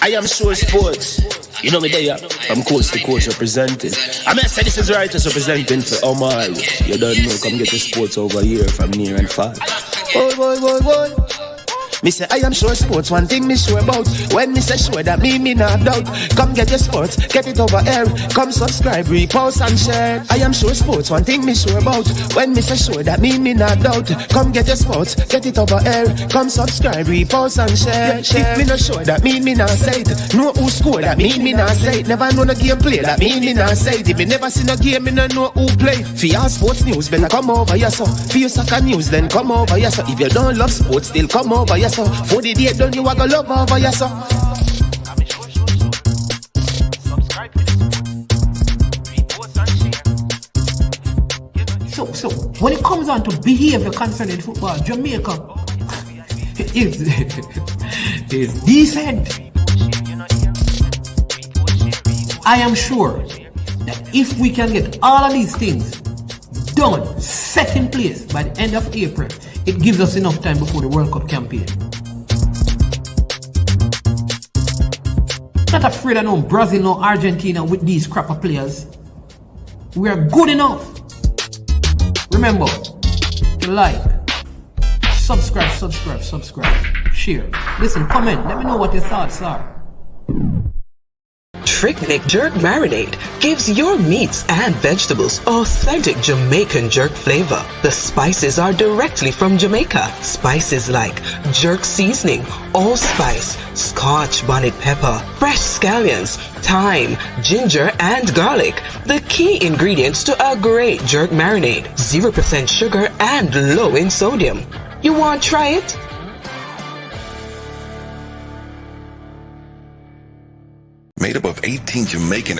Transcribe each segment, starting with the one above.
I am sure sports. You know me there, from coast to coast representing. I mean, I say this is righteous representing for Omar. You don't know, come get the sports over here from near and far. Boy. Me say I am sure sports, one thing me sure about. When me say sure, that me not doubt. Come get your sports, get it over here. Come subscribe, repost and share. I am sure sports, one thing me sure about. When me say sure, that me not doubt. Come get your sports, get it over here. Come subscribe, repost and share. If me not sure, that me not say it. Know who score, that me not say it. Never know no game play, that me not say it. If me never see no game, me no know who play. For your sports news, better come over here so. For your soccer news, then come over here so. If you don't love sports, still come over here so. For the day done, you are gonna love over here so. So when it comes on to behavior concerning football, Jamaica is decent. I am sure that if we can get all of these things done, set in place by the end of April, it gives us enough time before the World Cup campaign. Not afraid of no Brazil, no Argentina with these crap of players. We are good enough. Remember to like, subscribe, share. Listen, comment, let me know what your thoughts are. Trick Jerk Marinade gives your meats and vegetables authentic Jamaican jerk flavor. The spices are directly from Jamaica. Spices like jerk seasoning, allspice, Scotch bonnet pepper, fresh scallions, thyme, ginger, and garlic. The key ingredients to a great jerk marinade. 0% sugar and low in sodium. You want to try it? Made up of 18 Jamaican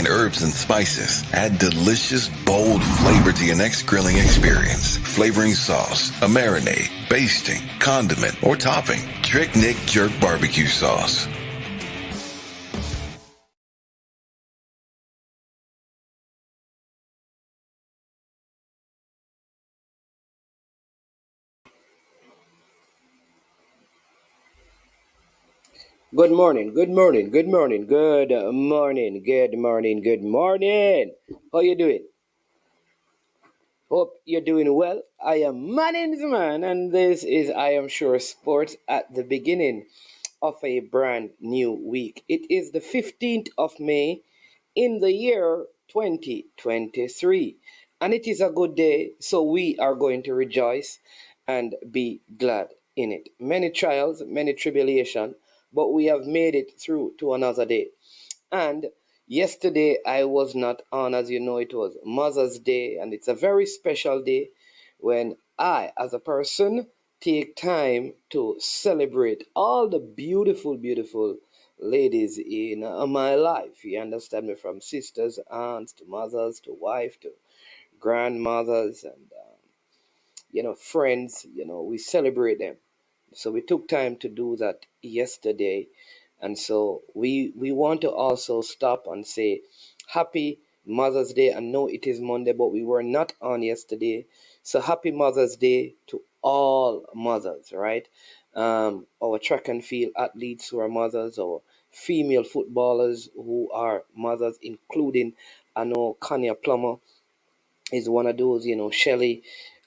herbs and spices. Add delicious, bold flavor to your next grilling experience. Flavoring sauce, a marinade, basting, condiment, or topping. Trick Nick Jerk Barbecue Sauce. Good morning. How you doing? Hope you're doing well. My name is Man, and this is I Am Sure Sports at the beginning of a brand new week. It is the 15th of May in the year 2023, and it is a good day, so we are going to rejoice and be glad in it. Many trials, many tribulation, but we have made it through to another day. And yesterday I was not on, as you know, it was Mother's Day, and it's a very special day when I, as a person, take time to celebrate all the beautiful ladies in my life. You understand me? From sisters, aunts, to mothers, to wife, to grandmothers, and friends. We celebrate them. So we took time to do that yesterday. And so we want to also stop and say happy Mother's Day. I know it is Monday, but we were not on yesterday. So happy Mother's Day to all mothers, right? Our track and field athletes who are mothers, or female footballers who are mothers, including, I know, Kanya Plummer is one of those, Shelley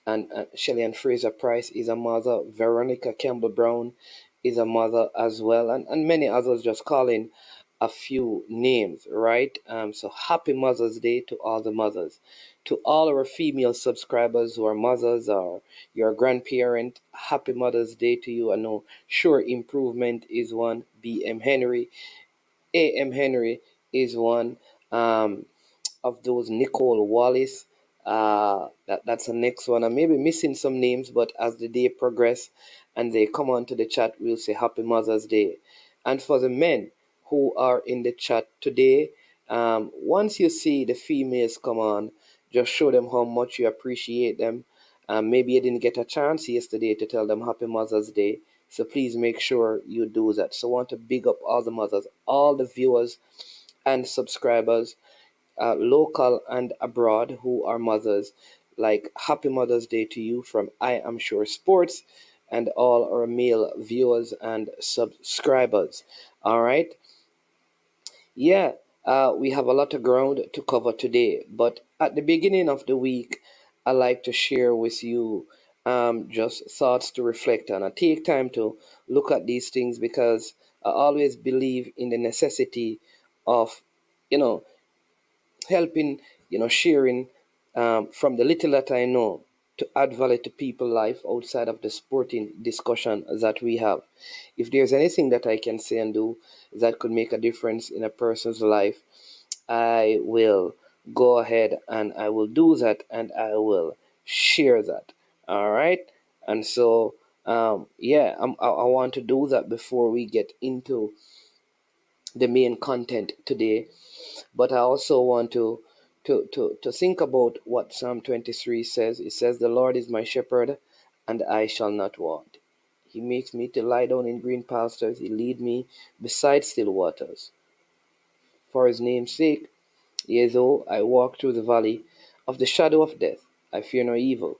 and Fraser Price is a mother. Veronica Campbell Brown is a mother as well, and many others, just calling a few names, right? So happy Mother's Day to all the mothers. To all our female subscribers who are mothers or your grandparent, happy Mother's Day to you. I know Sure Improvement is one. BM Henry, AM Henry is one. Of those, Nicole Wallace. That's the next one. I may be missing some names, but as the day progress and they come onto the chat, we'll say Happy Mother's Day. And for the men who are in the chat today, once you see the females come on, just show them how much you appreciate them. Maybe you didn't get a chance yesterday to tell them Happy Mother's Day, so please make sure you do that. So I want to big up all the mothers, all the viewers and subscribers, local and abroad, who are mothers. Like, happy Mother's Day to you from I Am Sure Sports. and all our male viewers and subscribers. All right. Yeah, we have a lot of ground to cover today, but at the beginning of the week, I like to share with you just thoughts to reflect on. I take time to look at these things because I always believe in the necessity of, you know, helping, sharing from the little that I know to add value to people's life outside of the sporting discussion that we have. If there's anything that I can say and do that could make a difference in a person's life, I will go ahead and I will do that and I will share that. All right. And so, I want to do that before we get into the main content today. But I also want to think about what Psalm 23 says. It says, "The Lord is my shepherd, and I shall not want. He makes me to lie down in green pastures. He lead me beside still waters. For his name's sake, yea, though I walk through the valley of the shadow of death, I fear no evil,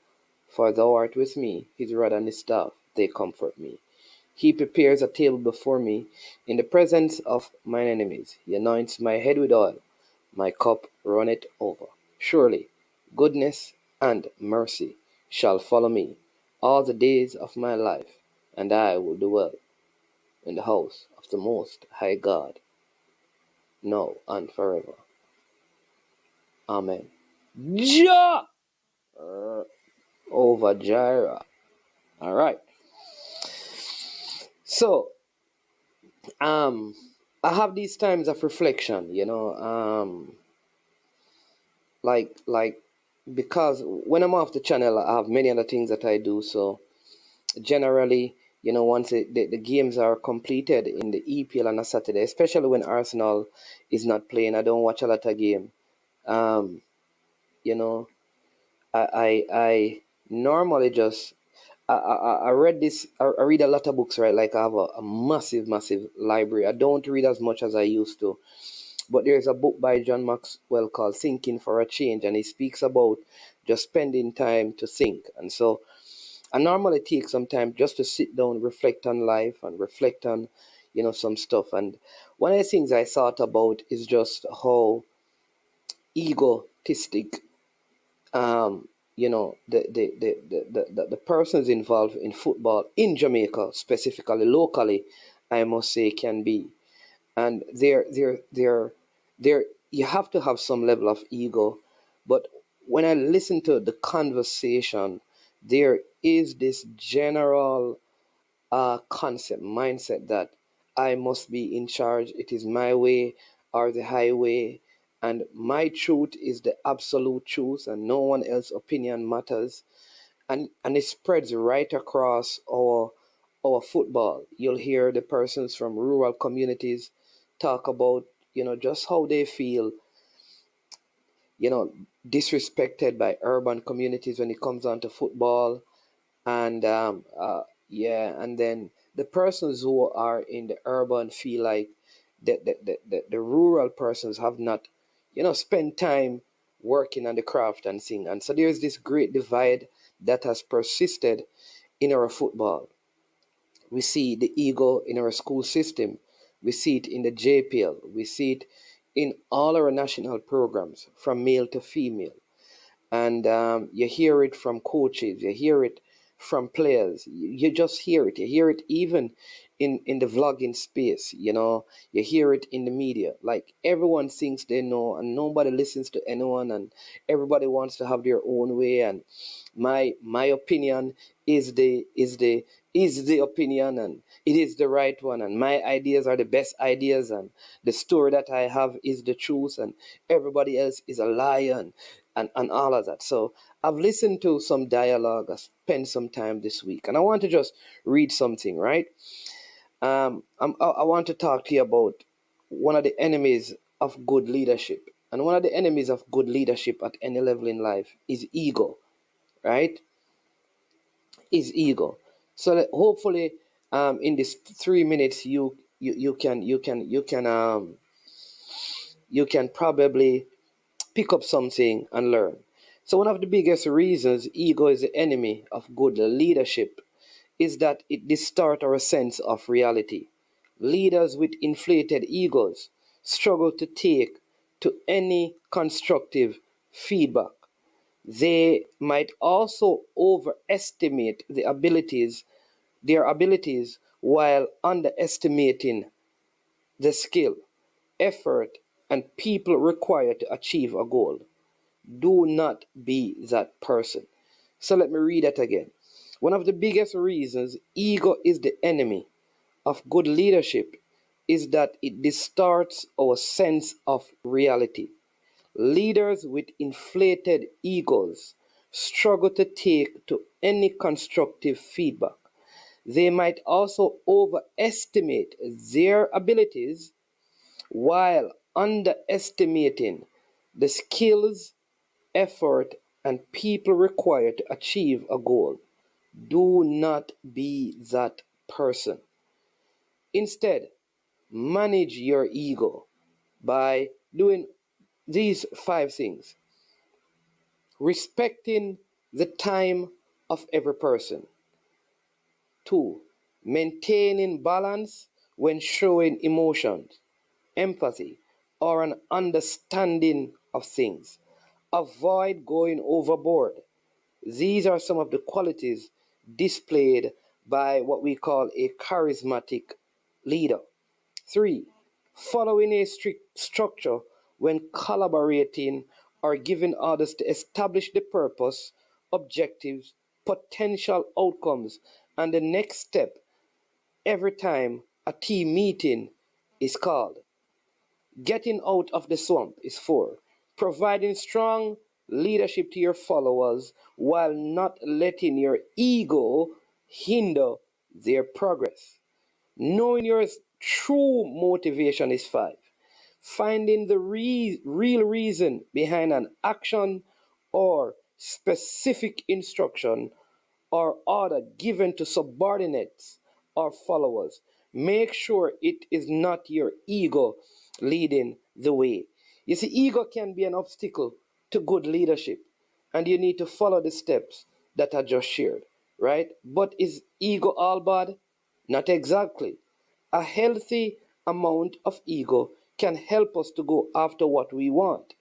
for thou art with me. His rod and his staff, they comfort me. He prepares a table before me in the presence of mine enemies. He anoints my head with oil. My cup runneth over. Surely goodness and mercy shall follow me all the days of my life, and I will dwell in the house of the Most High God, now and forever. Amen." Ja! Over Jireh. All right. So, I have these times of reflection, like because when I'm off the channel, I have many other things that I do. So generally, once the games are completed in the EPL on a Saturday, especially when Arsenal is not playing, I don't watch a lot of game. Um, you know, I normally just I read this. I read a lot of books, right? Like I have a massive, massive library. I don't read as much as I used to. But there's a book by John Maxwell called Thinking for a Change, and he speaks about just spending time to think. And so I normally take some time just to sit down, reflect on life and reflect on, some stuff. And one of the things I thought about is just how egotistic, the persons involved in football in Jamaica, specifically locally, I must say, can be. And there you have to have some level of ego. But when I listen to the conversation, there is this general concept, mindset that I must be in charge. It is my way or the highway, and my truth is the absolute truth, and no one else's opinion matters. And it spreads right across our football. You'll hear the persons from rural communities talk about, just how they feel, you know, disrespected by urban communities when it comes on to football. And and then the persons who are in the urban feel like the rural persons have not, spent time working on the craft and thing. And so there's this great divide that has persisted in our football. We see the ego in our school system. We see it in the JPL. We see it in all our national programs, from male to female. And you hear it from coaches. You hear it from players. You just hear it. You hear it even in the vlogging space. You hear it in the media. Like everyone thinks they know, and nobody listens to anyone, and everybody wants to have their own way. And my opinion is the opinion, and it is the right one, and my ideas are the best ideas, and the story that I have is the truth, and everybody else is a liar, and all of that. So I've listened to some dialogue. I spent some time this week, and I want to just read something, right? I want to talk to you about one of the enemies of good leadership. And one of the enemies of good leadership at any level in life is ego, right? Is ego. So that hopefully, in this 3 minutes, you can probably pick up something and learn. So one of the biggest reasons ego is the enemy of good leadership is that it distorts our sense of reality. Leaders with inflated egos struggle to take to any constructive feedback. They might also overestimate their abilities while underestimating the skill, effort, and people required to achieve a goal. Do not be that person. So let me read that again. One of the biggest reasons ego is the enemy of good leadership is that it distorts our sense of reality. Leaders with inflated egos struggle to take to any constructive feedback. They might also overestimate their abilities while underestimating the skills, effort, and people required to achieve a goal. Do not be that person. Instead, manage your ego by doing these 5 things: respecting the time of every person. 2. Maintaining balance when showing emotions, empathy, or an understanding of things. Avoid going overboard. These are some of the qualities displayed by what we call a charismatic leader. 3. Following a strict structure when collaborating or giving orders to establish the purpose, objectives, potential outcomes, and the next step every time a team meeting is called. Getting out of the swamp is 4. Providing strong leadership to your followers while not letting your ego hinder their progress. Knowing your true motivation is 5. Finding the real reason behind an action or specific instruction or order given to subordinates or followers. Make sure it is not your ego leading the way. You see, ego can be an obstacle to good leadership, and you need to follow the steps that I just shared, right? But is ego all bad? Not exactly. A healthy amount of ego can help us to go after what we want.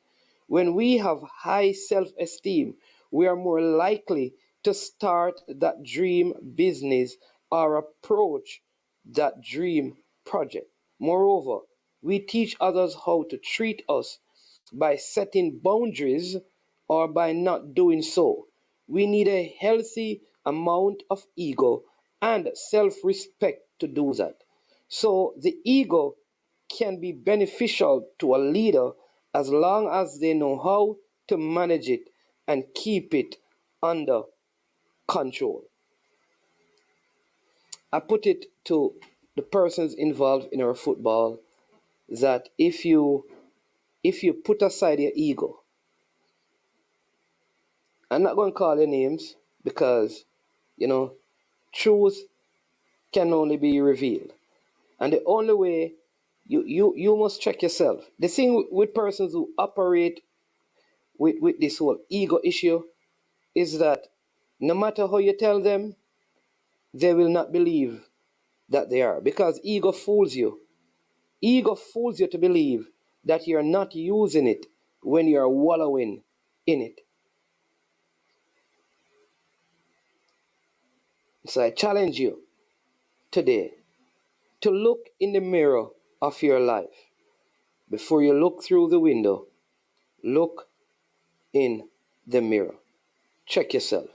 When we have high self esteem, we are more likely to start that dream business or approach that dream project. Moreover, we teach others how to treat us by setting boundaries or by not doing so. We need a healthy amount of ego and self respect to do that. So the ego can be beneficial to a leader as long as they know how to manage it and keep it under control. I put it to the persons involved in our football that if you put aside your ego, I'm not going to call your names because you know truth can only be revealed, and the only way you must check yourself. The thing with persons who operate with this whole ego issue is that no matter how you tell them, they will not believe that they are, because ego fools you. Ego fools you to believe that you're not using it when you're wallowing in it. So I challenge you today to look in the mirror of your life. Before you look through the window, look in the mirror. Check yourself.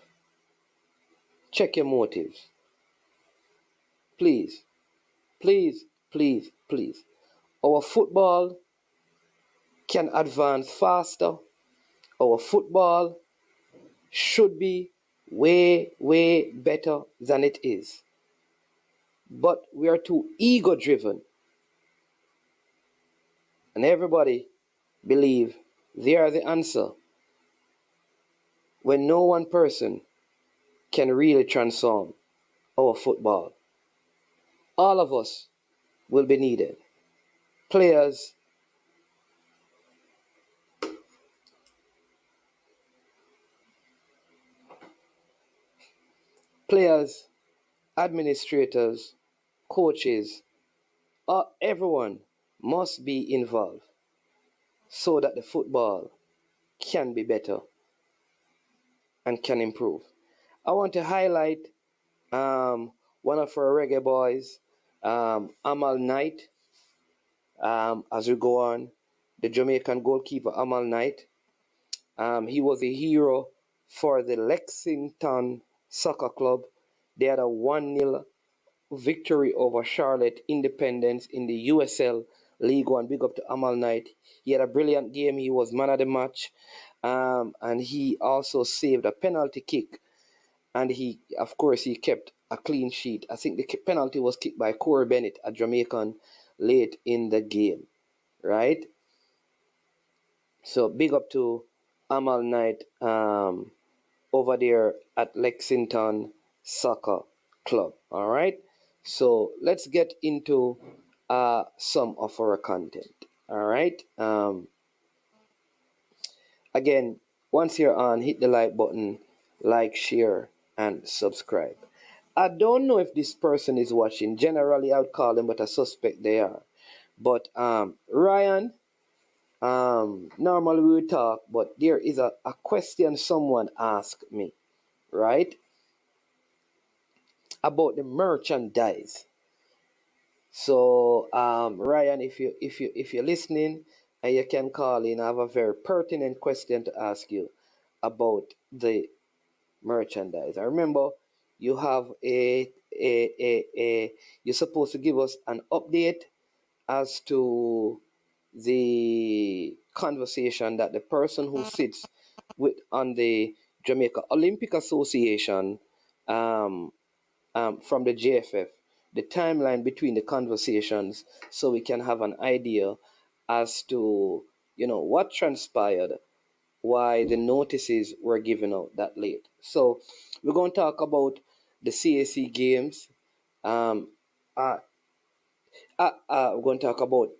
Check your motives. Please, please, please, please. Our football can advance faster. Our football should be way, way better than it is. But we are too ego driven, and everybody believe they are the answer when no one person can really transform our football. All of us will be needed. Players, players administrators, coaches, everyone must be involved so that the football can be better and can improve. I want to highlight one of our reggae boys, Amal Knight, as we go on, the Jamaican goalkeeper Amal Knight. He was a hero for the Lexington Soccer Club. They had a 1-0 victory over Charlotte Independence in the USL League One. Big up to Amal Knight. He had a brilliant game. He was man of the match. And he also saved a penalty kick. And he, of course, he kept a clean sheet. I think the penalty was kicked by Corey Bennett, a Jamaican, late in the game. Right? So big up to Amal Knight over there at Lexington Soccer Club. All right. So let's get into some of our content. All right. Again, once you're on, hit the like button, like, share, and subscribe. I don't know if this person is watching. Generally, I would call them, but I suspect they are. But Ryan, normally we would talk, but there is a question someone asked me, right? About the merchandise. So Ryan, if you're listening and you can call in, I have a very pertinent question to ask you about the merchandise. I remember you have you're supposed to give us an update as to the conversation that the person who sits with on the Jamaica Olympic Association from the JFF, the timeline between the conversations, so we can have an idea as to what transpired, why the notices were given out that late. So we're going to talk about the CAC games. Um, uh, we're going to talk about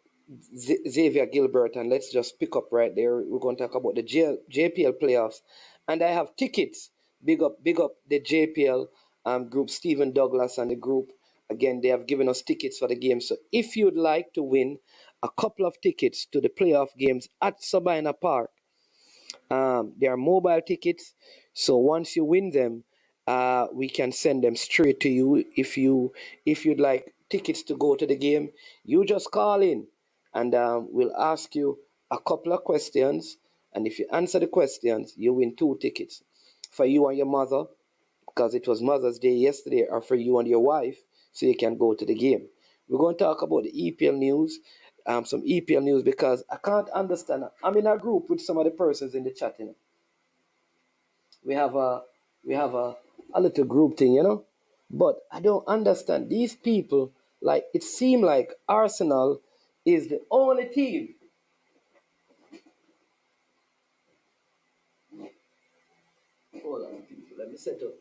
Xavier Gilbert, and let's just pick up right there. We're going to talk about the JPL playoffs, and I have tickets. Big up the JPL group, Stephen Douglas and the group. Again, they have given us tickets for the game. So if you'd like to win a couple of tickets to the playoff games at Sabina Park, they are mobile tickets. So once you win them, we can send them straight to you. If you'd like tickets to go to the game, you just call in, and we'll ask you a couple of questions. And if you answer the questions, you win 2 tickets for you and your mother, because it was Mother's Day yesterday, or for you and your wife, so you can go to the game. We're going to talk about the EPL news, some EPL news, because I can't understand. I'm in a group with some of the persons in the chat. We have a little group thing, but I don't understand these people. Like, it seems like Arsenal is the only team. Hold on, people. Let me set up.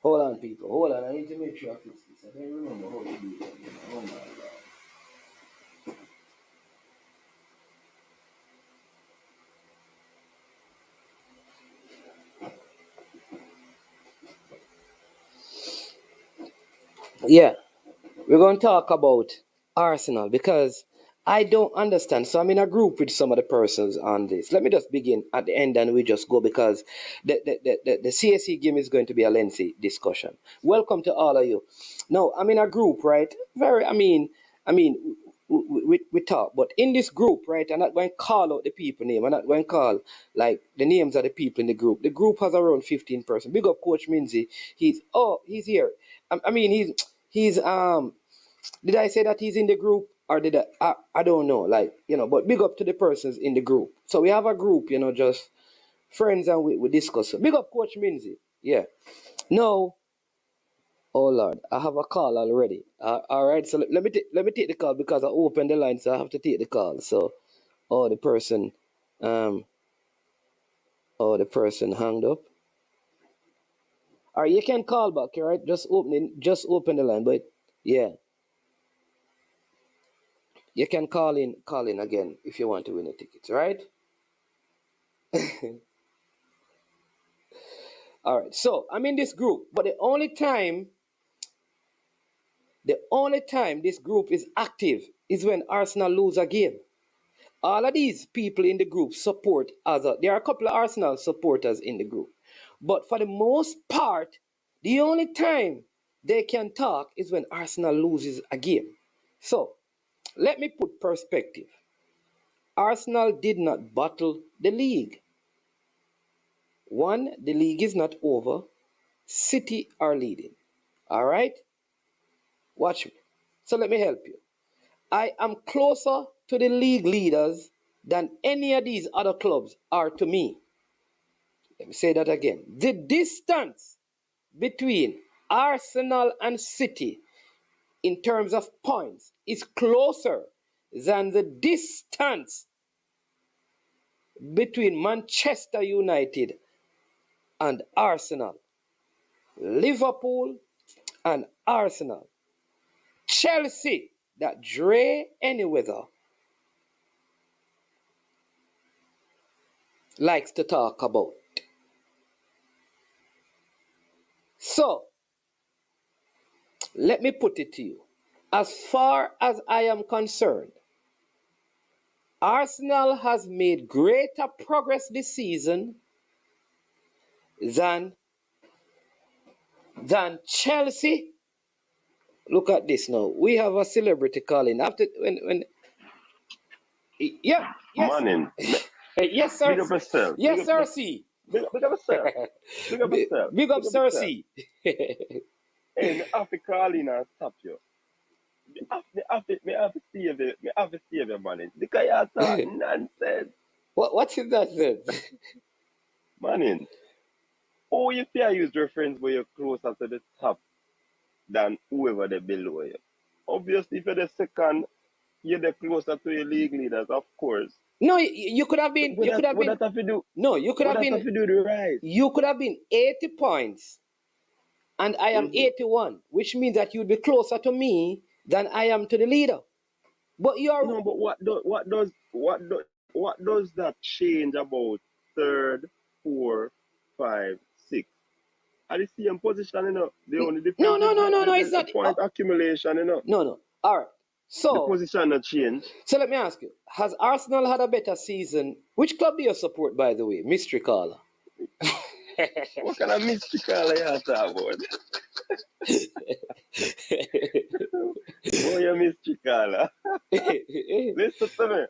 Hold on, people. Hold on. I need to make sure I fix this. I don't remember how to do it. Oh my God. Yeah, we're going to talk about Arsenal because I don't understand. So I'm in a group with some of the persons on this. Let me just begin at the end and we just go, because the CSE game is going to be a lengthy discussion. Welcome to all of you. Now, I'm in a group, right? We talk, but in this group, right, I'm not going to call out the people name. I'm not going to call like the names of the people in the group. The group has around 15 persons. Big up Coach Minzy. He's here. He's did I say that he's in the group, or did I don't know, but big up to the persons in the group. So we have a group, just friends, and we discuss. Big up Coach Minzy. Yeah. No. Oh Lord, I have a call already. All right, so let me take the call, because I opened the line, so I have to take the call. So, the person, um, the person hung up. All right, you can call back. All right, just open the line, but yeah. You can call in again if you want to win a ticket, right? All right. So I'm in this group, but the only time this group is active is when Arsenal lose a game. All of these people in the group support other. There are a couple of Arsenal supporters in the group, but for the most part, the only time they can talk is when Arsenal loses a game. So let me put perspective. Arsenal did not battle the league. One, the league is not over. City are leading. All right? Watch me. So let me help you. I am closer to the league leaders than any of these other clubs are to me. Let me say that again. The distance between Arsenal and City in terms of points is closer than the distance between Manchester United and Arsenal, Liverpool and Arsenal, Chelsea, that Dre Anyweather likes to talk about. So, let me put it to you. As far as I am concerned, Arsenal has made greater progress this season than Chelsea. Look at this now. We have a celebrity calling after when yeah, yes. Morning. Yes, sir. Big up yourself. Yes, sir. C. Big up yourself. Big up yourself. Big up, sir. C. Hey, me have to call in and stop you. Me have to save you, man. Because you talk nonsense. What is that then? Man, oh, if you use reference where you're closer to the top than whoever they below you. Obviously, if you're the second, you're the closer to your league leaders, of course. No, you could have been. You could have What been. that have to do? No, you could What have that have to been. do the right? You could have been 80 points, and I am 81, which means that you'd be closer to me than I am to the leader. But you're No, but what does that change about third, four, five, six? Are the same position, you know? The only no, difference no, is no, no, no. It's the not. point accumulation, you know? No, no. All right. The So, position not change. so let me ask you: has Arsenal had a better season? Which club do you support, by the way, mystery caller? What kind of mystical are you talking about? Oh, you mystical. Listen to me.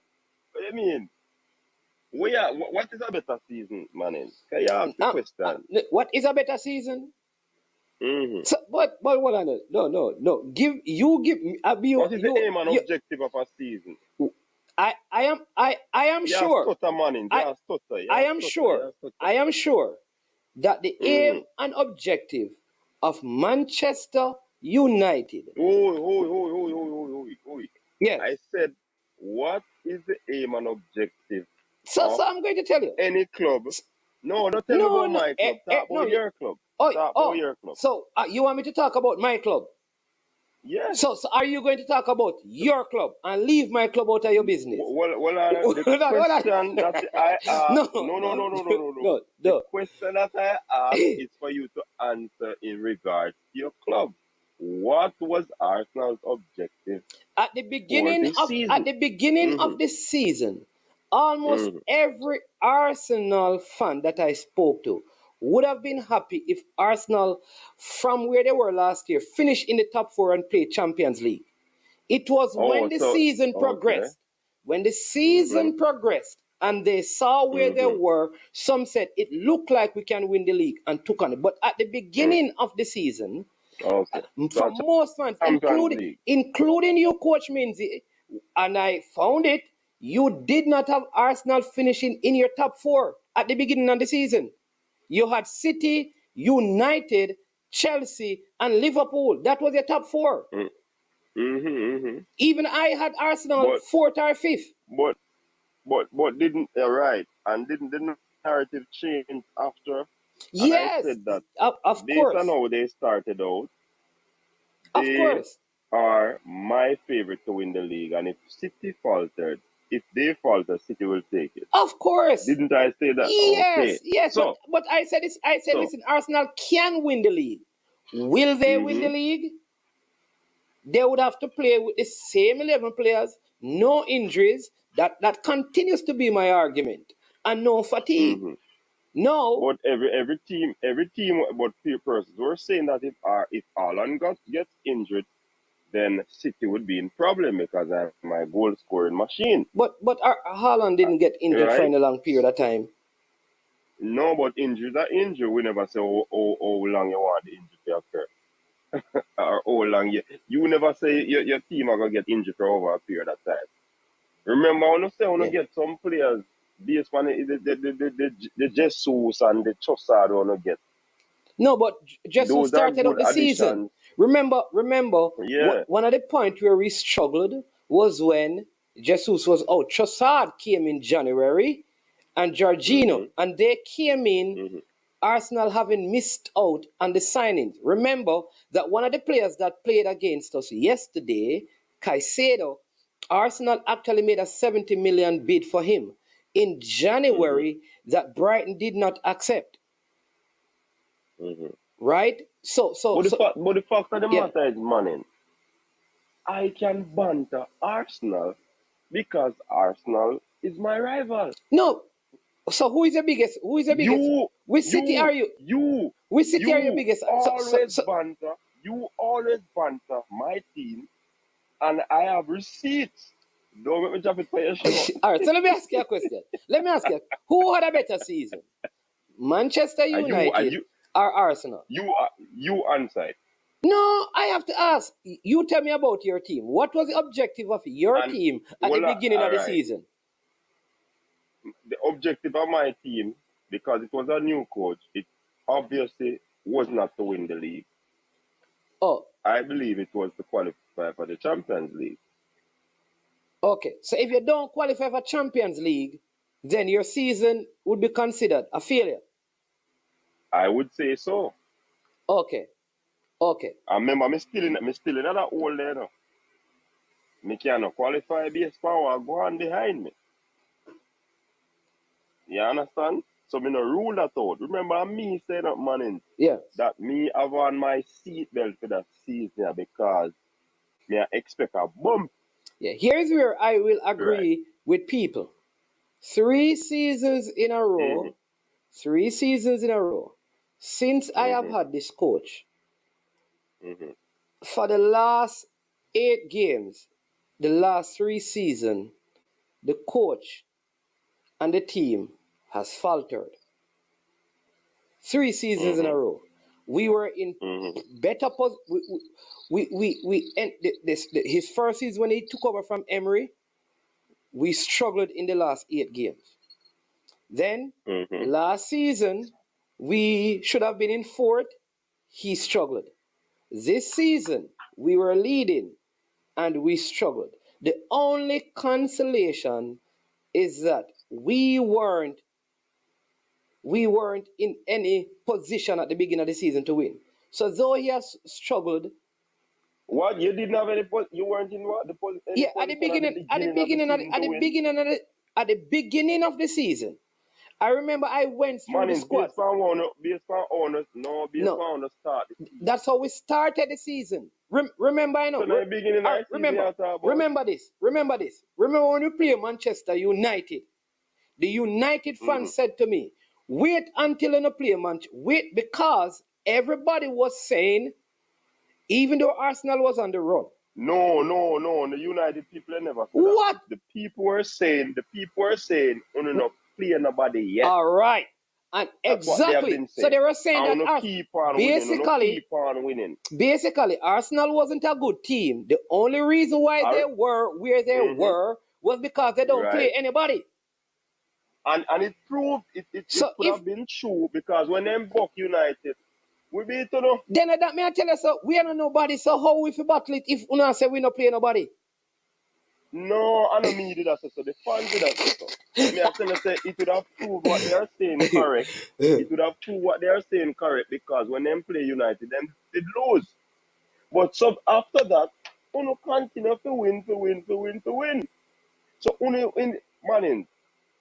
What do you mean? What is a better season, man? Can you ask the question? What is a better season? Mm-hmm. So, but what I know? No. Give me. What is the aim and objective of a season? I am sure. Stutter, man. I am sure that the aim and objective of Manchester United. Oh. Yes. I said, what is the aim and objective? So I'm going to tell you. Any club? No, don't tell me about my club. Talk about your club. Talk about your club. So you want me to talk about my club? Yes. So are you going to talk about your club and leave my club out of your business? Well, the question that I asked. No. The question that I asked is for you to answer in regards to your club. What was Arsenal's objective at the beginning of the season? Almost every Arsenal fan that I spoke to would have been happy if Arsenal, from where they were last year, finished in the top 4 and played Champions League. It was when the season progressed. When the season progressed and they saw where they were, some said it looked like we can win the league and took on it. But at the beginning of the season, for most fans, including you, Coach Minzy, and I found it, you did not have Arsenal finishing in your top 4 at the beginning of the season. You had City, United, Chelsea, and Liverpool. That was your top 4. Even I had Arsenal 4th or 5th. But didn't the narrative change after? Yes, I said that of course. Based on how they started out, Of course. are my favorite to win the league, and if City faltered, if they falter, City will take it. Of course. Didn't I say that? Okay. Yes. So, But I said this. I said, so listen, Arsenal can win the league. Will they win the league? They would have to play with the same 11 players, no injuries. That continues to be my argument, and no fatigue. No. but every team, but few persons were saying that if Haaland gets injured, then City would be in problem because I'm my goal scoring machine. But Haaland didn't get injured for Right? any long period of time. No, but injuries are injury. We never say how long you want the injury to occur. Or how long you never say your team are gonna get injured for over a period of time. Remember when you say when you get some players based on the Jesus and the Trossard when you get. No, but Jesus Those are started up good the season. additions. Remember, Yeah. one of the points where we struggled was when Jesus was out. Trossard came in January and Jorginho, and they came in, Arsenal having missed out on the signings. Remember that one of the players that played against us yesterday, Caicedo, Arsenal actually made a 70 million bid for him in January that Brighton did not accept. Right? But the fact of the matter is, Manning, I can banter Arsenal because Arsenal is my rival. No. So who is the biggest? Which city are you? Which city are your biggest? Banter. You always banter my team, and I have receipts. Don't make me drop it for your show. All right, so let me ask you a question. Who had a better season? Manchester United or Arsenal? You answer it. No, I have to ask. You tell me about your team. What was the objective of your team at the beginning of the season? The objective of my team, because it was a new coach, it obviously was not to win the league. Oh. I believe it was to qualify for the Champions League. Okay, so if you don't qualify for Champions League, then your season would be considered a failure. I would say so. Okay. I remember me still in that hole there now. Me cannot qualify based power go on behind me. You understand? So me no rule that out. Remember me saying that, Manning, that me have on my seatbelt for that season because me I expect a bump. Yeah, here's where I will agree with people. 3 seasons in a row, 3 seasons in a row, since I have had this coach, for the last 8 games, the last 3 seasons, the coach and the team has faltered. 3 seasons in a row. We were in better position. His first season when he took over from Emery, we struggled in the last 8 games. Then last season, we should have been in 4th. He struggled. This season, we were leading and we struggled. The only consolation is that we weren't in any position at the beginning of the season to win. So though he has struggled. What? You didn't have any you weren't in what? At the beginning of the season. I remember I went through the squad. Based on honor start the season. That's how we started the season. Remember, I know. So remember this. Remember when we play Manchester United, the United fans said to me, wait until you play Manchester. Wait, because everybody was saying, even though Arsenal was on the run. No. The United people never said what? That. The people were saying, not play nobody yet. All right. And that's exactly. So they were saying that keep on winning. Basically, Arsenal wasn't a good team. The only reason why they were where they were was because they don't play anybody. And it proved it could have been true because when them buck United, we beat them. Then that may I tell you, so we are not nobody. So how we battle it if we say we not play nobody? No, I don't mean that. So the fans did that. So me I tell you, say it would have proved what they are saying correct. It would have proved what they are saying correct because when them play United, them did lose. But after that, Uno continue to win. So uno in Manning,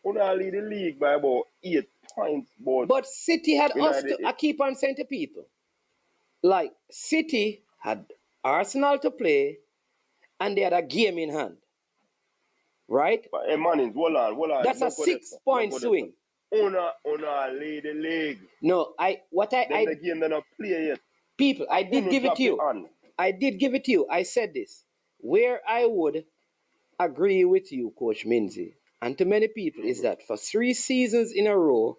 uno lead the league by about 8 points. But City had you know, us to. I keep on saying to people, like City had Arsenal to play, and they had a game in hand, right? But hey, Manning, hold on. That's a 6-point swing. Uno lead the league. No, Then the game they're not play yet. people, I did Uno give it drop to you. on. I did give it to you. I said this. Where I would agree with you, Coach Minzy, and to many people, is that for 3 seasons in a row,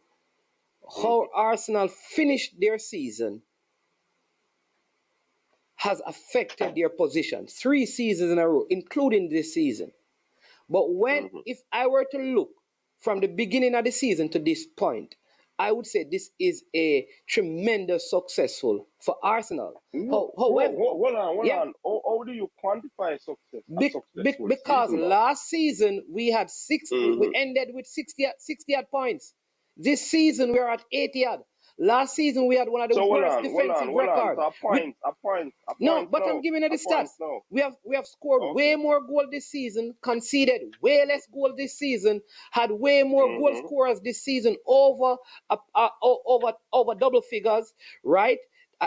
how Arsenal finished their season has affected their position. 3 seasons in a row, including this season. But if I were to look from the beginning of the season to this point, I would say this is a tremendous successful for Arsenal. However, hold on. How do you quantify success? Because last season we had we ended with 60 odd points. This season we are at 80 odd. Last season we had one of the worst defensive records. A point. No, but I'm giving you the stats. We have scored way more goals this season, conceded way less goals this season, had way more goal scorers this season over double figures, right?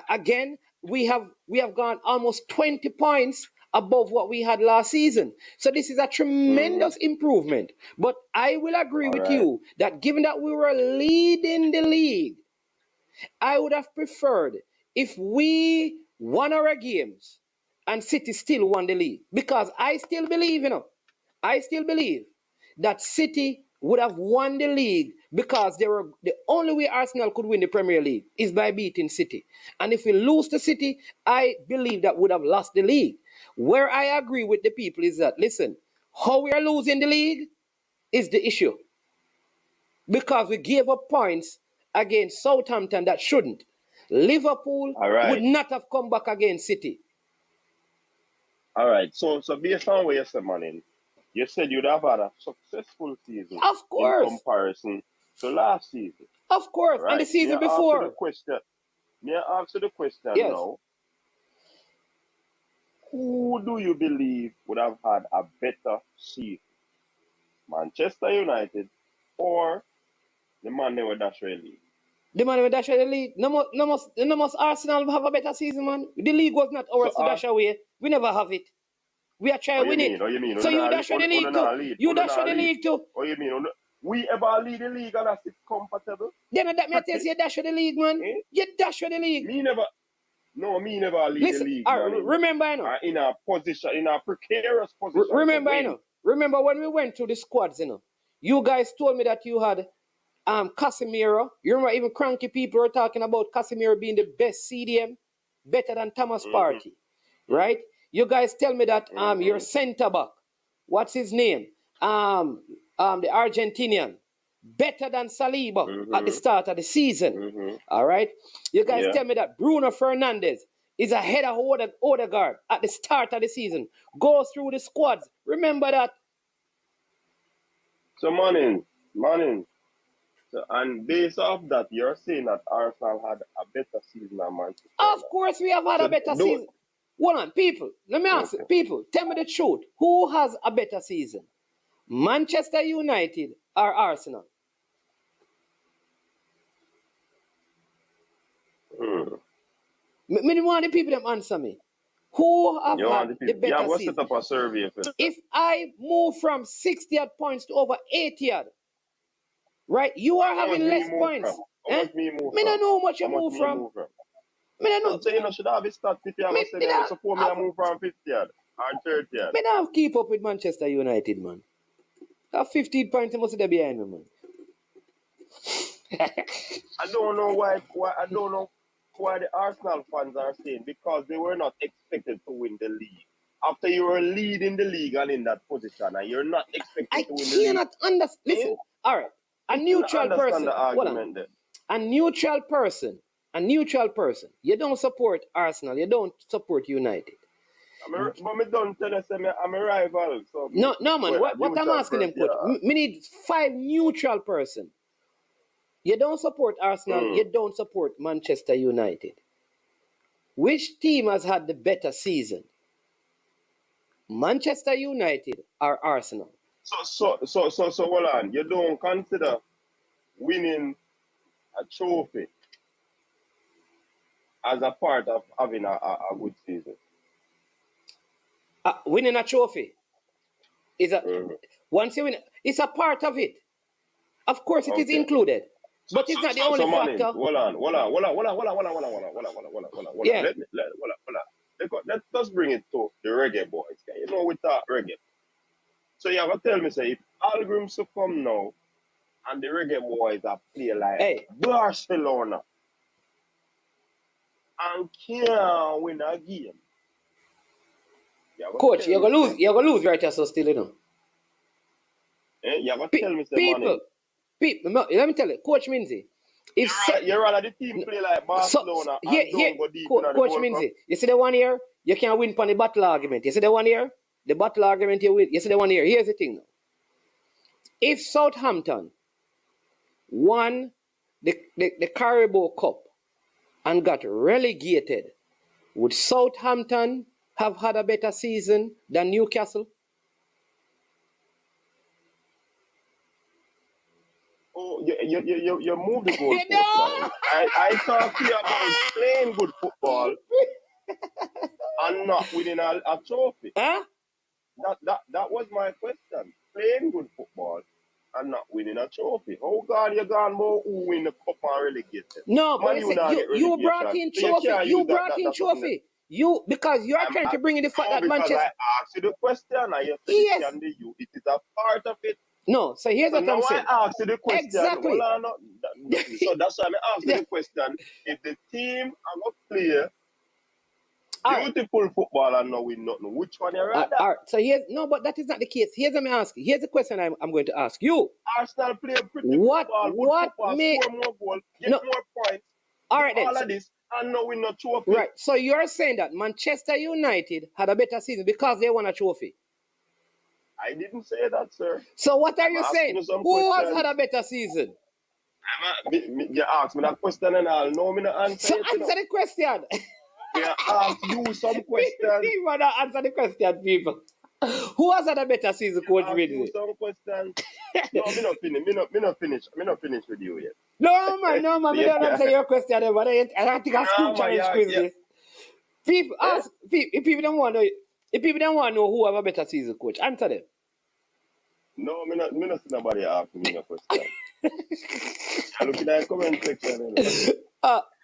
Again, we have gone almost 20 points above what we had last season. So this is a tremendous improvement. But I will agree with you that given that we were leading the league, I would have preferred if we won our games and City still won the league. Because I still believe, that City would have won the league because the only way Arsenal could win the Premier League is by beating City. And if we lose to City, I believe that would have lost the league. Where I agree with the people is that, listen, how we are losing the league is the issue. Because we gave up points against Southampton that shouldn't. Liverpool would not have come back against City. All right. So based on what you said, Manning, you said you'd have had a successful season. Of course. In comparison to last season. Of course. Right. And the season before. May I answer the question now? Who do you believe would have had a better season? Manchester United or the man they were dash the league? The man they were dash the league? No must Arsenal have a better season, man. The league was not ours to dash away. We never have it. We are trying to win it. So you dash the league too. You dash the league too. What you mean? We ever lead the league and that's it comfortable? Then that means you dash the league, man. You dash the league. Me never lead the league. Remember, I know. In a precarious position. Remember, I know. Remember when we went to the squads, you guys told me that you had Casemiro. You remember even cranky people were talking about Casemiro being the best CDM, better than Thomas Partey, right? You guys tell me that your centre back, what's his name? The Argentinian, better than Saliba at the start of the season. All right. You guys tell me that Bruno Fernandes is ahead of Odegaard at the start of the season. Goes through the squads. Remember that. So Manning. So, and based off that, you're saying that Arsenal had a better season than Manchester. Of course, we have had a better season. Hold on, people. Let me ask you, people. Tell me the truth. Who has a better season? Manchester United or Arsenal? Me want the people to answer me. Who have had the better season? Set up a survey if I move from 60 odd points to over 80 odd, right? You are having less points. Me don't know how much you move from. Me don't know. So you should have a stat if you have a second. Suppose me move from 50 odd or 30 odd. Me don't keep up with Manchester United, man. That 15 points must be behind me, man. I don't know why the Arsenal fans are saying because they were not expected to win the league. After you were leading the league and in that position, and you're not expected to win the league. I cannot understand. Listen, all right. A neutral person. A neutral person. You don't support Arsenal. You don't support United. But me don't tell us I'm a rival. So no, man. What I'm asking them, coach, me need 5 neutral person. You don't support Arsenal. You don't support Manchester United. Which team has had the better season? Manchester United or Arsenal? So hold on. You don't consider winning a trophy as a part of having a good season? Winning a trophy is once you win, it's a part of it. Of course, it is included, but it's not the only factor. Hold on. Yeah. Let's just bring it to the reggae boys. You know, we talk reggae. So you have to tell me, say, if Algrim's to come now and the reggae boys are play like Barcelona and can't win a game. Coach, you're gonna lose right here, so still, you know. You have to tell me, say, people, let me tell you, Coach Minzy. If you're rather the team play like Barcelona and don't go deep in the Coach Minzy, you see the one here, you can't win on the battle argument. You see the one here, the battle argument you win. You see the one here. Here's the thing now. If Southampton won the Carabao Cup and got relegated, would Southampton have had a better season than Newcastle? Oh, you move the goalpost. I talk to you about playing good football and not winning a trophy. Huh? That was my question. Playing good football and not winning a trophy. Oh God, you're gone more who win the cup and relegated. No, but you brought in trophy. You brought in trophy. You because you are trying to bring in the fact that Manchester. I asked you the question and you said yes. It is a part of it. No, so here's what I'm saying. I asked you the question. Exactly. So that's why I asked you the question. If the team are not play beautiful football and not win nothing, which one you rather? All right. So but that is not the case. Here's what I'm asking. Here's the question I'm going to ask you. Arsenal play pretty football, score more goals, get more points. All right, all of this and not win no trophy. Right. So you're saying that Manchester United had a better season because they won a trophy. I didn't say that, sir. So what are you saying? Who has had a better season? You asked me that question and I'll know me the answer. So answer the question. Yeah, ask you some questions. You want to answer the question, people. Who has had a better season, Coach Ridley? Some questions. No, me not finish with you yet. No, man, me don't answer your question. But I don't think I school challenge quiz this. People ask. If people don't want to know who have a better season, Coach, answer them. No, me not see nobody asking me a question. I look in the comment section.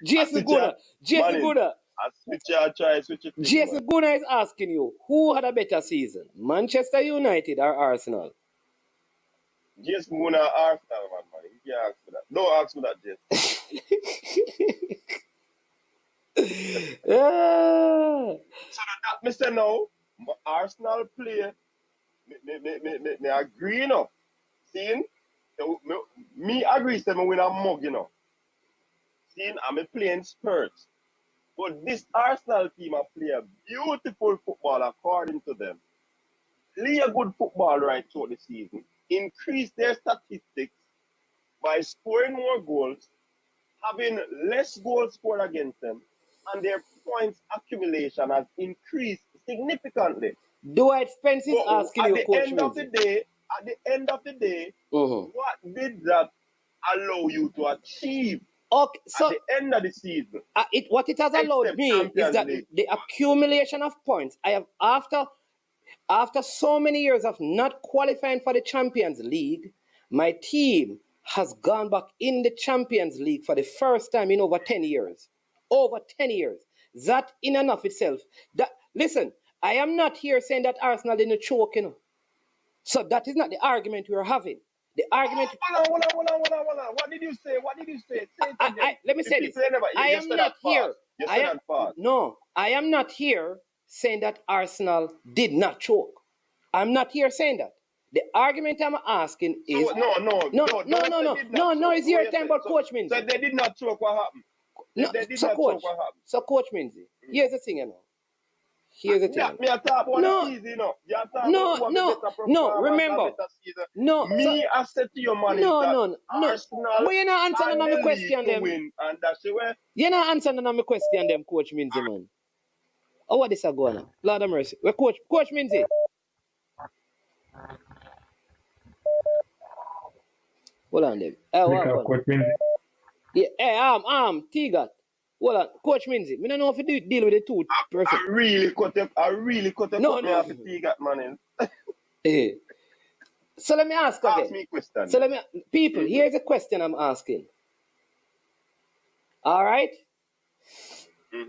Jason Guna. Jason Guna is asking you, who had a better season, Manchester United or Arsenal? Jason Guna, Arsenal, man. You can't ask me that. Don't ask me that, Jason. So that me say now, Arsenal play. Me agree, you know. Seeing, me agree, say me win a mug, you know. Seeing, I'm playing Spurs. But this Arsenal team are play a beautiful football according to them. Play a good football right throughout the season. Increase their statistics by scoring more goals, having less goals scored against them, and their points accumulation has increased significantly. Dwight Spence is asking you, Coach. At the end of the day, what did that allow you to achieve? Okay, so at the end of the season, what it has allowed me is that the accumulation of points. I have after so many years of not qualifying for the Champions League, my team has gone back in the Champions League for the first time in over 10 years. Over 10 years. That in and of itself. Listen, I am not here saying that Arsenal didn't choke, you know. So that is not the argument we are having. The argument. Hold on. What did you say? Say it again. Let me say this. I am not here. I am not here saying that Arsenal did not choke. I'm not here saying that. The argument I'm asking is no. It's your time, but Coach Minzy. So they did not choke. What happened? They did not choke. What happened? So Coach Minzy, here's the thing, you know. Here's the thing. Remember. I said to your man, But you're not answering my question, them. You're not answering my question, them, Coach Minzy, man. Oh, what is a going on? Lord of mercy. Where Coach Minzy? Hold on, David. What happened? Yeah, hey, Tigat. Hold on, Coach Minzy. Me don't know if you deal with the two person. I really cut up. No. Me off the T-Gat, man. Eh. So let me ask again. Ask me a question. So people, here's a question I'm asking. All right?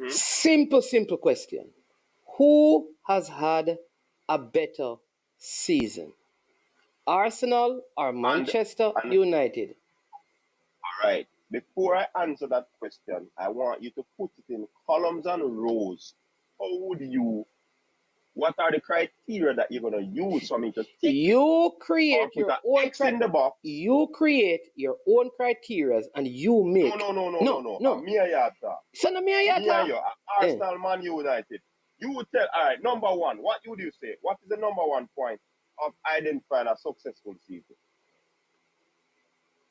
Simple question. Who has had a better season? Arsenal or Manchester United? All right. Before I answer that question, I want you to put it in columns and rows. What are the criteria that you're going to use for me to tick? You create your own X in the box. You create your own criteria and you make. No. Me and you talk. So no me and you talk. Arsenal, Man United. You would tell, all right, number one. What would you say? What is the number one point of identifying a successful season?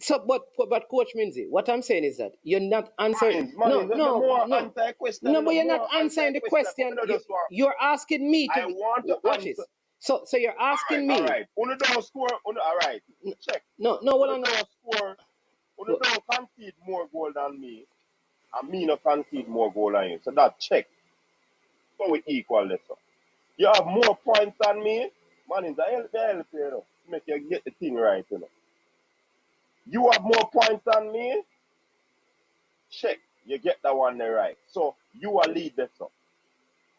So, but Coach Minzy, what I'm saying is that you're not answering. No, but you're not answering the question. You're asking me to. I want to watch answer. this. So you're asking me. All right. Uno don't score. All right. Check. No. Uno don't score. Uno don't concede more goal than me. And me not concede more goal than you. So that check. So we equal this. You have more points than me. Man, it's a help you know. Make you get the thing right, you know. You have more points than me. Check. You get that one there right. So you are lead this up.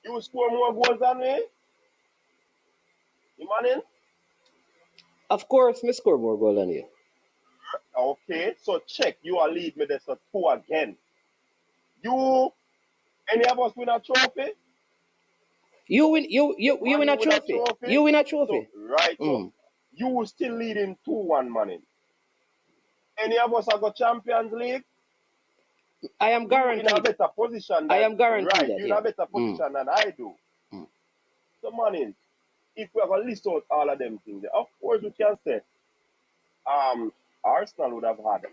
You score more goals than me. You man in? Of course, me score more goal than you. Okay, so check. You are lead me this 2 again. Any of us win a trophy? You win a trophy. You win a trophy. So, right. So you still leading 2-1, man. Any of us have got Champions League? I am guaranteed. You're in a better position. I am guaranteed. Right, you're in a better position than I do. So, man, if we have a list out all of them things, of course we can say, Arsenal would have had,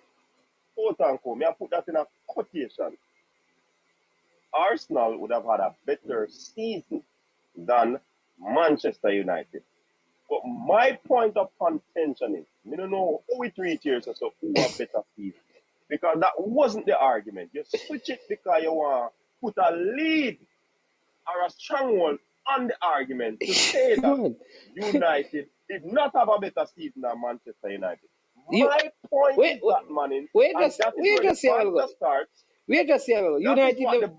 quote unquote, may I put that in a quotation, Arsenal would have had a better season than Manchester United. But my point of contention is, I don't know who it reach here, so who have better season. Because that wasn't the argument. You switch it because you want to put a lead or a stronghold on the argument to say that United did not have a better season than Manchester United. My point is that, man, we just see how it starts. We just see how United.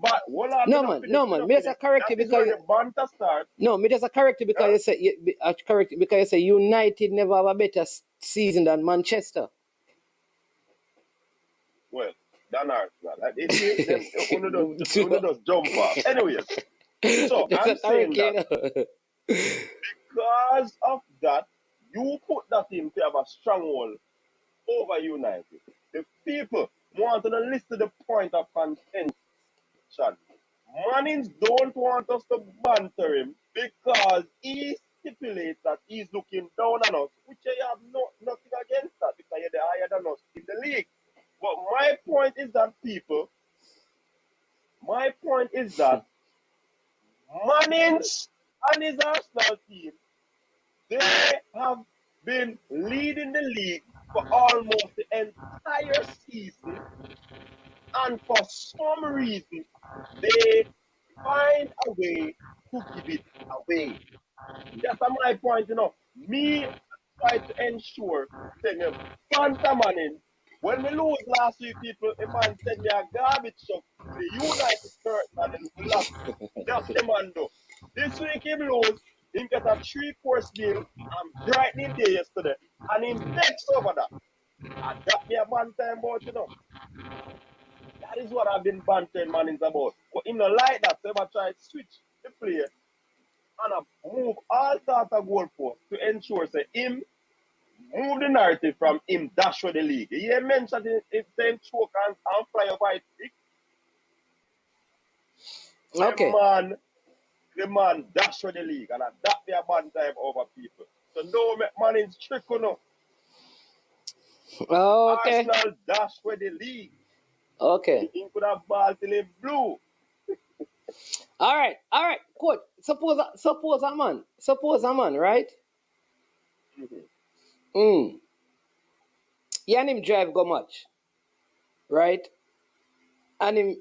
No man. Me just correct you because the banter starts. No, me just correct you because you say United never have a better season than Manchester. Well, than Arsenal. Uno does jump off. Anyways, so I'm saying that because of that, you put that in to have a stronghold over United. The people want to listen to the point of contention. Mannings don't want us to banter him because he stipulates that he's looking down on us, which I have nothing against that because you're higher than us in the league. But my point is that Mannings and his Arsenal team, they have been leading the league for almost the entire season, and for some reason, they find a way to give it away. That's my point, you know. Me try to ensure that banter Manning. When we lose last week, people, a man send me a garbage truck to the United shirt and then lost. That's the man though. This week he lose, he get a 3-course meal and brightening day yesterday. And he begs over that. And that me a banter about, you know. That is what I've been bantering Mannings about. But him not like that, so I try to switch the play and I move all sorts of goalposts to ensure that him move the narrative from him dash for the league. He mentioned it same choke and fly over it. Okay. The man dash for the league and that be a bad time over people. So no Mannings trick you know. Okay. Arsenal dash for the league. Okay. He could have ball till him blue. All right, coach. Suppose a man, right? Mm. He and him drive go much, right? And in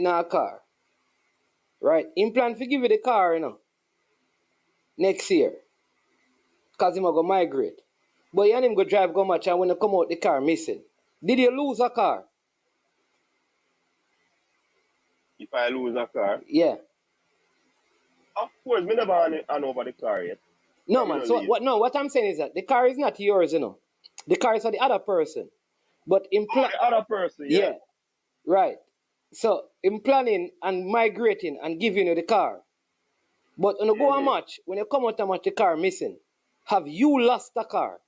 a car, right? Him plan to give you the car, next year, cause him a go migrate. But he and him go drive go much, and when he come out, the car missing. Did you lose a car? If I lose a car, Yeah. of course, me never hand over the car yet. No, I man. don't So leave. what I'm saying is that the car is not yours, The car is for the other person. But in plan, The other person, yeah. yeah, right. So in planning and migrating and giving you the car. But when you go a match, when you come out a match, the car missing. Have you lost the car?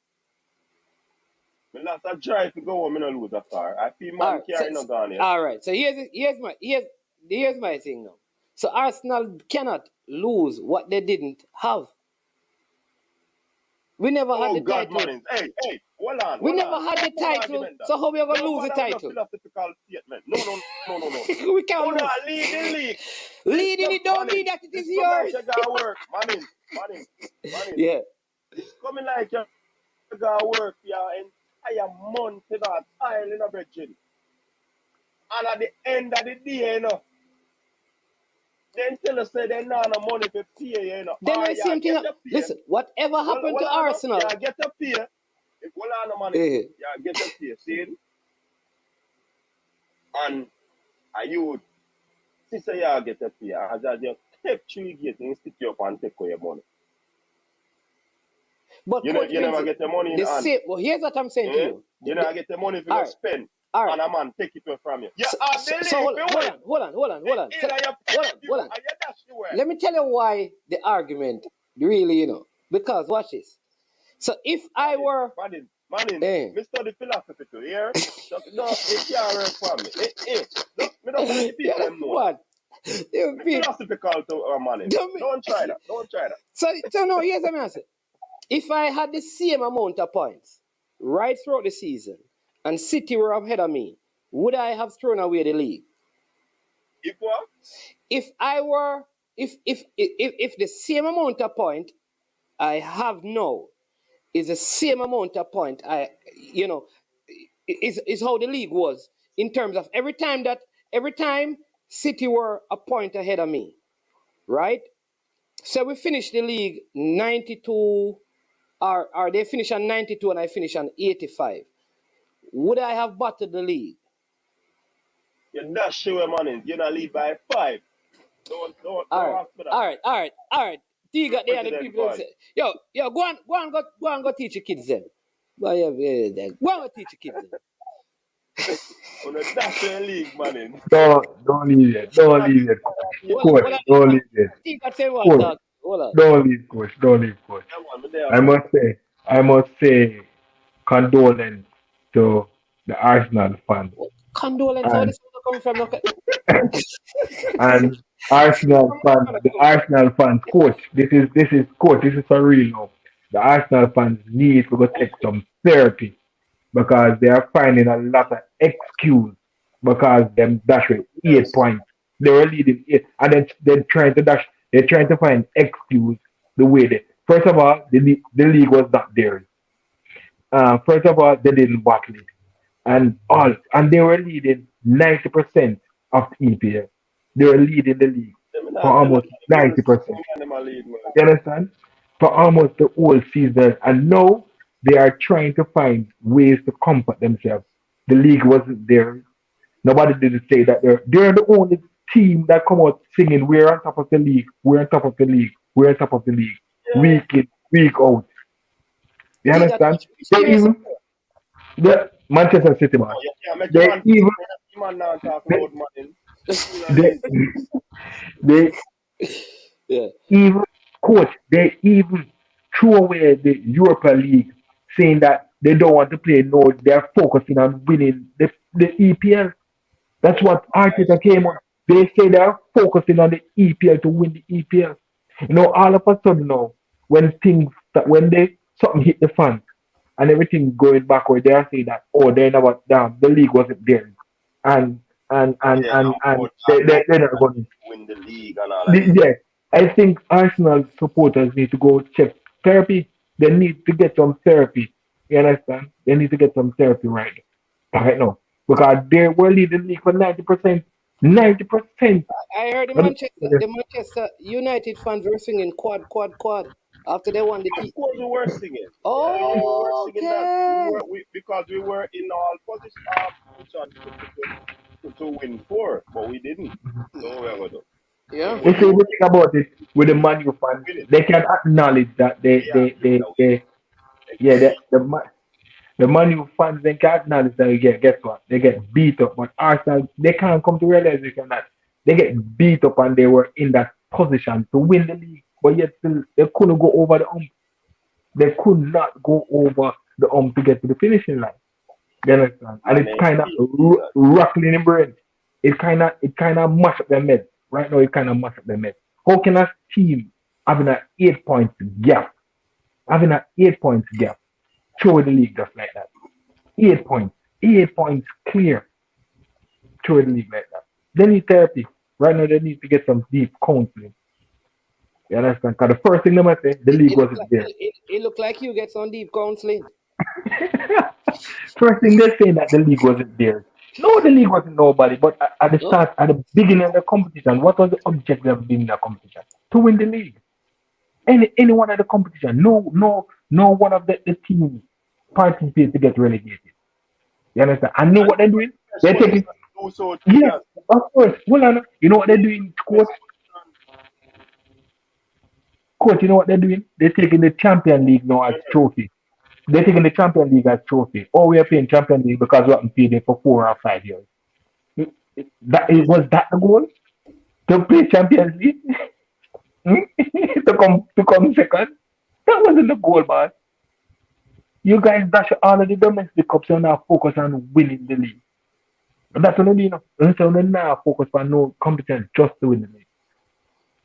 Me lost a drive to go home, me no lose a car. I feel man carry no gone yet. All right. So here's my thing now. So Arsenal cannot lose what they didn't have. We never had the God, title. man. Hey, hold on. We never had the title. So how we are gonna lose the title? Philosophical statement. No. We can't lose. Lead the league. Leading it don't mean that it is yours. You gotta work, man. Yeah. It's coming like you gotta work for your entire month in that tile in a bridging. And at the end of the day, then tell us say they not no money to pay, Then the same thing. Listen, whatever happened to Arsenal? You get a pay. If you have no money, you get a pay. See? And you say you get a pay. As you take 3 gates and stick you up and take away your money. But you never get the money in hand. Well, here's what I'm saying to you. You never get the money if you spend. All right. And a man take it away from you. So hold on. Let me tell you why the argument really, because watch this. So if I were me study philosophy too, here. No, it can't work for me. Me don't want the people them know. What? Philosophical to money. Don't try that. So no, here's what I'm saying. If I had the same amount of points right throughout the season and City were ahead of me, would I have thrown away the league? If what? If the same amount of point I have now is the same amount of point is how the league was in terms of every time City were a point ahead of me, right? So we finished the league 92, or they finish on 92 and I finish on 85. Would I have battered the league? You dash your money. You're not lead by 5. Don't all right. You got there the people that say, yo, go on, go teach your kids then. Go on, go teach your kids then. On the dash your league, man. Don't leave it. Don't leave it, coach. Don't leave it. Coach, don't leave, coach. I must say condolence to the Arsenal fans. Condolence, how this come from? And the Arsenal fans, coach. This is coach. This is for real now. The Arsenal fans need to go take some therapy because they are finding a lot of excuse because them dash with 8 points. They were leading 8, and then they're trying to dash. They're trying to find excuse the way they. First of all, the league was not theirs. First of all, they didn't battle it, and they were leading 90% of the EPL. They were leading the league for almost 90%. You understand? For almost the whole season, and now they are trying to find ways to comfort themselves. The league wasn't there. Nobody didn't say that they're the only team that come out singing, "We're on top of the league. We're on top of the league. We're on top of the league." Week in, week out. You understand? They even the Manchester City man. They even they even coach. They even threw away the Europa League, saying that they don't want to play. No, they're focusing on winning the EPL. That's what Arteta came on. They say they're focusing on the EPL to win the EPL. All of a sudden now, when something hit the fan and everything going backward, they are saying that they're never damn the league wasn't there. And Yeah, and and they're not going to. win the league and all of this. Yeah, I think Arsenal supporters need to go check therapy. They need to get some therapy. You understand? They need to get some therapy right now because they were leading the league for 90%. 90%. I heard the Manchester United fans were singing quad, quad, quad after they won the Of T. course, we were singing. Yeah, we were Oh, singing that. okay. Because we were in all position to win four, but we didn't. So we are gonna do. Yeah. If you think about it, with the Man U fans, Win it. they can acknowledge that They are giving away. yeah, Exactly. the Man U fans, they can acknowledge that, yeah, guess what? They get beat up. But Arsenal, they can't come to realization that they get beat up and they were in that position to win the league. But yet still, they couldn't go over the ump. They could not go over the ump to get to the finishing line. You understand? And And it's they kind of still did that. rattling in brain. It kind of mash up their meds. Right now, it kind of mash up their meds. How can a team having an 8 point gap, having an 8 point gap, throw the league just like that? 8 points, 8 points clear, throw the league like that. They need therapy. Right now, they need to get some deep counseling. You understand? Because the first thing they might say, the league It look wasn't like there. it look like you get some deep counseling. First thing they're saying that the league wasn't there. No, the league wasn't nobody. But at the No? start, at the beginning of the competition, what was the objective of being in the competition? To win the league. Any one of the competition. No one of the teams participate to get relegated. You understand? I know And what they're doing. fresh They're money taking, can do so too. yes, Yes. of course. Hold on. You know what they're doing, coach? Coach, you know what they're doing? They're taking the Champion League now as trophy. They're taking the Champion League as trophy. Oh, we are playing Champion League because we haven't played it for 4 or 5 years. Was that the goal? To play Champions League? to come second? That wasn't the goal, man. You guys dash all of the domestic cups and now focus on winning the league. And that's what I mean. So they now focus on no competition just to win the league.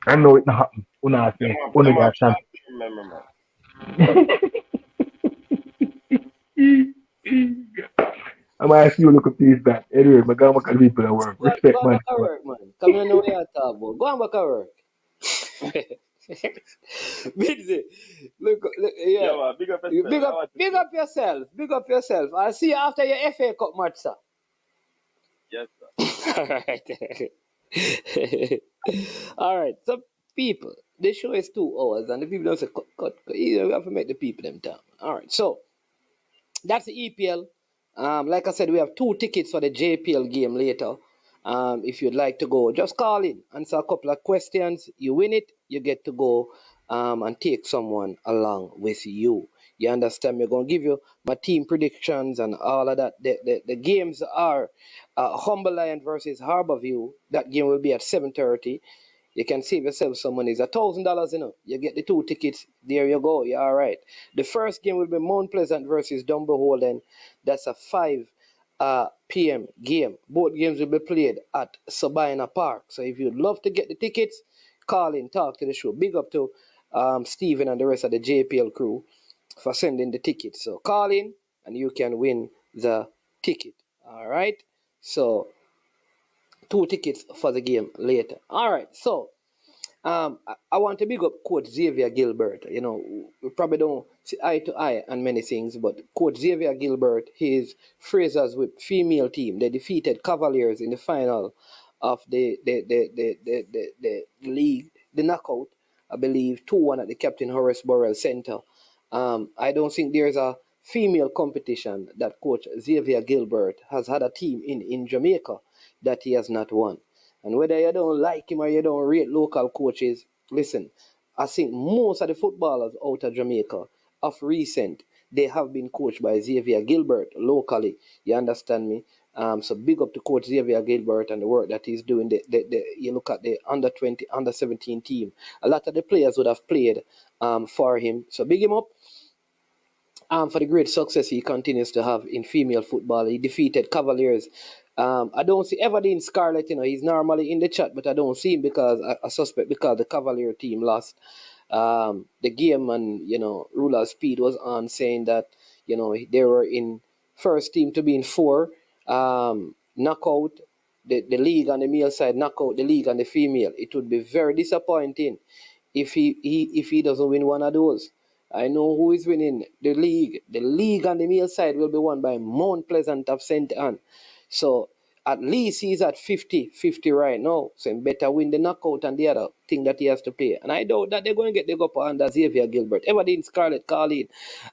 I know it not happen. Una say, Them una have get chance. short-term memory, man. I might ask you look at this that. Anyway, my God, my people at work. Go Respect on man. back to work, man. Come on, know what you talk about. Go on back to work. Busy. Look, Yeah, yeah. man. Big up You yourself. big up yourself. Big up yourself. I'll see you after your FA Cup match, sir. Yes, sir. All right. All right. So, people, the show is 2 hours, and the people don't say cut. You have to make the people them time. All right. So, that's the EPL. Like I said, we have 2 tickets for the JPL game later. If you'd like to go, just call in, answer a couple of questions. You win it, you get to go and take someone along with you. You understand? We're going to give you my team predictions and all of that. The games are Humber Lion versus Harborview. That game will be at 7:30. You can save yourself some money. It's $1,000, You get the 2 tickets. There you go. You're all right. The first game will be Mount Pleasant versus Dumbo Holden. That's a 5 p.m. game. Both games will be played at Sabina Park. So if you'd love to get the tickets, call in, talk to the show. Big up to Stephen and the rest of the JPL crew for sending the tickets. So call in and you can win the ticket. All right. So 2 tickets for the game later. All right. So I want to big up Coach Xavier Gilbert. We probably don't see eye to eye on many things, but Coach Xavier Gilbert, his Fraser's with female team, they defeated Cavaliers in the final of the league, the knockout, I believe, 2-1 at the Captain Horace Burrell Center. I don't think there's a female competition that Coach Xavier Gilbert has had a team in Jamaica that he has not won. And whether you don't like him or you don't rate local coaches, listen, I think most of the footballers out of Jamaica of recent, they have been coached by Xavier Gilbert locally. You understand me? So big up to Coach Xavier Gilbert and the work that he's doing. You look at the under 20, under 17 team. A lot of the players would have played for him. So big him up. For the great success he continues to have in female football. He defeated Cavaliers. I don't see Everdeen Scarlett, he's normally in the chat, but I don't see him because I suspect because the Cavalier team lost the game and, Ruler Speed was on saying that, they were in first team to be in 4 knockout. the league on the male side knock out the league on the female. It would be very disappointing if he doesn't win one of those. I know who is winning the league. The league on the male side will be won by Mount Pleasant of St. Anne. So at least he's at 50-50 right now. So he better win the knockout and the other thing that he has to play. And I doubt that they're going to get the go upper under Xavier Gilbert. Everybody in Scarlet, call in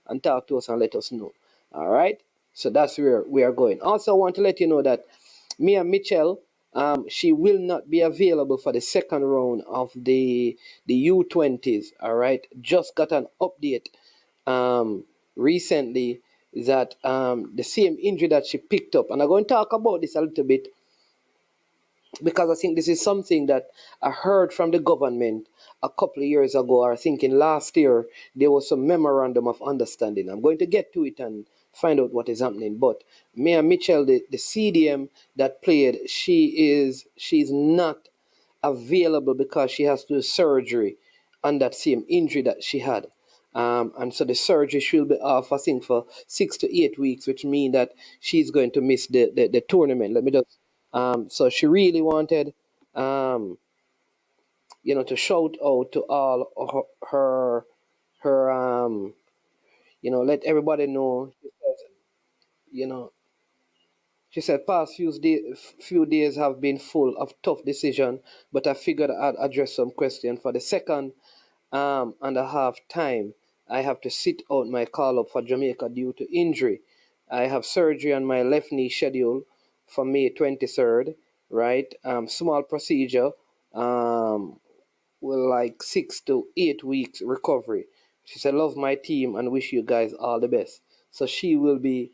and talk to us and let us know. All right? So that's where we are going. Also, I want to let you know that Mia Mitchell, she will not be available for the second round of the U20s. All right, just got an update recently that the same injury that she picked up, and I'm going to talk about this a little bit because I think this is something that I heard from the government a couple of years ago, or I think in last year, there was some memorandum of understanding. I'm going to get to it and find out what is happening. But Mia Mitchell, the CDM that played, she's not available because she has to do surgery on that same injury that she had. And so the surgery she'll be off, I think, for 6 to 8 weeks, which means that she's going to miss the tournament. Let me just so she really wanted, to shout out to all her let everybody know. You know, she said, past few days have been full of tough decision, but I figured I'd address some question for the second and a half time. I have to sit out my call up for Jamaica due to injury. I have surgery on my left knee scheduled for May 23rd, right? Small procedure, with like 6 to 8 weeks recovery. She said, love my team and wish you guys all the best. So she will be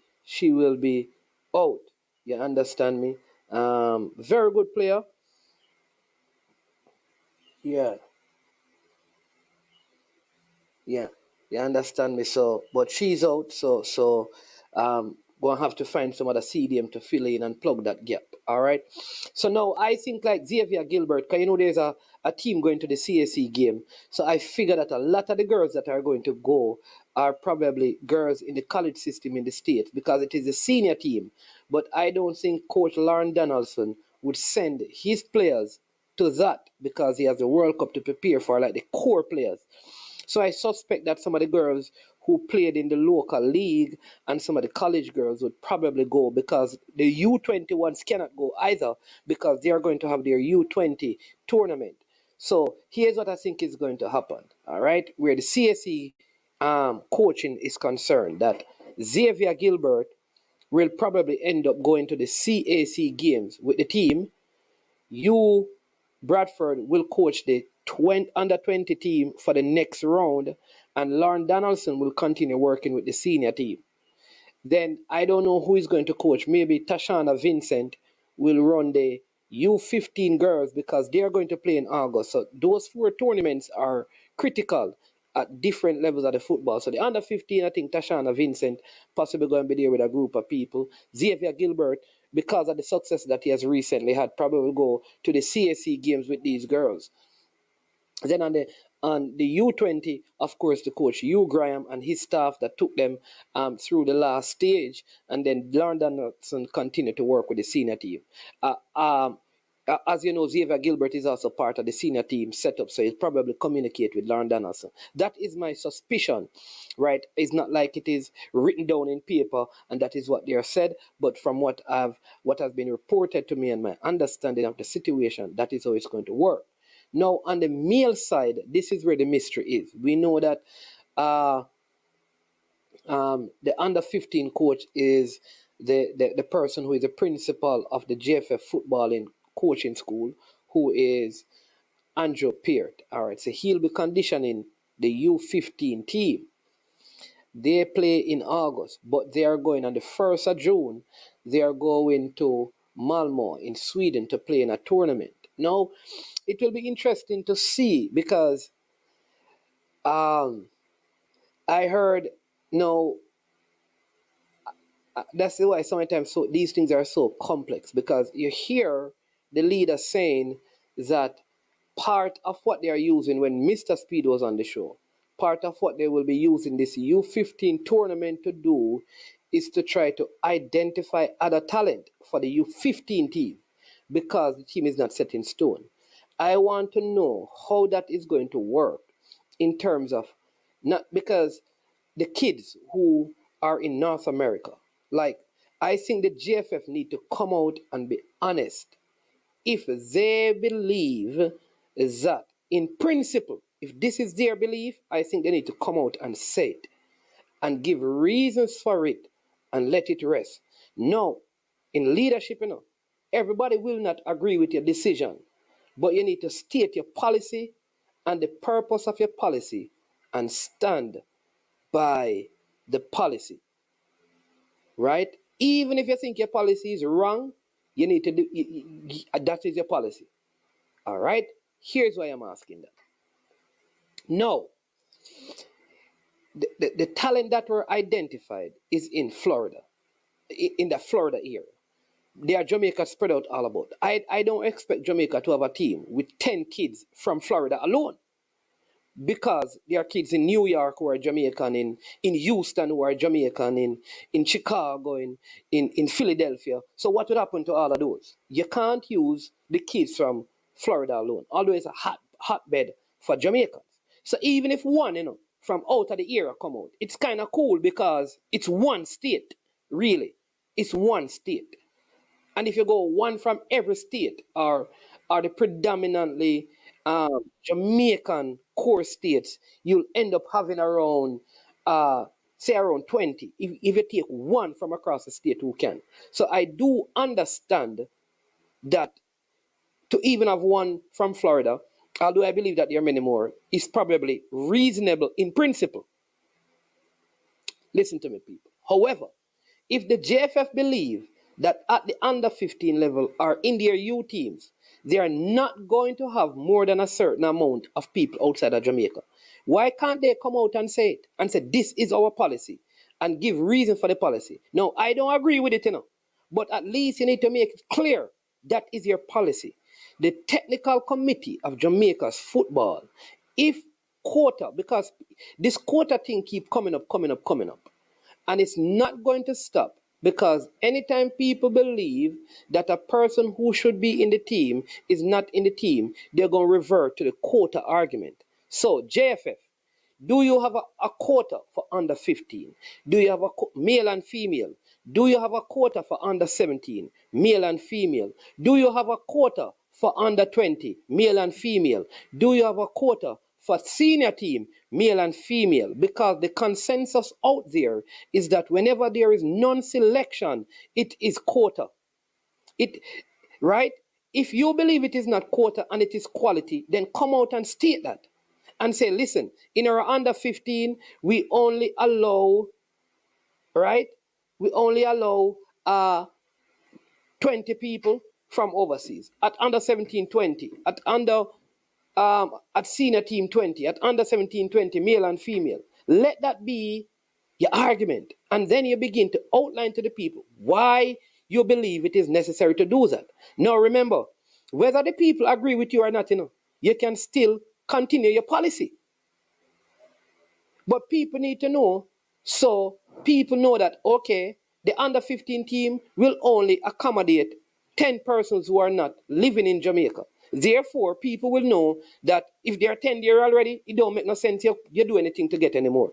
out. You understand me? Very good player. Yeah. Yeah, you understand me. So, but she's out, so gonna have to find some other CDM to fill in and plug that gap. All right. So now I think like Xavier Gilbert, because there's a team going to the CAC game. So I figure that a lot of the girls that are going to go are probably girls in the college system in the States because it is a senior team. But I don't think Coach Lauren Donaldson would send his players to that because he has the World Cup to prepare for, like the core players. So I suspect that some of the girls who played in the local league and some of the college girls would probably go because the U21s cannot go either because they are going to have their U20 tournament. So here's what I think is going to happen, all right, where the CSE coaching is concerned, that Xavier Gilbert will probably end up going to the CAC games with the team. You, Bradford, will coach the under 20 team for the next round, and Lauren Donaldson will continue working with the senior team. Then I don't know who is going to coach. Maybe Tashana Vincent will run the U15 girls because they are going to play in August. So those 4 tournaments are critical at different levels of the football. So the under 15, I think Tashana Vincent possibly going to be there with a group of people. Xavier Gilbert, because of the success that he has recently had, probably will go to the CSC games with these girls. Then on the U20, of course, the coach Hugh Graham and his staff that took them through the last stage, and then Lauren Donaldson continued to work with the senior team. As you know, Xavier Gilbert is also part of the senior team setup, so he'll probably communicate with Lauren Donaldson. That is my suspicion, right? It's not like it is written down in paper, and that is what they are said. But from what has been reported to me and my understanding of the situation, that is how it's going to work. Now, on the male side, this is where the mystery is. We know that the under 15 coach is the person who is the principal of the JFF footballing coaching school, who is Andrew Peart. All right, so he'll be conditioning the U15 team. They play in August, but they are going on the 1st of June. They are going to Malmö in Sweden to play in a tournament. Now, it will be interesting to see because I heard, that's why sometimes these things are so complex, because you hear the leader saying that part of what they are using when Mr. Speed was on the show, part of what they will be using this U15 tournament to do is to try to identify other talent for the U15 team. because the team is not set in stone. I want to know how that is going to work in terms of not because the kids who are in North America, like I think the GFF need to come out and be honest. If they believe that in principle, if this is their belief, I think they need to come out and say it and give reasons for it and let it rest. No, in leadership, everybody will not agree with your decision, but you need to state your policy and the purpose of your policy and stand by the policy, right? Even if you think your policy is wrong, you need to do that is your policy. All right? Here's why I'm asking that. No, the talent that were identified is in Florida, in the Florida area. They are Jamaica spread out all about. I don't expect Jamaica to have a team with 10 kids from Florida alone, because there are kids in New York who are Jamaican, in Houston who are Jamaican, in Chicago, in Philadelphia. So what would happen to all of those? You can't use the kids from Florida alone, although it's a hotbed for Jamaicans. So even if one, from out of the area come out, it's kind of cool because it's one state, really. It's one state. And if you go one from every state or the predominantly Jamaican core states, you'll end up having around, say around 20. If you take one from across the state who can. So I do understand that to even have one from Florida, although I believe that there are many more, is probably reasonable in principle. Listen to me, people. However, if the JFF believe that at the under 15 level or in their U teams, they are not going to have more than a certain amount of people outside of Jamaica, why can't they come out and say it and say this is our policy and give reason for the policy? No, I don't agree with it, but at least you need to make it clear that is your policy. The technical committee of Jamaica's football, if quota, because this quota thing keep coming up, and it's not going to stop, because anytime people believe that a person who should be in the team is not in the team, they're going to revert to the quota argument. So JFF, do you have a quota for under 15? Do you have a male and female? Do you have a quota for under 17, male and female? Do you have a quota for under 20, male and female? Do you have a quota for senior team, male and female? Because the consensus out there is that whenever there is non-selection, it is quota. Right? If you believe it is not quota and it is quality, then come out and state that. And say, listen, in our under 15, we only allow, right? We only allow 20 people from overseas. At under 17, 20. At senior team 20, at under 17, 20, male and female. Let that be your argument. And then you begin to outline to the people why you believe it is necessary to do that. Now remember, whether the people agree with you or not, you can still continue your policy. But people need to know, so people know that, okay, the under 15 team will only accommodate 10 persons who are not living in Jamaica. Therefore, people will know that if they are 10 there already, it don't make no sense you do anything to get any more.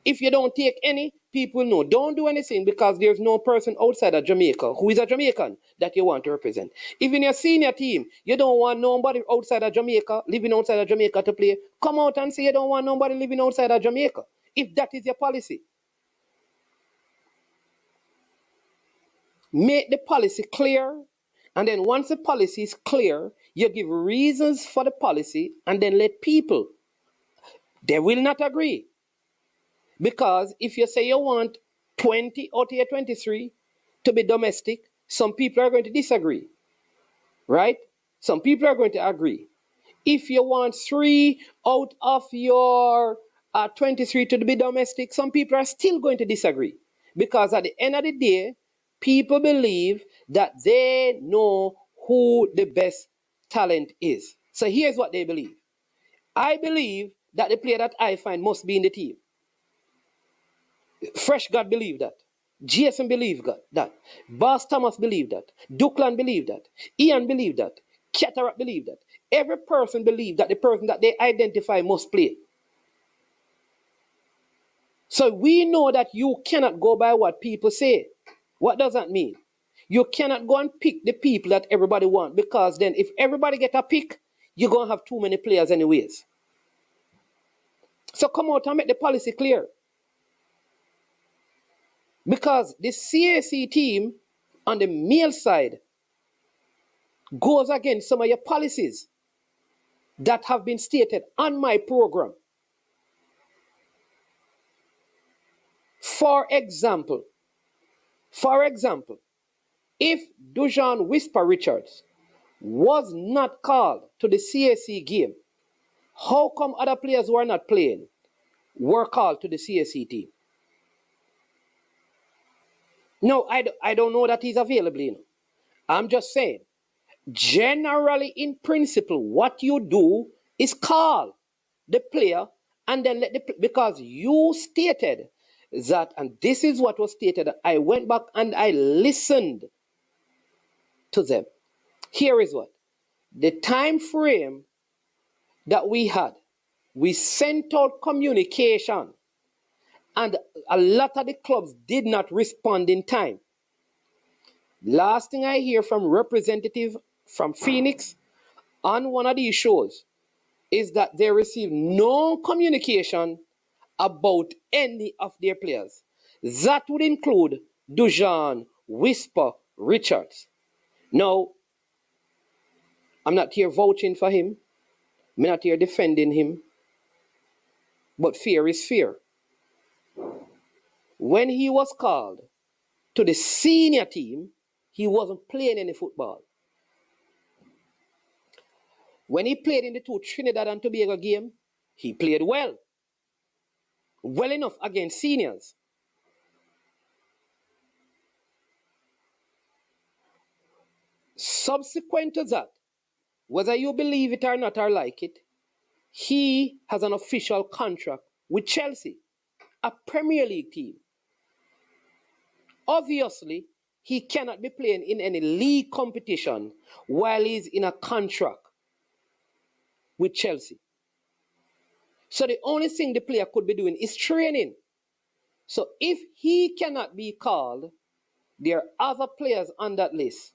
If you don't take any, people know. Don't do anything because there's no person outside of Jamaica who is a Jamaican that you want to represent. Even your senior team, you don't want nobody outside of Jamaica, living outside of Jamaica to play. Come out and say you don't want nobody living outside of Jamaica, if that is your policy. Make the policy clear, and then once the policy is clear, you give reasons for the policy, and then let people. They will not agree. Because if you say you want 20 out of your 23 to be domestic, some people are going to disagree, right? Some people are going to agree. If you want 3 out of your 23 to be domestic, some people are still going to disagree. Because at the end of the day, people believe that they know who the best talent is. So here's what they believe. I believe that the player that I find must be in the team. Fresh God believe that. Jason believed that. Boss Thomas believed that. Duckland believed that. Ian believed that. Cataract believed that. Every person believed that the person that they identify must play. So we know that you cannot go by what people say. What does that mean? You cannot go and pick the people that everybody wants, because then if everybody get a pick, you're going to have too many players anyways. So come out and make the policy clear. Because the CAC team on the male side goes against some of your policies that have been stated on my program. For example, if Dujan Whisper Richards was not called to the CAC game, how come other players who are not playing were called to the CAC team? No, I don't know that he's available, you know. I'm just saying, generally in principle, what you do is call the player and then let because you stated that, and this is what was stated. I went back and I listened to them. Here is what the time frame that we had. We sent out communication, and a lot of the clubs did not respond in time. Last thing I hear from representative from Phoenix on one of these shows is that they received no communication about any of their players. That would include Dujan Whisper Richards. Now, I'm not here vouching for him. I'm not here defending him. But fear is fear. When he was called to the senior team, he wasn't playing any football. When he played in the 2 Trinidad and Tobago game, he played well. Well enough against seniors. Subsequent to that, whether you believe it or not or like it, he has an official contract with Chelsea, a Premier League team. Obviously, he cannot be playing in any league competition while he's in a contract with Chelsea. So the only thing the player could be doing is training. So if he cannot be called, there are other players on that list.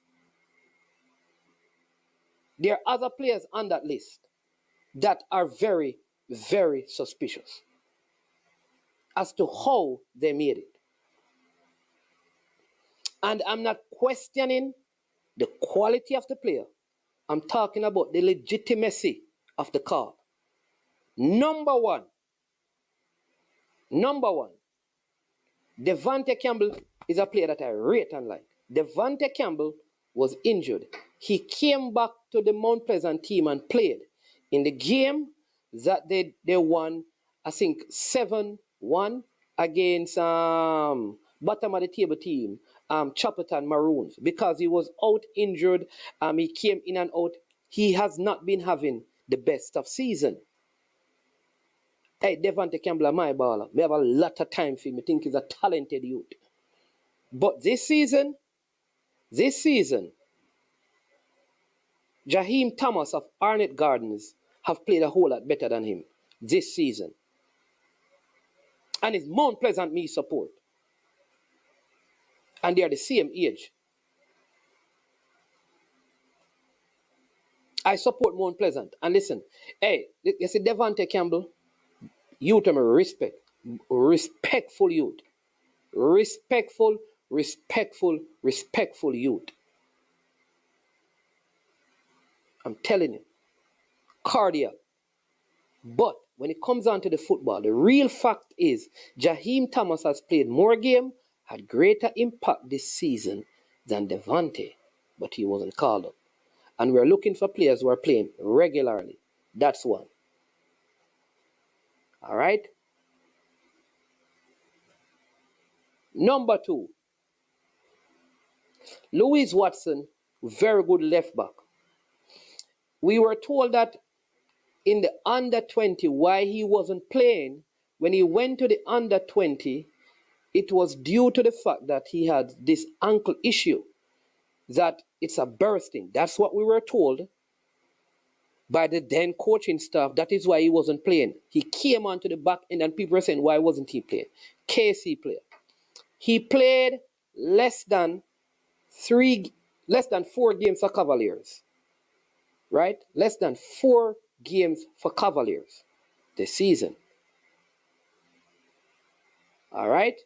There are other players on that list that are very, very suspicious as to how they made it. And I'm not questioning the quality of the player. I'm talking about the legitimacy of the call. Number one, Devante Campbell is a player that I rate and like. Devante Campbell was injured. He came back to the Mount Pleasant team and played in the game that they won, I think 7-1 against bottom of the table team, Chapperton Maroons, because he was out injured. He came in and out. He has not been having the best of season. Hey, Devante Campbell, my baller. We have a lot of time for him. I think he's a talented youth. But this season, Jaheim Thomas of Arnett Gardens have played a whole lot better than him this season. And it's Mount Pleasant me support. And they are the same age. I support Mount Pleasant. And listen, hey, you see Devante Campbell, youth I'm a respectful youth. Respectful youth. I'm telling you. Cardiac. But when it comes down to the football, the real fact is Jaheim Thomas has played more games, had greater impact this season than Devante, but he wasn't called up. And we're looking for players who are playing regularly. That's one. All right? Number 2, Louis Watson, very good left back. We were told that in the under 20, why he wasn't playing, when he went to the under 20, it was due to the fact that he had this ankle issue, that it's a bursting. That's what we were told by the then coaching staff. That is why he wasn't playing. He came onto the back end and people were saying, why wasn't he playing? KC player. He played less than 4 games for Cavaliers. Right? Less than 4 games for Cavaliers this season. All right?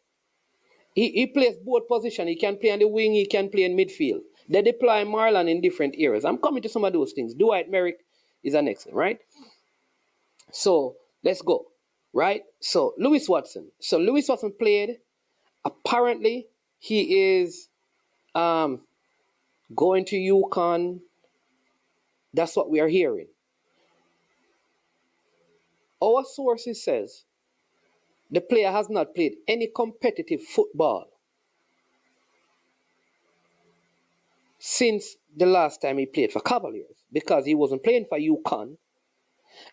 He plays both positions. He can play on the wing, he can play in midfield. They deploy Marlon in different areas. I'm coming to some of those things. Dwight Merrick is an excellent, right? So let's go. Right? So Lewis Watson. So Lewis Watson played. Apparently, he is going to UConn. That's what we are hearing. Our sources says the player has not played any competitive football since the last time he played for Cavaliers, because he wasn't playing for UConn,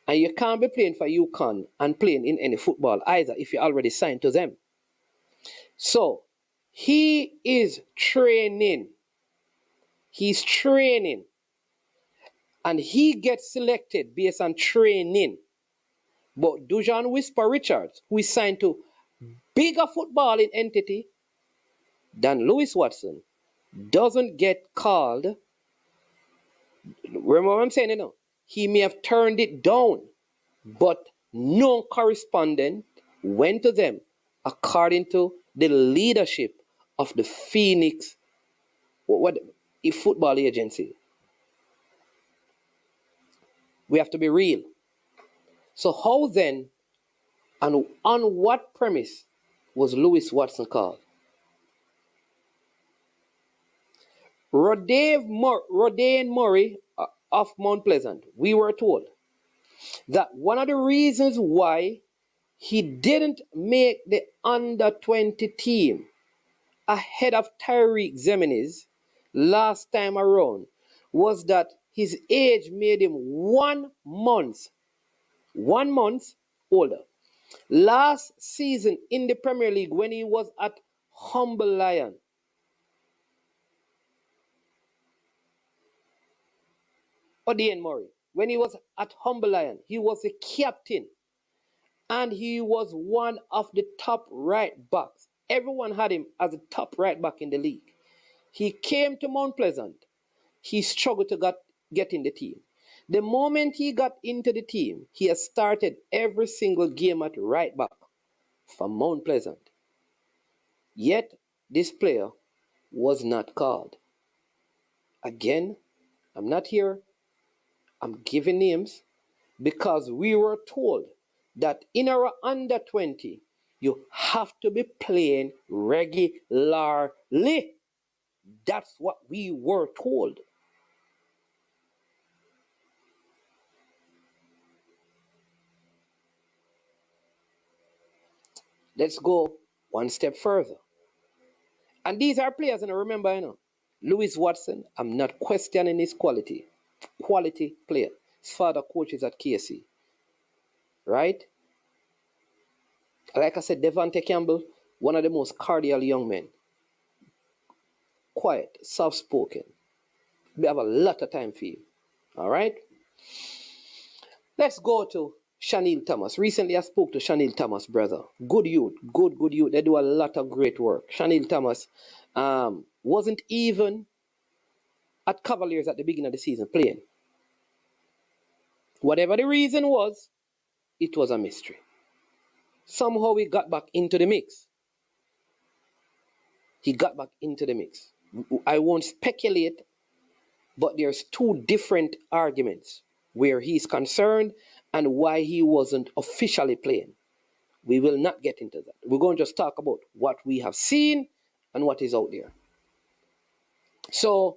and you can't be playing for UConn and playing in any football either if you're already signed to them. So he is training. He's training, and he gets selected based on training. But Dujan Whisper Richards, who is signed to bigger footballing entity than Lewis Watson, doesn't get called. Remember what I'm saying, you know? He may have turned it down, but no correspondent went to them according to the leadership of the Phoenix football agency. We have to be real. So how then, and on what premise was Lewis Watson called? Rodane Murray of Mount Pleasant, we were told that one of the reasons why he didn't make the under-20 team ahead of Tyreek Zemeniz last time around was that his age made him 1 month older. Last season in the Premier League, when he was at Humble Lion, Rodane Murray, when he was at Humble Lion, he was a captain. And he was one of the top right backs. Everyone had him as a top right back in the league. He came to Mount Pleasant. He struggled to get in the team. The moment he got into the team, he has started every single game at right back for Mount Pleasant. Yet, this player was not called. Again, I'm not here. I'm giving names because we were told that in our under 20, you have to be playing regularly. That's what we were told. Let's go one step further. And these are players, and remember, Lewis Watson, I'm not questioning his quality. Quality player. His father coaches at KC. Right? Like I said, Devante Campbell, one of the most cordial young men. Quiet, soft-spoken. We have a lot of time for you. All right? Let's go to Chanel Thomas. Recently, I spoke to Chanel Thomas, brother. Good youth. Good youth. They do a lot of great work. Chanel Thomas wasn't even at Cavaliers at the beginning of the season playing. Whatever the reason was, it was a mystery. Somehow he got back into the mix. He got back into the mix. I won't speculate, but there's 2 different arguments where he's concerned and why he wasn't officially playing. We will not get into that. We're going to just talk about what we have seen and what is out there. So,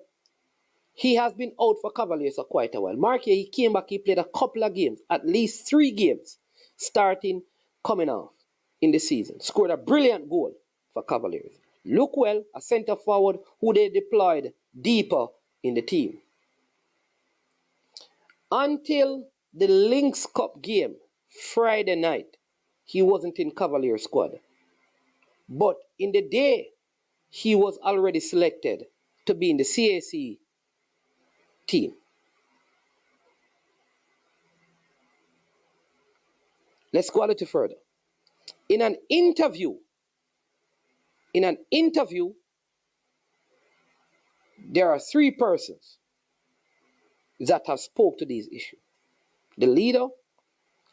he has been out for Cavaliers for quite a while. Mark here, he came back, he played a couple of games, at least 3 games, coming off in the season. Scored a brilliant goal for Cavaliers. Look well, a centre forward who they deployed deeper in the team. Until the Lynx Cup game, Friday night, he wasn't in Cavaliers squad. But in the day, he was already selected to be in the CAC team. Let's go a little further. In an interview, there are 3 persons that have spoke to these issues. The leader,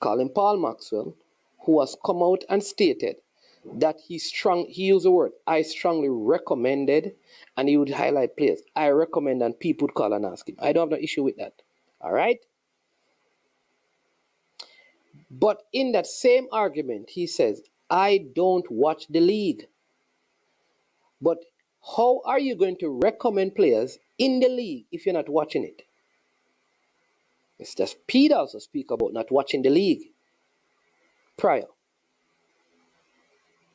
Colin Paul Maxwell, who has come out and stated that he used the word, I strongly recommended, and he would highlight players. I recommend, and people would call and ask him. I don't have no issue with that. All right? But in that same argument, he says, I don't watch the league. But how are you going to recommend players in the league if you're not watching it? Mr. Speed also speak about not watching the league prior.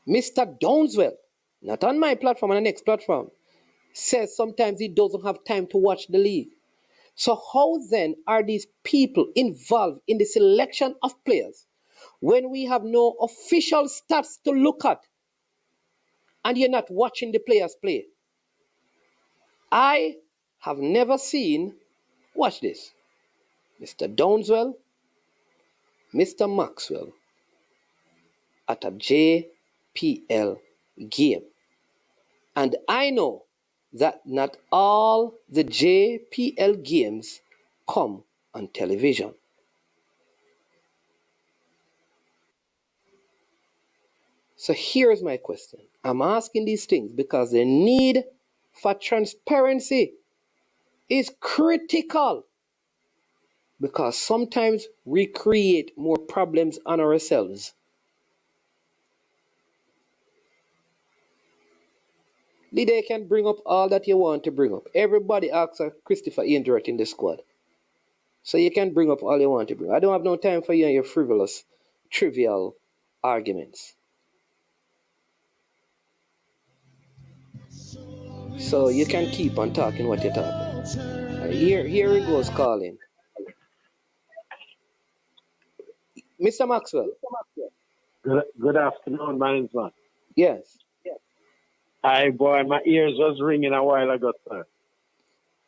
Mr. Downswell, not on my platform, on the next platform, says sometimes he doesn't have time to watch the league. So how then are these people involved in the selection of players when we have no official stats to look at and you're not watching the players play? I have never seen, watch this, Mr. Downswell, Mr. Maxwell at a JPL game. And I know that not all the JPL games come on television. So here's my question. I'm asking these things because the need for transparency is critical. Because sometimes we create more problems on ourselves. They can bring up all that you want to bring up. Everybody asks Christopher Indret in the squad. So you can bring up all you want to bring. I don't have no time for you and your frivolous, trivial arguments. So you can keep on talking what you're talking. Here it goes calling. Mr. Maxwell. Good afternoon, management. Yes. Hi, boy, my ears was ringing a while ago, sir.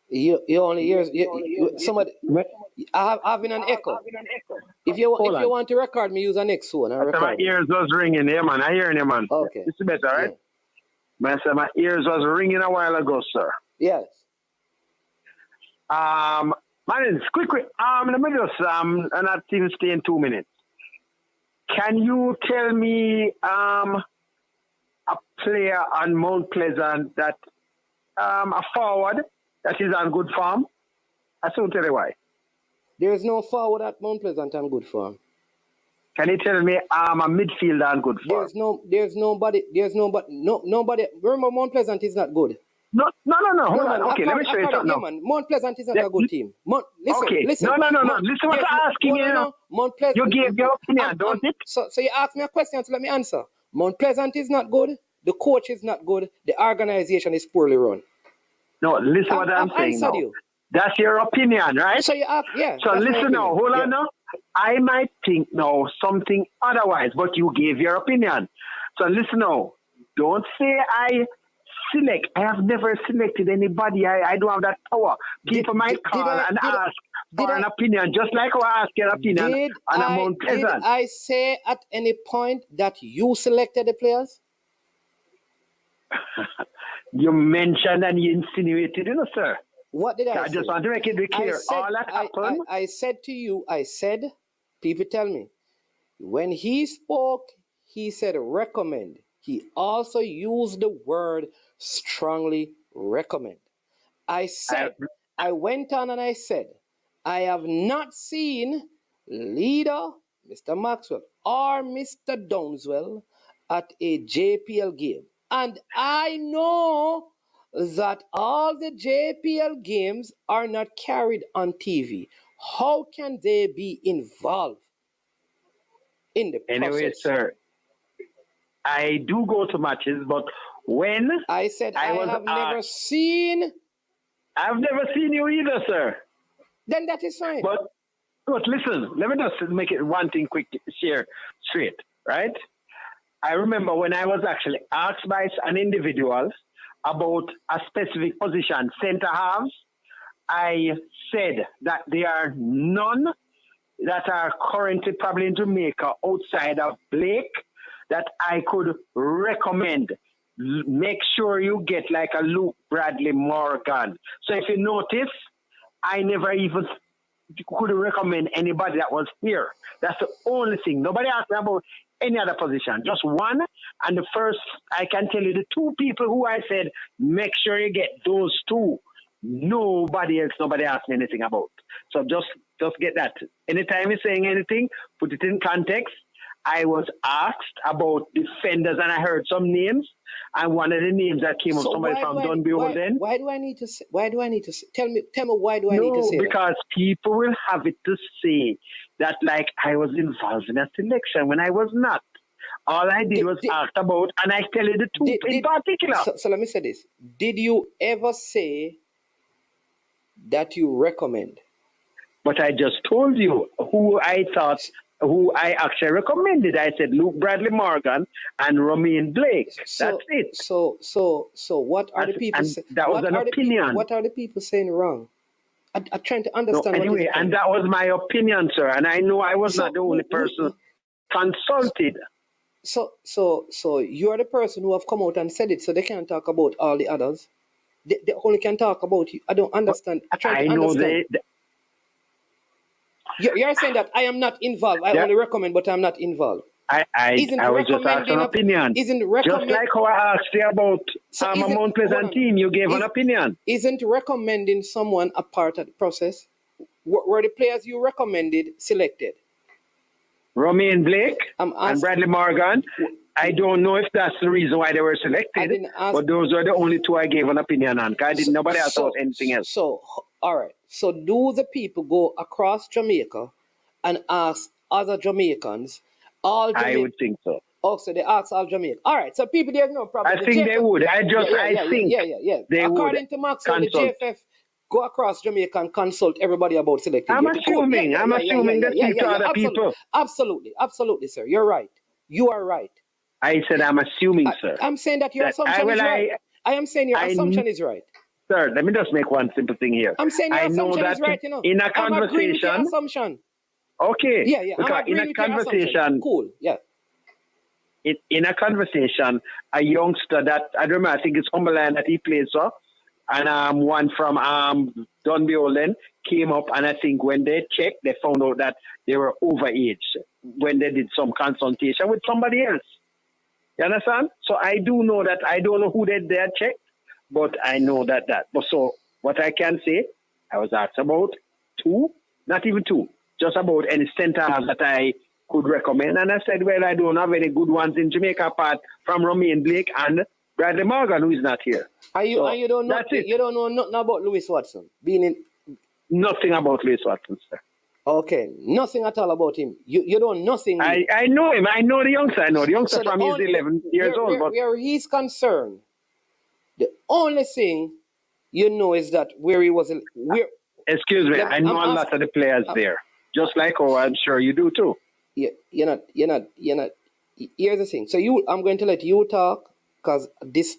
You only ears. Somebody. I have been an echo. If you want to record me, use an next one. My ears was ringing, yeah, man. I hear you, man. Okay. This is better, right? Yeah. Man, my ears was ringing a while ago, sir. Yes. Man, quickly. Let me just and that thing stay in 2 minutes. Can you tell me a player on Mount Pleasant that a forward that is on good form? I soon tell you why. There is no forward at Mount Pleasant on good form. Can you tell me a midfielder on good form? There's nobody. Remember, Mount Pleasant is not good. No. Hold on. Okay, let me show you something now. Mount Pleasant is not a good team. Listen. No. Listen what I'm asking you. Mount Pleasant. You gave your opinion, don't it? So you asked me a question, so let me answer. Mount Pleasant is not good. The coach is not good. The organization is poorly run. No, listen what I'm saying now. You. That's your opinion, right? So you ask, yeah. So listen now. Hold on now. I might think now something otherwise, but you gave your opinion. So listen now. Don't say I select. I have never selected anybody. I don't have that power. People might call and ask for an opinion, just like I ask your opinion on a Mount Pleasant. Did I say at any point that you selected the players? You mentioned and you insinuated, sir. What did I say? I just want to make it clear. All that happened. I said to you, people tell me, when he spoke, he said recommend. He also used the word strongly recommend. I went on and I said, I have not seen leader, Mr. Maxwell, or Mr. Downswell at a JPL game. And I know that all the JPL games are not carried on TV. How can they be involved in the process? Anyway, sir, I do go to matches, but when I said I have never seen... I've never seen you either, sir. Then that is fine. But listen, let me just make it one thing quick, share straight, right? I remember when I was actually asked by an individual about a specific position, center halves, I said that there are none that are currently probably in Jamaica outside of Blake that I could recommend. Make sure you get like a Luke Bradley Morgan. So if you notice, I never even could recommend anybody that was here. That's the only thing. Nobody asked me about any other position, just one. And the first, I can tell you the two people who I said, make sure you get those two. Nobody asked me anything about. So just get that. Anytime you're saying anything, put it in context. I was asked about defenders and I heard some names. And one of the names that came up, somebody from Dunbehold then. Why do I need to say? Why do I need to say? Tell me why do I need to say because that? People will have it to say that like I was involved in a selection when I was not. All I did was ask about, and I tell you the two in particular. So let me say this. Did you ever say that you recommend? But I just told you who I actually recommended. I said Luke Bradley Morgan and Romain Blake. That's it. So what are the people saying? That was an opinion. What are the people saying wrong? I'm trying to understand. Anyway, and that was my opinion, sir. And I know I was not the only person consulted. So you are the person who have come out and said it, so they can't talk about all the others. They only can talk about you. I don't understand. I know understand. You're saying that I am not involved. I only recommend, but I'm not involved. I was just asking an opinion. Just like how I asked you about a Mount Pleasant team, you gave an opinion. Isn't recommending someone a part of the process? Were the players you recommended selected? Romain Blake and Bradley Morgan. I don't know if that's the reason why they were selected, but those are the only two I gave an opinion on. Nobody else thought anything else. So, all right. So do the people go across Jamaica and ask other Jamaicans? I would think so. Oh, so they ask all Jamaica. All right. So people, there's no problem. I think they would. I think they would. According to Maxwell, the JFF go across Jamaica and consult everybody about selecting. I'm assuming that to other people. Absolutely, sir. You're right. You are right. I said I'm assuming, sir. I'm saying that your assumption is right. I am saying your assumption is right. Sir, let me just make one simple thing here. I'm saying your assumption is right, in a conversation. I'm agreeing with your assumption. Okay. Yeah. Because in a conversation. Cool. Yeah. In a conversation, a youngster that I don't remember, I think it's Cumberland that he plays for, and one from Dunbehold came up, and I think when they checked, they found out that they were overage when they did some consultation with somebody else. You understand? So I do know that. I don't know who they checked, but I know that. But so what I can say, I was asked about two, not even two, just about any centers that I could recommend. And I said, well, I don't have any good ones in Jamaica apart from Romain Blake and Bradley Morgan, who is not here. You don't know nothing about Lewis Watson? Nothing about Lewis Watson, sir. Okay, nothing at all about him. You don't know nothing. I know him. I know the youngster. I know the youngster from he's 11 years old. But where he's concerned, the only thing you know is that where he was. Excuse me. I know a lot of the players there. Just like I'm sure you do too. You're not. Here's the thing. So I'm going to let you talk because this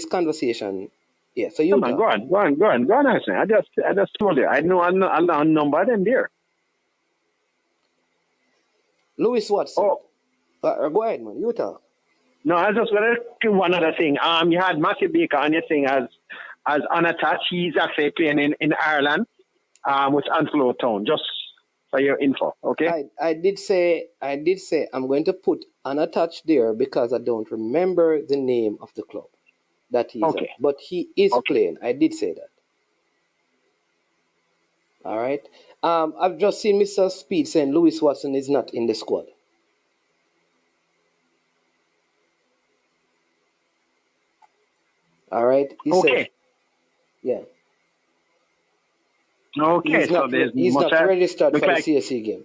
conversation. Yeah, so you go on. I just told you. I know a number of them there. Lewis Watson. Go ahead, man. You talk. No, I just want to do one other thing. You had Matthew Baker on your thing as unattached. He's actually playing in Ireland with Anflo Town. Just for your info, okay? I did say I'm going to put unattached there because I don't remember the name of the club that he's at. But he is playing. I did say that. All right. I've just seen Mr. Speed saying Lewis Watson is not in the squad. All right. He said, yeah. Okay, he's not registered for the CAC game.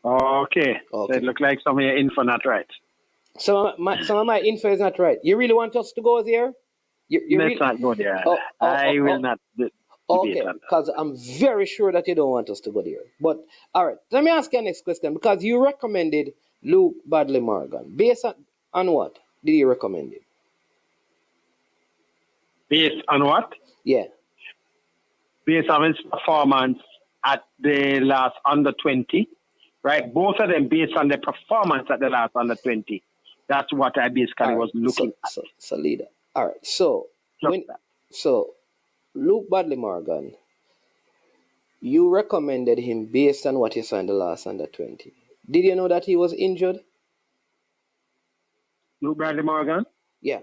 Okay. So it look like some of your info not right. Some of my info is not right. You really want us to go there? Let's not go there. I will not. Okay, because I'm very sure that you don't want us to go there. But all right, let me ask you a next question because you recommended Luke Badley Morgan. Based on what did you recommend him? Based on what? Yeah. Based on his performance at the last under 20, right? Both of them based on their performance at the last under 20. That's what I basically was looking at. So leader. All right. So Luke Badley Morgan, you recommended him based on what you saw in the last under 20. Did you know that he was injured? Luke Bradley Morgan? Yeah.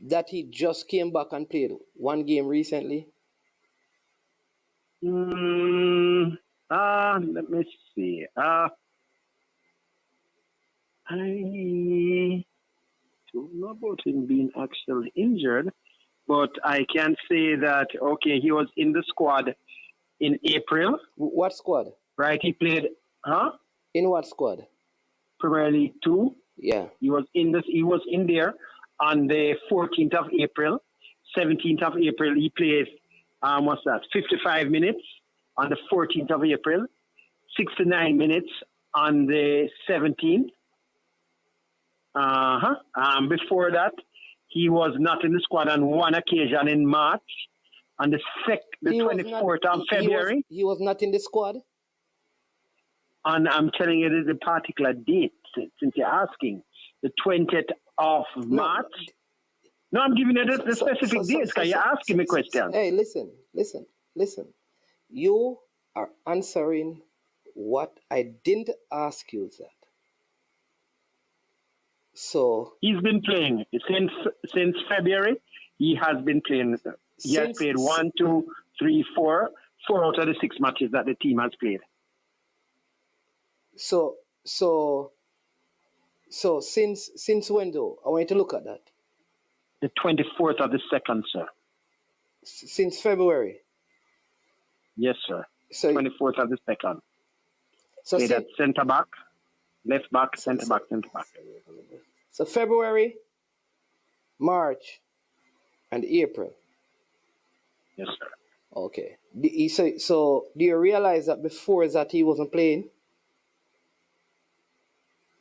That he just came back and played one game recently? Let me see. I don't know about him being actually injured, but I can say that, okay, he was in the squad in April. What squad? Right, he played, In what squad? Premier League 2. Yeah. He was in there on the 14th of April. 17th of April, he played, 55 minutes on the 14th of April. 69 minutes on the 17th. Before that, he was not in the squad on one occasion in March. On the 24th of February. He was not in the squad? And I'm telling you the particular date, since you're asking. The 20th of March. No, I'm giving you the specific dates because you're asking me questions. Hey, listen. You are answering what I didn't ask you that. So he's been playing since February. He has been playing. He has played 1, 2, 3, 4 out of the 6 matches that the team has played. So since when though? I want you to look at that. The 24th of the 2nd, sir. Since February? Yes, sir. So 24th of the 2nd. So played at centre back, left back, centre back. So February, March, and April. Yes, sir. Okay. So do you realize that before that he wasn't playing?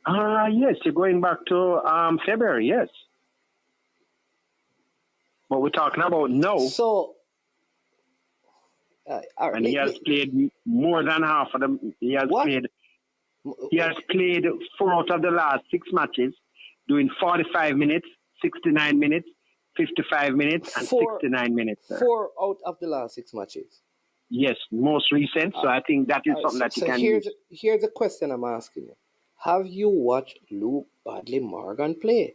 Yes, you're going back to February, yes. But we're talking about now. So, and he has played more than half of them. He has played 4 out of the last 6 matches, doing 45 minutes, 69 minutes, 55 minutes, and 69 minutes. Sir. 4 out of the last 6 matches? Yes, most recent. So I think that is something that you can use. Here's a question I'm asking you. Have you watched Luke Badley Morgan play?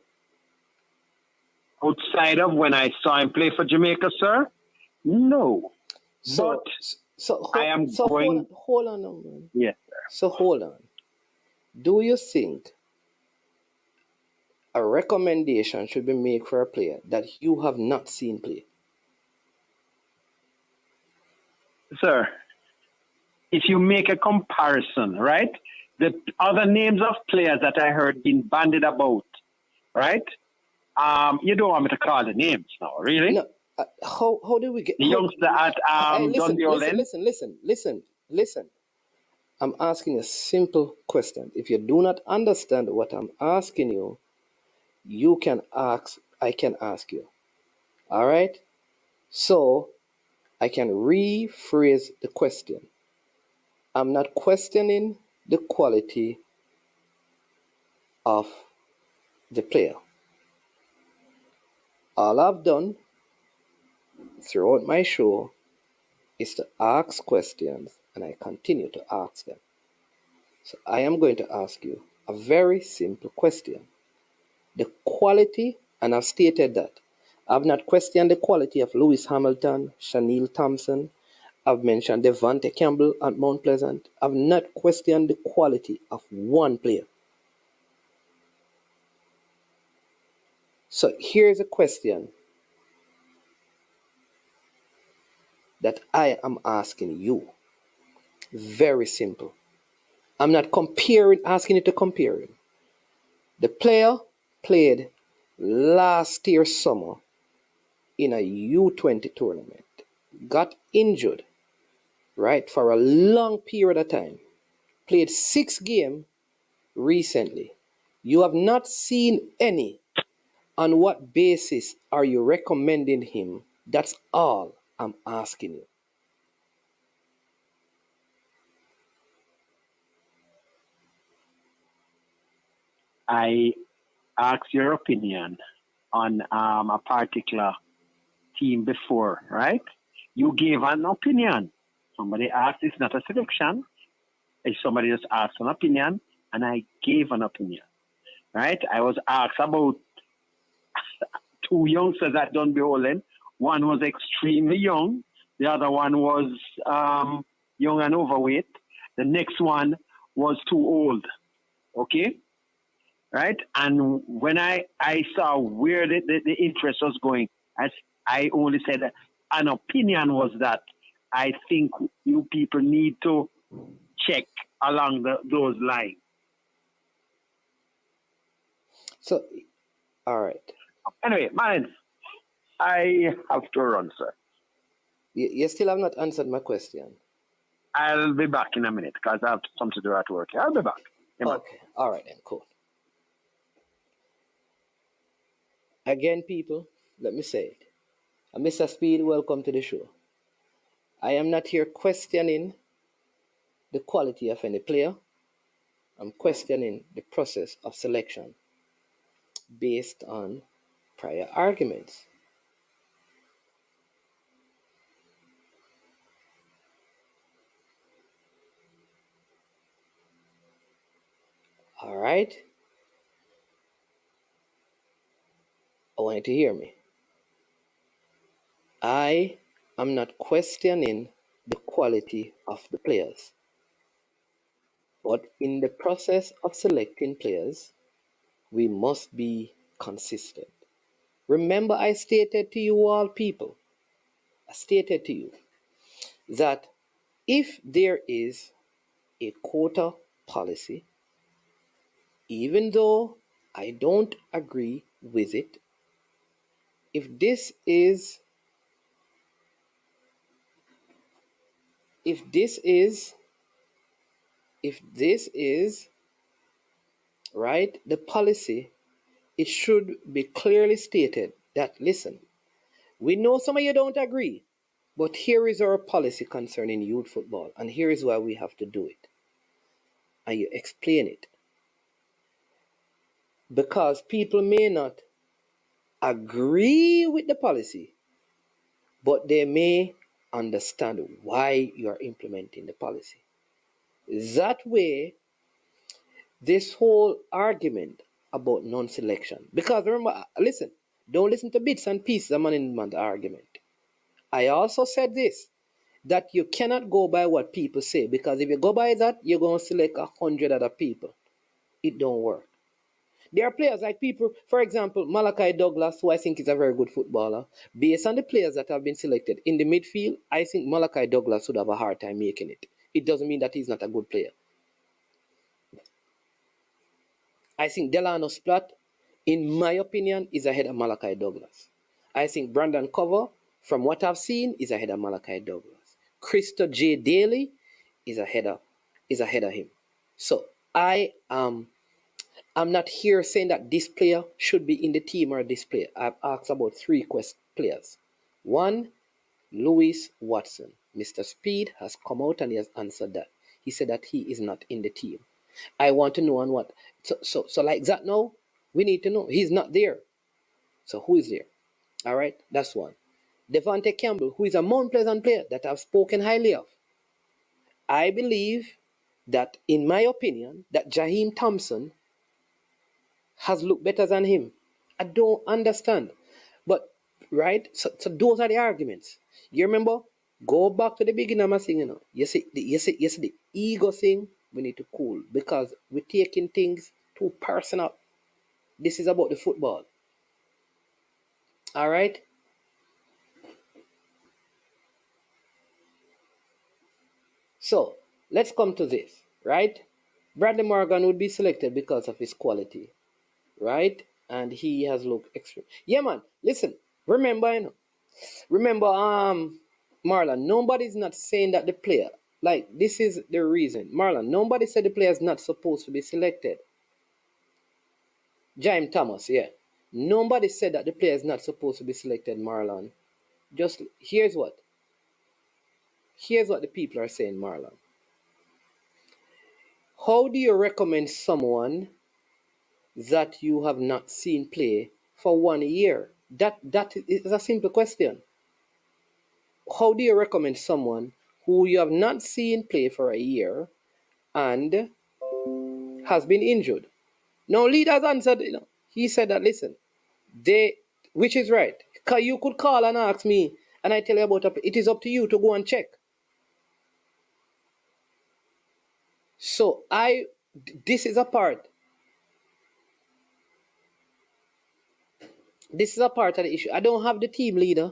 Outside of when I saw him play for Jamaica, sir? No. Hold on, man. Yes, sir. So hold on. Do you think a recommendation should be made for a player that you have not seen play? Sir, if you make a comparison, right? The other names of players that I heard being bandied about, right? You don't want me to call the names now, really? No. How do we get the youngster at Dundee Owen? Listen. I'm asking a simple question. If you do not understand what I'm asking you, you can ask. I can ask you. All right. So I can rephrase the question. I'm not questioning the quality of the player. All I've done throughout my show is to ask questions, and I continue to ask them. So I am going to ask you a very simple question. The quality, and I've stated that, I've not questioned the quality of Lewis Hamilton, Shanil Thompson. I've mentioned Devontae Campbell at Mount Pleasant. I've not questioned the quality of one player. So here's a question that I am asking you. Very simple. I'm not asking you to compare him. The player played last year summer in a U20 tournament, got injured, right, for a long period of time, played 6 games, recently. You have not seen any. On what basis are you recommending him? That's all I'm asking you. I ask your opinion on a particular team before, right? You gave an opinion. Somebody asked, it's not a selection. If somebody just asked an opinion, and I gave an opinion, right? I was asked about two youngsters that done beholden. One was extremely young. The other one was young and overweight. The next one was too old. Okay? Right? And when I saw where the interest was going, I only said that an opinion was that I think you people need to check along those lines. So, all right. Anyway, man, I have to run, sir. You still have not answered my question. I'll be back in a minute because I have something to do at work. I'll be back. Okay. All right then. Cool. Again, people, let me say it. Mr. Speed, welcome to the show. I am not here questioning the quality of any player. I'm questioning the process of selection based on prior arguments. All right? I want you to hear me. I am not questioning the quality of the players. But in the process of selecting players, we must be consistent. Remember, I stated to you all people, I stated to you that if there is a quota policy, even though I don't agree with it, if this is right, the policy, it should be clearly stated that, listen, we know some of you don't agree, but here is our policy concerning youth football, and here is why we have to do it. And you explain it. Because people may not agree with the policy, but they may understand why you are implementing the policy. That way, this whole argument about non-selection, because remember, listen, don't listen to bits and pieces of management argument. I also said this, that you cannot go by what people say, because if you go by that, you're going to select 100 other people. It don't work. There are players like people, for example, Malachi Douglas, who I think is a very good footballer. Based on the players that have been selected in the midfield, I think Malachi Douglas would have a hard time making it. It doesn't mean that he's not a good player. I think Delano Splat, in my opinion, is ahead of Malachi Douglas. I think Brandon Cover, from what I've seen, is ahead of Malachi Douglas. Christo J. Daly is ahead of him. So I'm not here saying that this player should be in the team or this player. I've asked about 3 players. One, Louis Watson. Mr. Speed has come out and he has answered that. He said that he is not in the team. I want to know on what. So like that now, we need to know. He's not there. So who is there? All right, that's one. Devontae Campbell, who is a Mount Pleasant player that I've spoken highly of. I believe that, in my opinion, that Jaheim Thompson has looked better than him. I don't understand. But, right, so those are the arguments. You remember? Go back to the beginning of my thing, you know. You see the ego thing, we need to cool, because we're taking things too personal. This is about the football. All right? So, let's come to this, right? Bradley Morgan would be selected because of his quality, right? And he has looked extreme. Yeah, man, listen, remember, Marlon, nobody's not saying that the player Like, this is the reason. Marlon, nobody said the player is not supposed to be selected. James Thomas, yeah. Nobody said that the player is not supposed to be selected, Marlon. Just here's what the people are saying, Marlon. How do you recommend someone that you have not seen play for 1 year? That is a simple question. How do you recommend someone who you have not seen play for a year and has been injured? Now, leaders answered, he said that, listen, which is right. Because you could call and ask me, and I tell you about it is up to you to go and check. So this is a part. This is a part of the issue. I don't have the team leader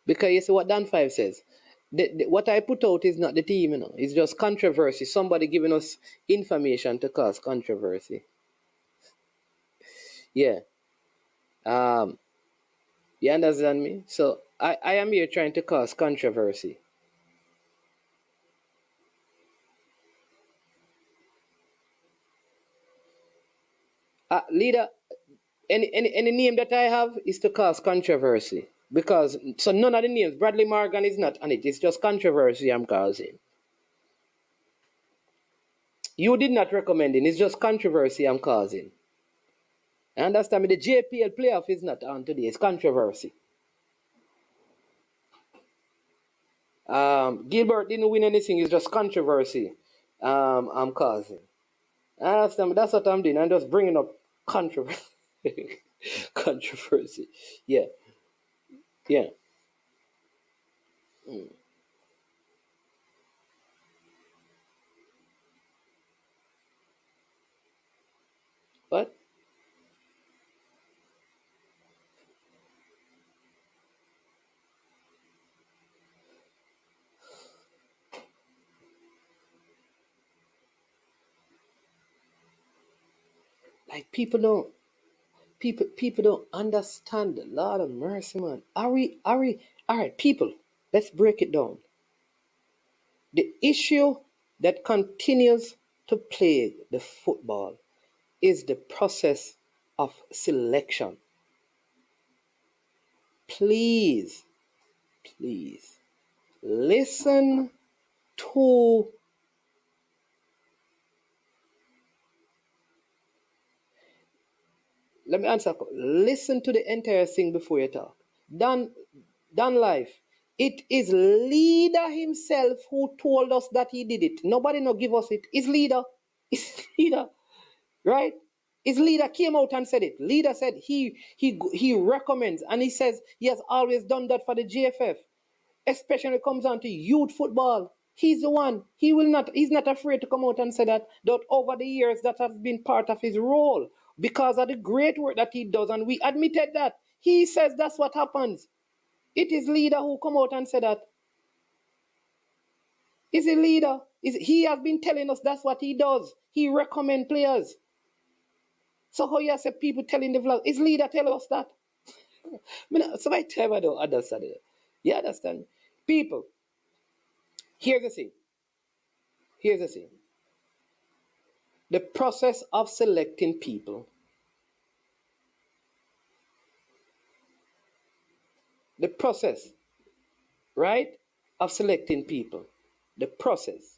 because you see what Dan 5 says. What I put out is not the team, It's just controversy. Somebody giving us information to cause controversy. Yeah. You understand me? So I am here trying to cause controversy. Leader, any name that I have is to cause controversy. Because, so none of the names, Bradley Morgan is not on it. It's just controversy I'm causing. You did not recommend it. It's just controversy I'm causing. Understand me? The JPL playoff is not on today. It's controversy. Gilbert didn't win anything. It's just controversy I'm causing. Understand me? That's what I'm doing. I'm just bringing up controversy. Controversy. Yeah. Yeah. What? Like, people don't understand. Lord of mercy, man. All right, people, let's break it down. The issue that continues to plague the football is the process of selection. Please listen to let me answer. Listen to the entire thing before you talk. Dan Life. It is leader himself who told us that he did it. Nobody no give us it. It's leader. It's leader. Right? His leader came out and said it. Leader said he recommends, and he says he has always done that for the GFF, especially when it comes on to youth football. He's the one. He's not afraid to come out and say that over the years that has been part of his role because of the great work that he does, and we admitted that. He says that's what happens. It is leader who come out and say that. Is a leader. He has been telling us that's what he does. He recommend players. So how you say people telling the vlog? Is leader tell us that? So my time I don't understand it. You understand? People, here's the thing. The process of selecting people. The process, right? Of selecting people. The process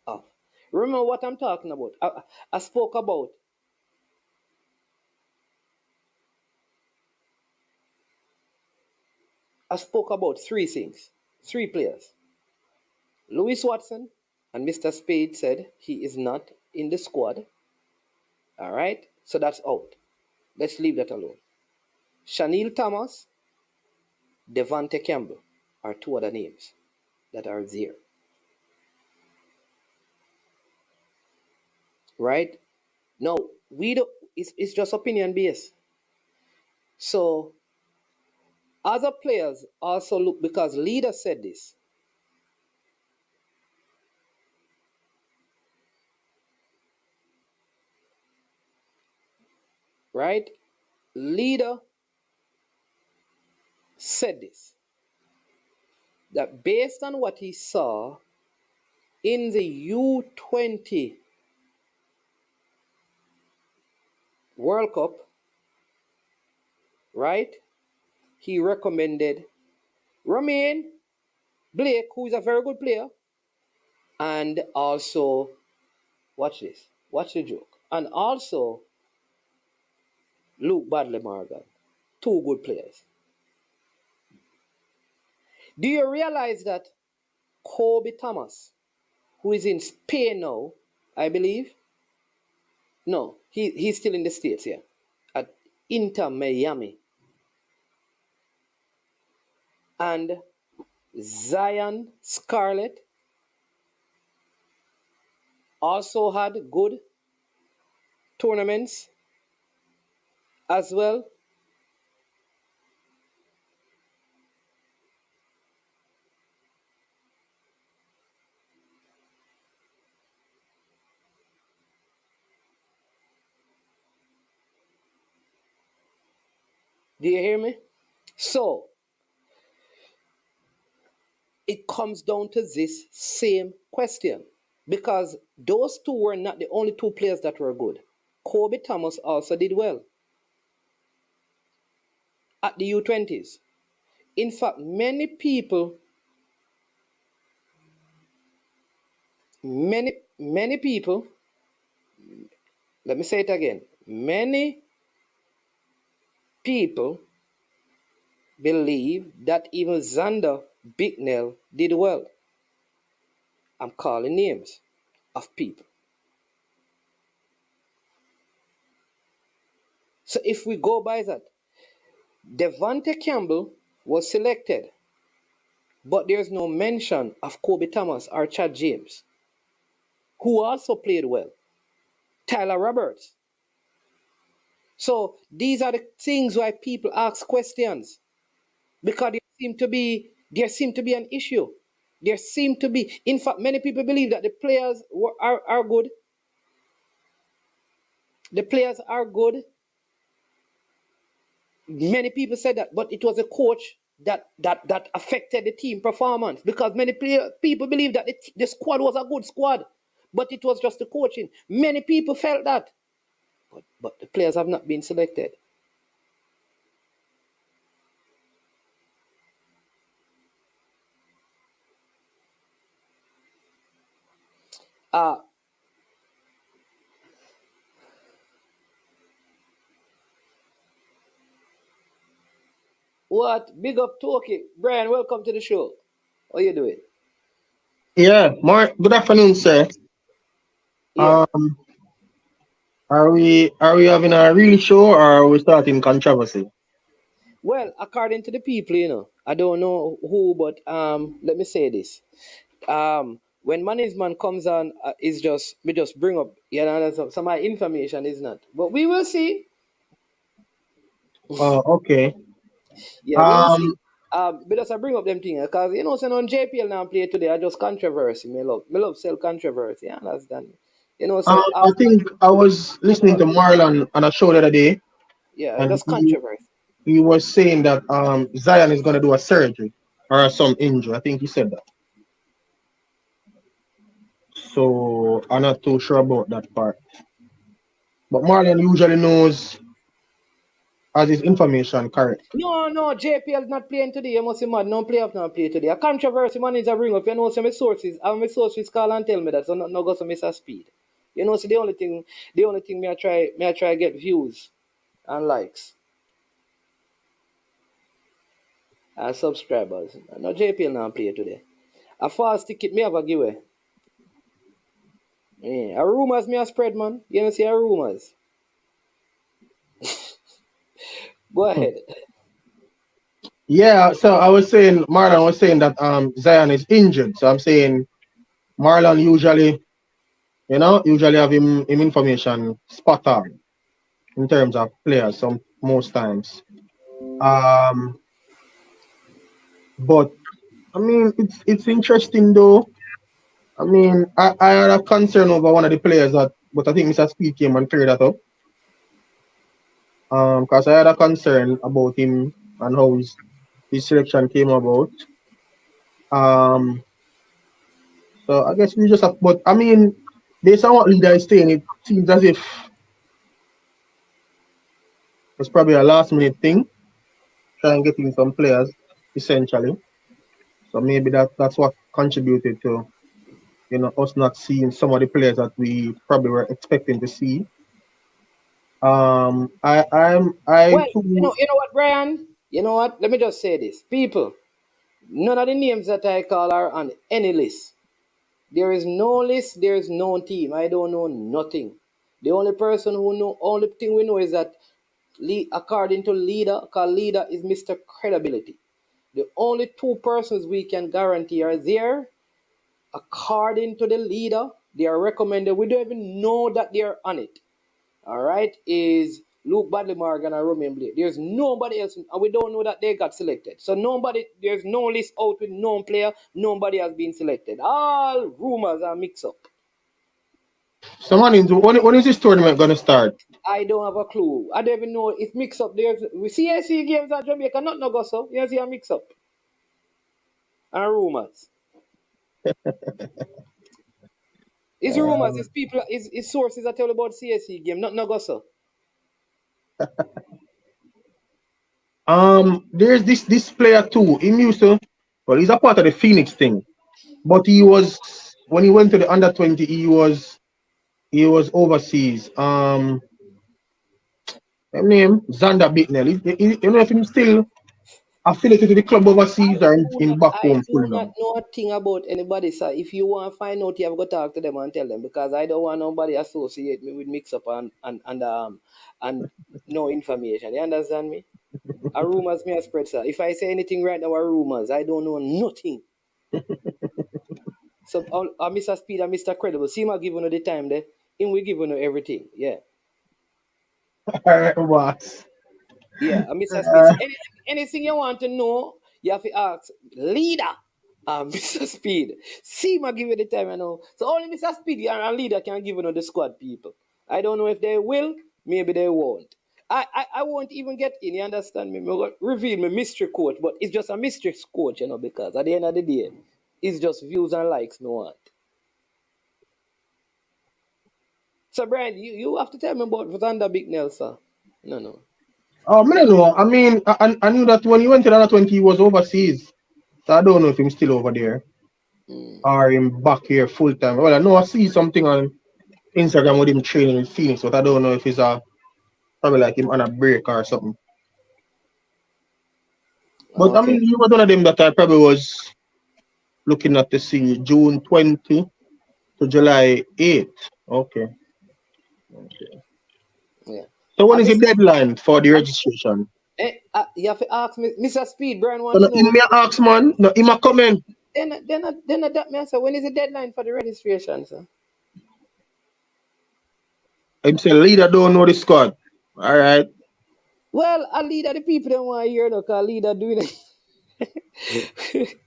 of. Remember what I'm talking about. I spoke about three things, three players. Louis Watson, and Mr. Spade said he is not in the squad. All right, so that's out. Let's leave that alone. Chanel Thomas, Devante Campbell are two other names that are there. Right? Now, we don't, it's just opinion based. So, other players also look, because leader said this. Right? Leader said this. That based on what he saw in the U20 World Cup, right? He recommended Romain Blake, who is a very good player, and also, watch this, watch the joke, and also Luke Badley Morgan, two good players. Do you realize that Kobe Thomas, who is in Spain now, I believe? No, he's still in the States, yeah, at Inter Miami. And Zion Scarlett also had good tournaments as well. Do you hear me? So it comes down to this same question, because those two were not the only two players that were good. Kobe Thomas also did well at the U20s. In fact, many people, let me say it again, many people believe that even Xander Bicknell did well. I'm calling names of people. So if we go by that, Devontae Campbell was selected, but there's no mention of Kobe Thomas or Chad James, who also played well. Tyler Roberts. So these are the things why people ask questions, because there seem to be an issue. There seem to be, in fact, many people believe that the players are good. The players are good. Many people said that, but it was a coach that affected the team performance, because many people believe that the squad was a good squad, but it was just the coaching. Many people felt that, but the players have not been selected. What? Big up Toki. Brian, welcome to the show. How you doing? Yeah, good afternoon, sir. Yeah. Are we having a real show or are we starting controversy? Well, according to the people, I don't know who, but let me say this. When management comes on, we just bring up, some of my information is not. But we will see. Oh, okay. Yeah, we'll see. Um, Because I bring up them things, because saying on JPL now play today, I just controversy. Me love sell controversy. You understand? Say I after, think I was listening to Marlon on a show the other day, yeah, and just controversy. he was saying that Zion is gonna do a surgery or some injury. I think he said that. So I'm not too sure about that part. But Marlon usually knows as his information correct. No, JPL is not playing today. You must be mad. No playoff not play today. A controversy man is a ring up. Some sources, and my sources call and tell me that, so no go some miss a speed. So the only thing me I try get views and likes and subscribers. No JPL not play today. A fast ticket me have a giveaway. Yeah, a rumors me a spread, man. See a rumors. Go ahead. Yeah, so I was saying Marlon was saying that Zion is injured. So I'm saying Marlon usually have him information spot on in terms of players most times. But I mean it's interesting though. I mean I had a concern over one of the players but I think Mr. Speed came and cleared that up. Because I had a concern about him and how his selection came about. So So I guess we just have, but I mean, based on what leader is saying, it seems as if it's probably a last minute thing, try and get in some players, essentially. So maybe that's what contributed to, us not seeing some of the players that we probably were expecting to see. I Well, too. you know what, Brian? You know what? Let me just say this. People, none of the names that I call are on any list. There is no list, there is no team. I don't know nothing. The only person who know, only thing we know is that according to leader, because leader is Mr. Credibility. The only two persons we can guarantee are there, according to the leader, they are recommended. We don't even know that they are on it. All right, is Luke Badley Morgan and Romain Blake. There's nobody else, and we don't know that they got selected. So there's no list out with known player. Nobody has been selected. All rumors are mixed up. So when is this tournament gonna start? I don't have a clue. I don't even know if mix up. We CAC games at Jamaica, not no go so. You see a mix up and rumors. It's rumors. It's people. It's sources that tell about CAC game, not no go so. There's this player too. He used to, well, he's a part of the Phoenix thing, but he was when he went to the under 20, he was overseas. His name Xander Bittnell. You know if he's still affiliated to the club overseas or in back I home do full not now. know a thing about anybody, sir. If you want to find out, you have got to talk to them and tell them because I don't want nobody associate me with mix up and no information. You understand me? A rumors may spread, sir. If I say anything right now, are rumors. I don't know nothing. So, Mr. Speed and Mr. Credible, see my giving you the time there. Him we giving you everything. Yeah. What? Yeah, Mr. Speed. So anything you want to know, you have to ask leader, Mr. Speed. See, I give you the time I know. So only Mr. Speed and leader can give you the squad people. I don't know if they will, maybe they won't. I won't even get in, you understand me? I'm gonna reveal my mystery coach, but it's just a mystery coach, because at the end of the day, it's just views and likes no want. So Brian, you have to tell me about Vander Big Nelson. No. I don't know. I mean, I knew that when he went to the under 20, he was overseas. So I don't know if he's still over there or him back here full time. Well, I know I see something on Instagram with him training in Phoenix, but I don't know if he's probably like him on a break or something. But I Okay. mean, he was one of them that I probably was looking at to see June 20 to July 8th. Okay. Yeah. So when is the deadline for the registration? You have to ask me, Mr. Speed, Brian So want to know. in me ask man, no, in my comment. Then that man, sir, when is the deadline for the registration, sir? I'm saying leader don't know the squad. All right. Well, a leader, the people don't want to hear no, because leader doing it.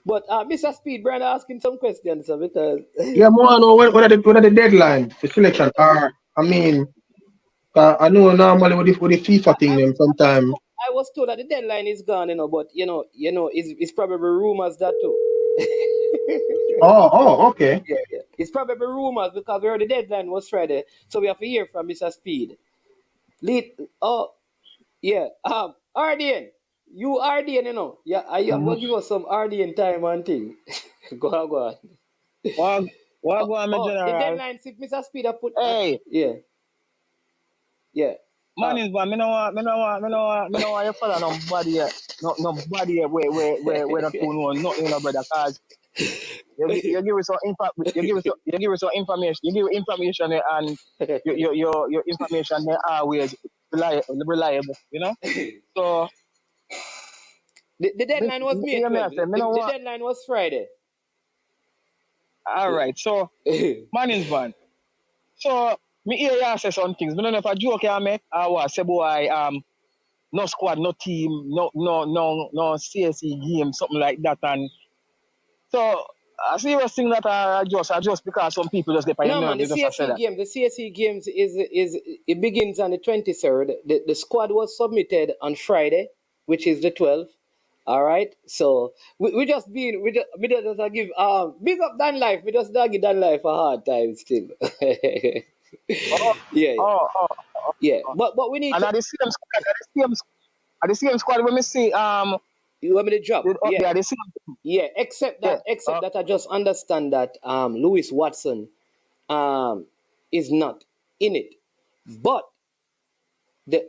But Mr. Speed, Brian asking some questions, sir, because Yeah, more I know when are the deadline for selection are. I mean, I know normally with the FIFA thing them sometimes. I was told that the deadline is gone, but it's probably rumors that too. Okay. Yeah. It's probably rumors because we heard the deadline was Friday, so we have to hear from Mr. Speed. Yeah. RDN. You RDN, Yeah, I'm gonna give us some RDN time and thing. Go on. What go on, my The general? deadline, if Mr. Speed have put. Hey, Yeah. man is man. Me no want you follow nobody here. Nobody here where not to know nothing, brother. Cause you give us some you give us some information. You give information and your information they always reliable. So The deadline was May hear me 12. I say, me no The want. deadline was Friday. All right. So man is man. So me hear you say some things. Me don't know if a joke you make or what. Say boy no squad, no team, no CSE game, something like that. And so I serious thing that I just because some people just get on your No man, nerves, the they just say CSE that. game, the CSE games is it begins on the 23rd. The squad was submitted on Friday, which is the 12th, All right, so we just give big up Dan Life. We just don't give Dan Life a hard time still. Oh, Yeah, oh, oh, yeah. oh. But we need And to. at the same squad when we see You want me to drop? Yeah, yeah, the same. yeah. Except Yeah. that I just understand that Lewis Watson is not in it, but the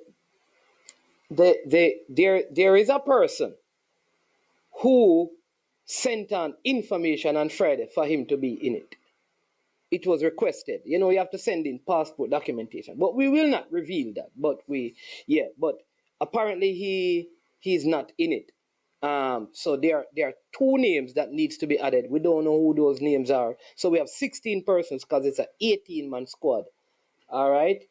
there is a person who sent on information on Friday for him to be in it. It was requested. You know, you have to send in passport documentation, but we will not reveal that. But but apparently he's not in it. So there are two names that needs to be added. We don't know who those names are. So we have 16 persons because it's an 18-man squad. All right.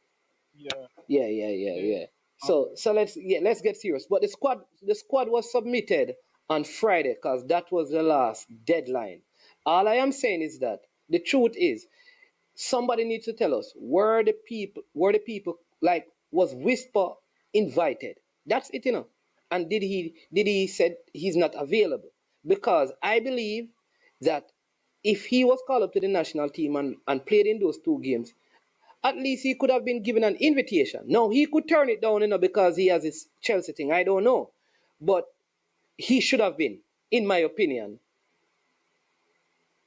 Yeah. Yeah. So let's get serious. But the squad was submitted on Friday because that was the last deadline. All I am saying is that the truth is somebody needs to tell us were the people like was Whisper invited? That's it, And did he said he's not available? Because I believe that if he was called up to the national team and played in those two games, at least he could have been given an invitation. No, he could turn it down, because he has his Chelsea thing. I don't know. But he should have been, in my opinion,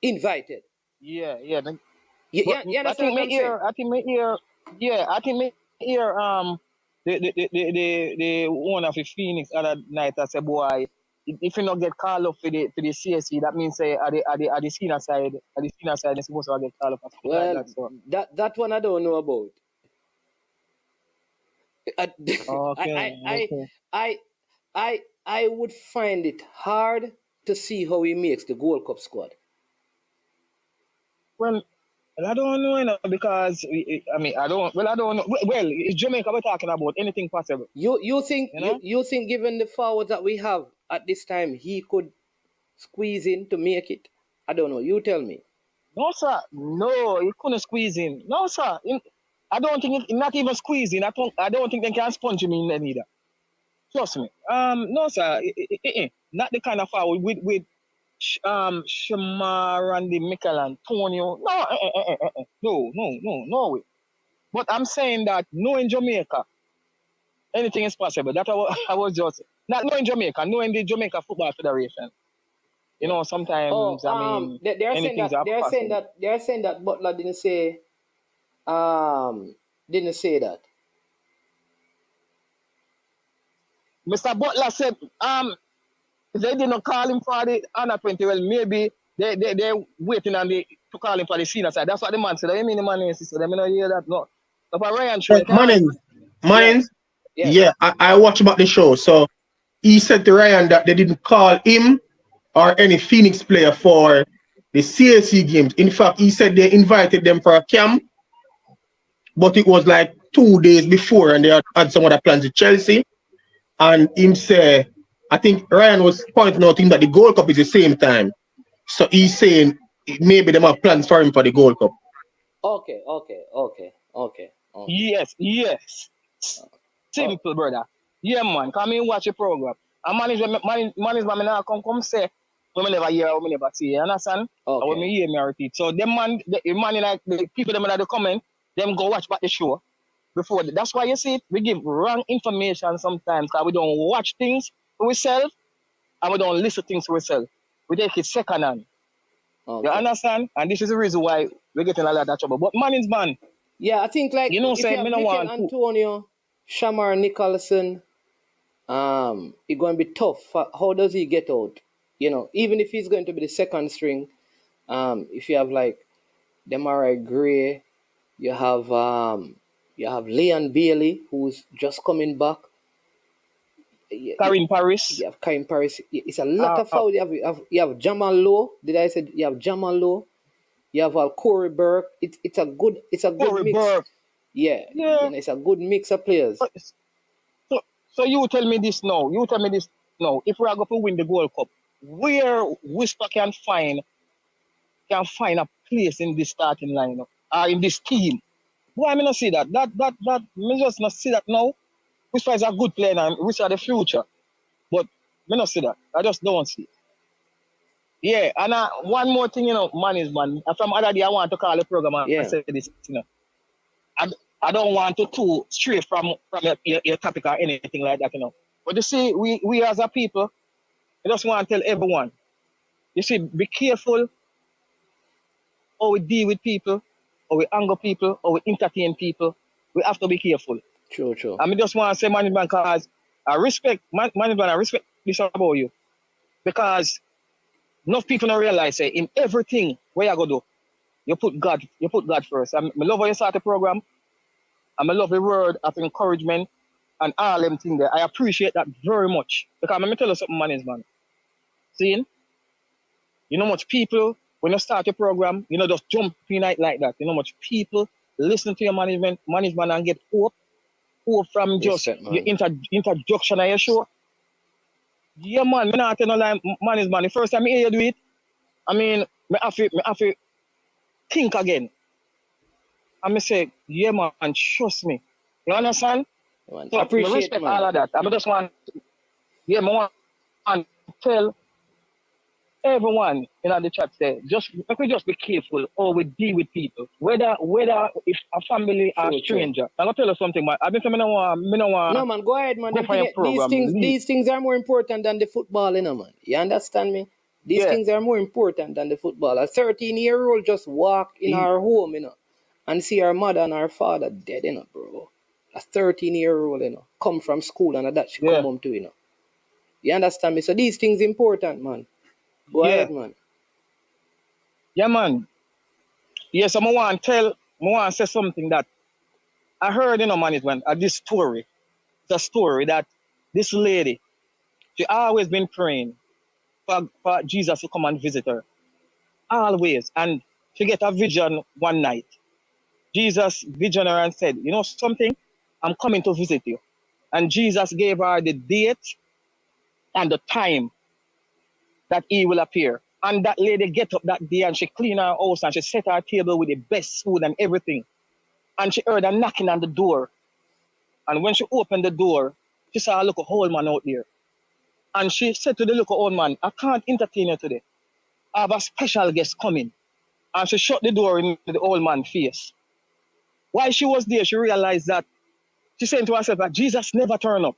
invited. Yeah, yeah. You understand what I'm saying? I think me hear the owner of the Phoenix other night I said, boy, if you not get called up for the CSC, that means say at the senior side, they're supposed to get called up for like Well, that. So that one I don't know about. okay, okay. I would find it hard to see how he makes the Gold Cup squad. Well, I don't know, because I don't know. Well, it's Jamaica we're talking about. Anything possible. You think You know? you think given the forwards that we have at this time, he could squeeze in to make it? I don't know. You tell me. No, sir. No, you couldn't squeeze in. No, sir. I don't think not even squeezing. I don't think they can sponge him in there either. Trust me. No, sir. Not the kind of foul with Shamar, Randy, Mikel, Antonio. No, no way. But I'm saying that knowing Jamaica, anything is possible. That I was just not knowing Jamaica, knowing the Jamaica Football Federation. You know, sometimes they're saying anything's that possible. they're saying that Butler didn't say that. Mr. Butler said they didn't call him for the under 20. Well, maybe they're waiting on to call him for the senior side. That's what the man said. I mean the man is so they may not hear that. No. If I Ryan show it, Mannings, Yeah. yeah, I watch about the show. So he said to Ryan that they didn't call him or any Phoenix player for the CAC games. In fact, he said they invited them for a camp, but it was like 2 days before and they had some other plans with Chelsea. And him say, I think Ryan was pointing out to him that the Gold Cup is the same time. So he's saying maybe they have plans for him for the Gold Cup. Okay. Yes. Simple, brother. Yeah, man. Come in watch the program. And management now come say, we never hear, we never see. You understand? Okay. When me hear, me repeat. So the man like the people them in the comment, them go watch back the show before. That's why you see it. We give wrong information sometimes because we don't watch things for ourselves and we don't listen to things for ourselves. We take it second hand. Okay. You understand? And this is the reason why we're getting a lot of trouble. But man is man. Yeah, I think like You know, if say you have me no Mikel want to. Antonio, Shamar Nicholson, it's going to be tough. How does he get out? You know, even if he's going to be the second string, if you have like Demarai Gray, you have Leon Bailey who's just coming back. Karim Paris. You have Karim Paris. It's a lot of foul. You have Jamal Lowe. Did I say you have Jamal Lowe? You have Corey Burke. It's a good Corey mix. Burke. Yeah. You know, it's a good mix of players. So you tell me this now. If we are going to win the Gold Cup, where Whisper can find a place in this starting lineup or in this team? Why I not see that? Me just not see that now. Whisper is a good player and Whisper the future. But Me not see that. I just don't see it. Yeah, and one more thing, management. From other day, I want to call the program and say this, I don't want to too stray from your topic or anything like that, But you see, we as a people, I just want to tell everyone, you see, be careful how we deal with people, how we anger people, how we entertain people. We have to be careful. True. I just want to say, management, because I respect this about you. Because enough people don't realize, in everything where you go do, you put God first. I love how you start the program. I love the word of encouragement and all them things there. I appreciate that very much. Because let me tell you something, management. Seeing, much people, when you start your program, just jump in like that. Much people listen to your management and get hope from just your introduction of your show. Yeah, man, me not tell no lie, management. The first time I hear you do it, me have to think again. And me say, yeah, man, trust me. You understand? Man, So, appreciate I respect man. all of that. I just want, I want to tell everyone in the chat there, just be careful how we deal with people. Whether if a family or a stranger. I'm gonna tell you something, man. I don't want. No, man, go ahead, man. These things are more important than the football, man. You understand me? These things are more important than the football. A 13-year-old just walk in our home, and see our mother and our father dead, bro. A 13-year-old, come from school and that she come home to, You understand me? So these things important, man. Go ahead, man. Yeah, man. Yes, I want to say something that I heard, management, this story. It's a story that this lady, she always been praying for Jesus to come and visit her. Always. And she get a vision one night. Jesus visioned her and said, you know something? I'm coming to visit you. And Jesus gave her the date and the time that he will appear. And that lady get up that day and she clean her house and she set her table with the best food and everything. And she heard a knocking on the door. And when she opened the door, she saw a little old man out there. And she said to the little old man, I can't entertain you today. I have a special guest coming. And she shut the door in the old man's face. While she was there, she realized that she said to herself that Jesus never turned up.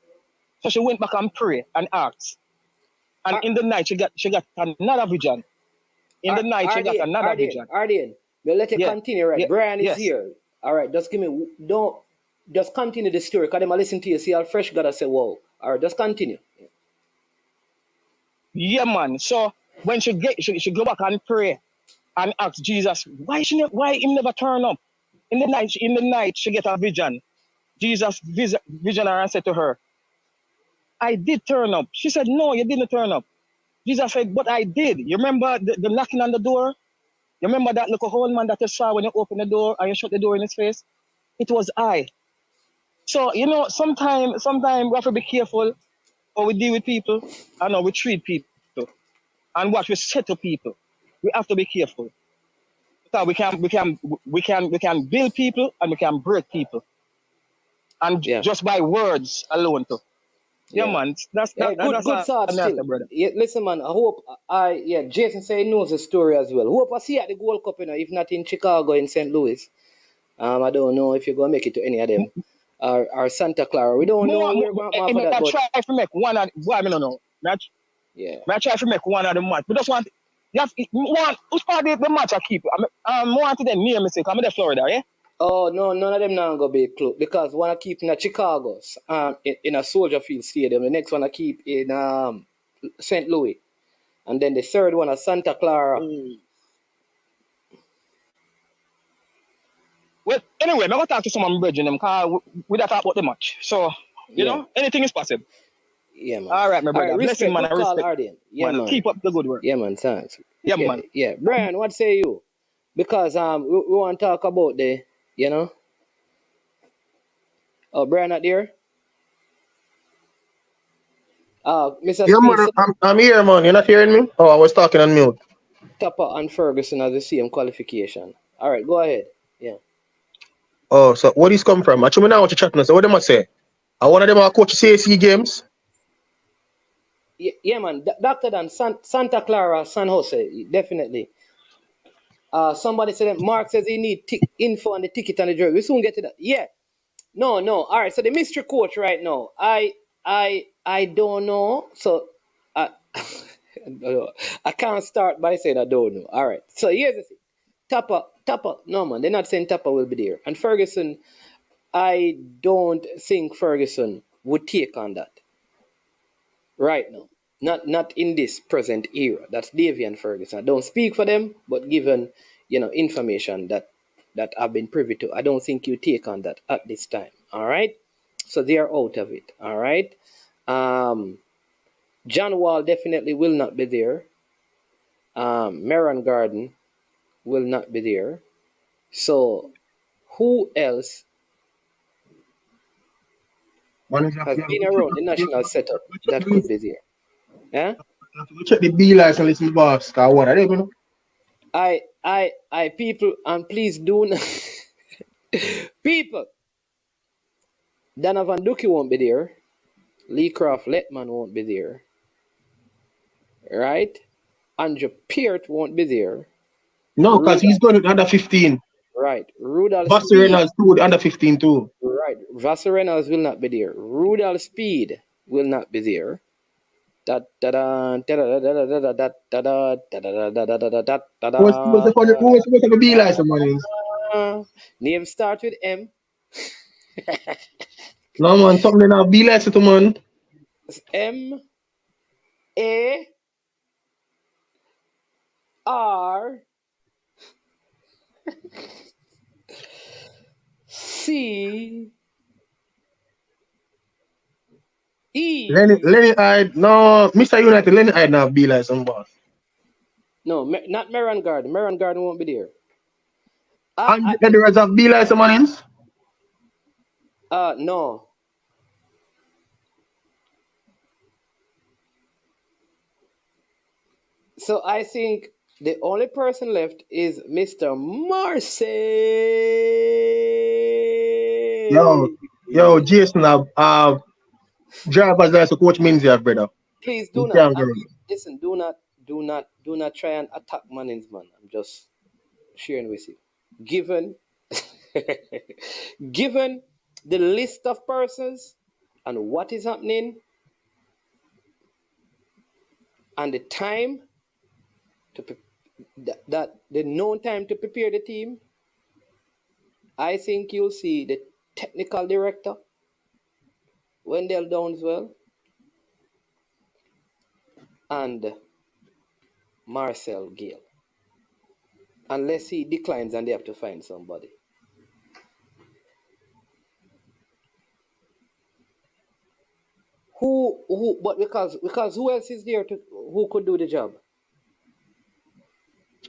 So she went back and prayed and asked. And in the night, she got another vision. In the night, she got another vision. Arden, we'll let you continue, right? Brian is here. All right, just continue the story. Because I listen to you, see how fresh God say, whoa. All right, just continue. Yeah, man. So when she go back and pray and ask Jesus, why him never turn up? In the night, she get a vision. Jesus vision her and said to her, I did turn up. She said, no, you didn't turn up. Jesus said, but I did. You remember the knocking on the door? You remember that little old man that you saw when you opened the door and you shut the door in his face? It was I. So, sometimes we have to be careful how we deal with people and how we treat people and what we say to people. We have to be careful. Because we can build people and we can break people. And just by words alone too. Yeah, man. That's good thought still. brother. Yeah, listen, man, I hope Jason said he knows the story as well. Hope I see you at the Gold Cup, if not in Chicago, in St. Louis. I don't know if you're gonna make it to any of them. Or Santa Clara. We don't know where we're going for that. I try to make one of I don't know. I try to make one of the match. We just want who's part of the match I keep? I'm wanting them near me, I'm in the Florida, yeah? Oh no, none of them now gonna be close because one I keep in Chicago, in a Soldier Field Stadium. The next one I keep in St. Louis, and then the third one at Santa Clara. Well, anyway, I'm gonna talk to someone bridging them because we don't talk about the match. So anything is possible. Yeah, man. All right, my brother. Respect, man. I respect. Arden. Yeah, man. Keep up the good work. Yeah, man. Thanks. Yeah, man. Yeah, Brian, what say you? Because we want to talk about the, Oh, Brian not there? Mr. Yeah, man, I'm here, man. You're not hearing me? Oh, I was talking on mute. Tupper and Ferguson are the same qualification. All right, go ahead. Yeah. Oh, so what is come from? Actually, now what you chatting. So what them say? I one of them are coach CAC games. Yeah, man. Dr. Dan, Santa Clara, San Jose, definitely. Somebody said that Mark says he need info on the ticket and the jersey. We soon get to that. Yeah. No. All right. So the mystery coach right now, I don't know. So I I can't start by saying I don't know. All right. So here's the thing. Tapper. No man, they're not saying Tapper will be there. And Ferguson, I don't think Ferguson would take on that right now. Not in this present era. That's Davy and Ferguson. I don't speak for them, but given information that I've been privy to, I don't think you take on that at this time. All right. So they are out of it. All right. John Wall definitely will not be there. Maron Garden will not be there. So who else has been around the national setup that could be there? Yeah? Check the B license list, my boss. Cause what I don't know. I people, and please do not people. Donovan Duki won't be there. Lee Croft Letman won't be there. Right? Andrew Peart won't be there. No, because he's going to under 15. Right. Rudolph Vassar Reynolds too, under 15 too. Right. Vassar Reynolds will not be there. Rudolph Speed will not be there. What's supposed to be like somebody? Name start with M. No man, something now be like to man. M A R C E. Lenny Hyde, no, Mr. United, Lenny Hyde now be like some boss. No, not Maron Garden. Maron Garden won't be there. And Edwards have be like someone else? No. So I think the only person left is Mr. Marseille. Yo, Jason, drivers as a coach means you have, brother. Please do not. Listen, do not try and attack Mannings, man. I'm just sharing with you. Given the list of persons and what is happening and the time that the known time to prepare the team, I think you'll see the technical director Wendell Downswell and Marcel Gale, unless he declines and they have to find somebody. But because who else is there who could do the job?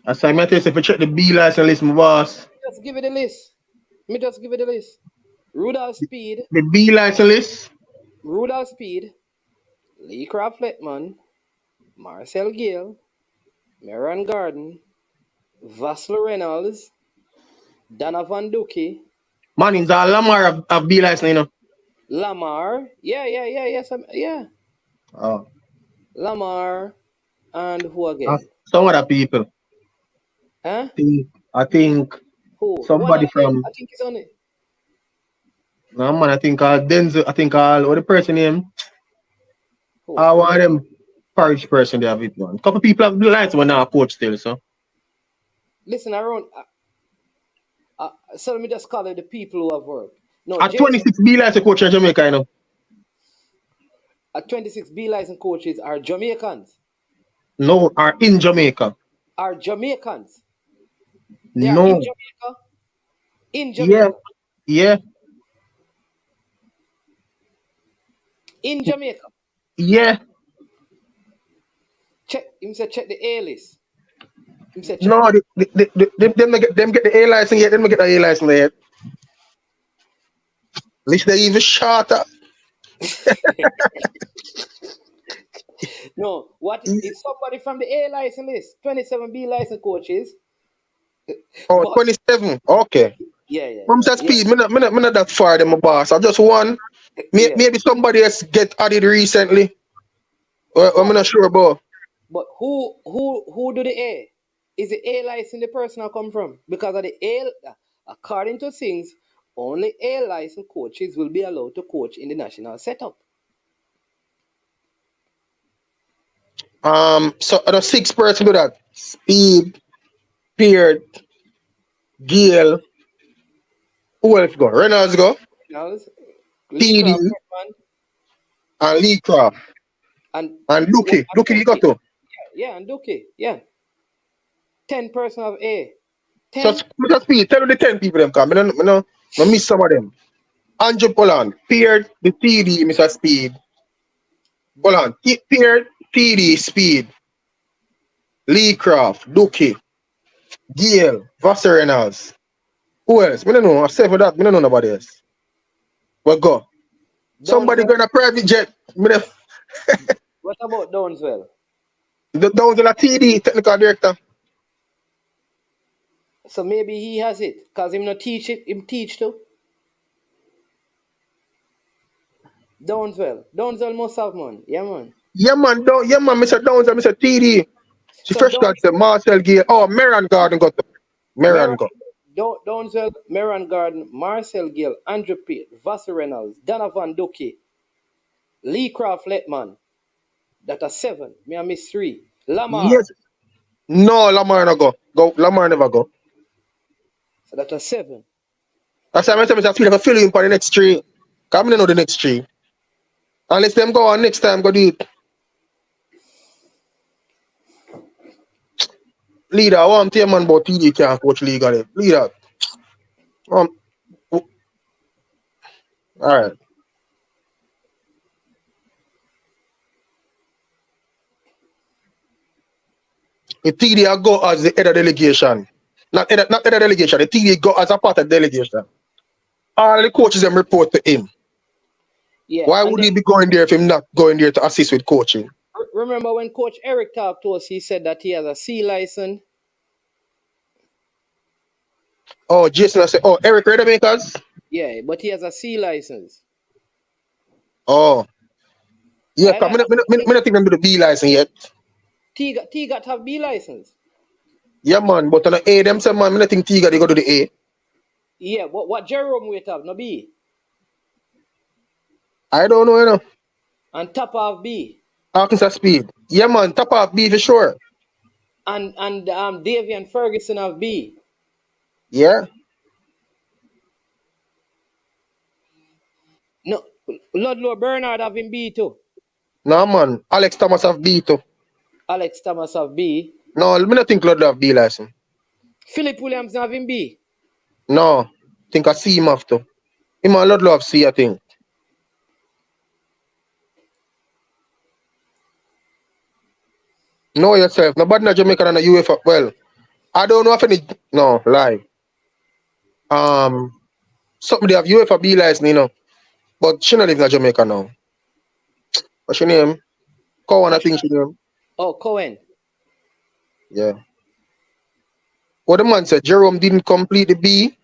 As I might say, if you check the B license list, my boss. Just give it a list. Just give it a list. Rudolph Speed. The B license list. Rudolph Speed. Lee Croft Letman. Marcel Gale. Maron Garden. Vassar Reynolds. Donovan Duki. Mannings, Lamar have B license, you know. Lamar. Yeah. Oh. Lamar. And who again? Some other people. Huh? I think who? Somebody from. I think he's on it. No man, I think Denzel. I think what the person name? Who? One of them parish person they have it, man. Couple people have the lights when now coach still, so. Listen, around. So let me just call it the people who have worked. No, at 26 B license coach in Jamaica, you know. At 26 B license coaches are Jamaicans. No, are in Jamaica. Are Jamaicans? They no. Are in Jamaica? In Jamaica? Yeah. In Jamaica? Yeah. Check the A list. No, them get the A license yet. Them get the A license yet. At least they even shorter. No, what is somebody from the A license list? 27 B license coaches. Oh, but, 27. Okay. Yeah. From that speed, me not that far, them my boss. I just one. Maybe somebody else get added recently. I'm not sure about. But who do the A? Is the A license the person I come from? Because of the A, according to things, only A license coaches will be allowed to coach in the national setup. So the 6 person do that. Speed, Beard, Gale. Who else go? Reynolds go. Now, Lee TD Crawford, man, and Lee Craft. and And Dookie. Dookie you got to. yeah, and Duke, yeah. 10% of A. So 10. Mr. Speed, tell me the 10 people them come. I miss some of them. Andrew Poland, Beard, the TD, Mr. Speed. Poland, Beard, TD, Speed. Lee Craft, Dookie, Gale, Vassar Reynolds. Who else? I don't know. Except for that, I don't know nobody else. But go. Somebody Downswell. going a private jet. What about Downswell? Down to the TD, technical director. So maybe he has it, because him not teach it, him teach too. Downswell must have, man. Yeah, man. Yeah, man, Mr. Downs and Mr. TD. She So fresh got the Marcel Gale. Oh, Marion Garden got the Marion got. Downswell, Meran Garden, Marcel Gill, Andrew Pitt, Vassar Reynolds, Donovan Ducky, Lee Craft Letman. That are 7. Me I miss 3. Lamar. Yes. No, Lamar no go. Lamar never go. So that are 7. That's why I tell Mr. Speed if I fill in for the next 3. Come in know the next 3. Unless them go on next time, go do it. Leader, I want to tell man about TD can't coach legally. Leader. Alright. The TD I go as the head of delegation. Not head of delegation. The TD go as a part of delegation. All the coaches them report to him. Yeah. Why would he be going there if him not going there to assist with coaching? Remember when Coach Eric talked to us, he said that he has a C license. Oh, Jason, I said, oh, Eric Redemakers? Yeah, but he has a C license. Oh. Yeah, because I don't think I'm do the B license yet. T got to have B license. Yeah, man, but on the A, them say, man, I don't think T got to go to the A. Yeah, but what Jerome wait have, no B? I don't know, you know. And top of B. Arkansas Speed. Yeah, man, top of B for sure. And Davy and Ferguson have B. Yeah. No, Ludlow Bernard have in B too. No, man, Alex Thomas have B too. Alex Thomas have B. No, I don't think Ludlow have B license. Philip Williams have in B. No, I think I see him have to. Him and Ludlow have C, I think. Know yourself. Nobody in Jamaica and the UEFA. Well, I don't know if any. No, lie. Something they have UEFA B license, you know. But she not live in Jamaica now. What's your name? Cohen, I think she name. Oh, Cohen. Yeah. What the man said, Jerome didn't complete the B.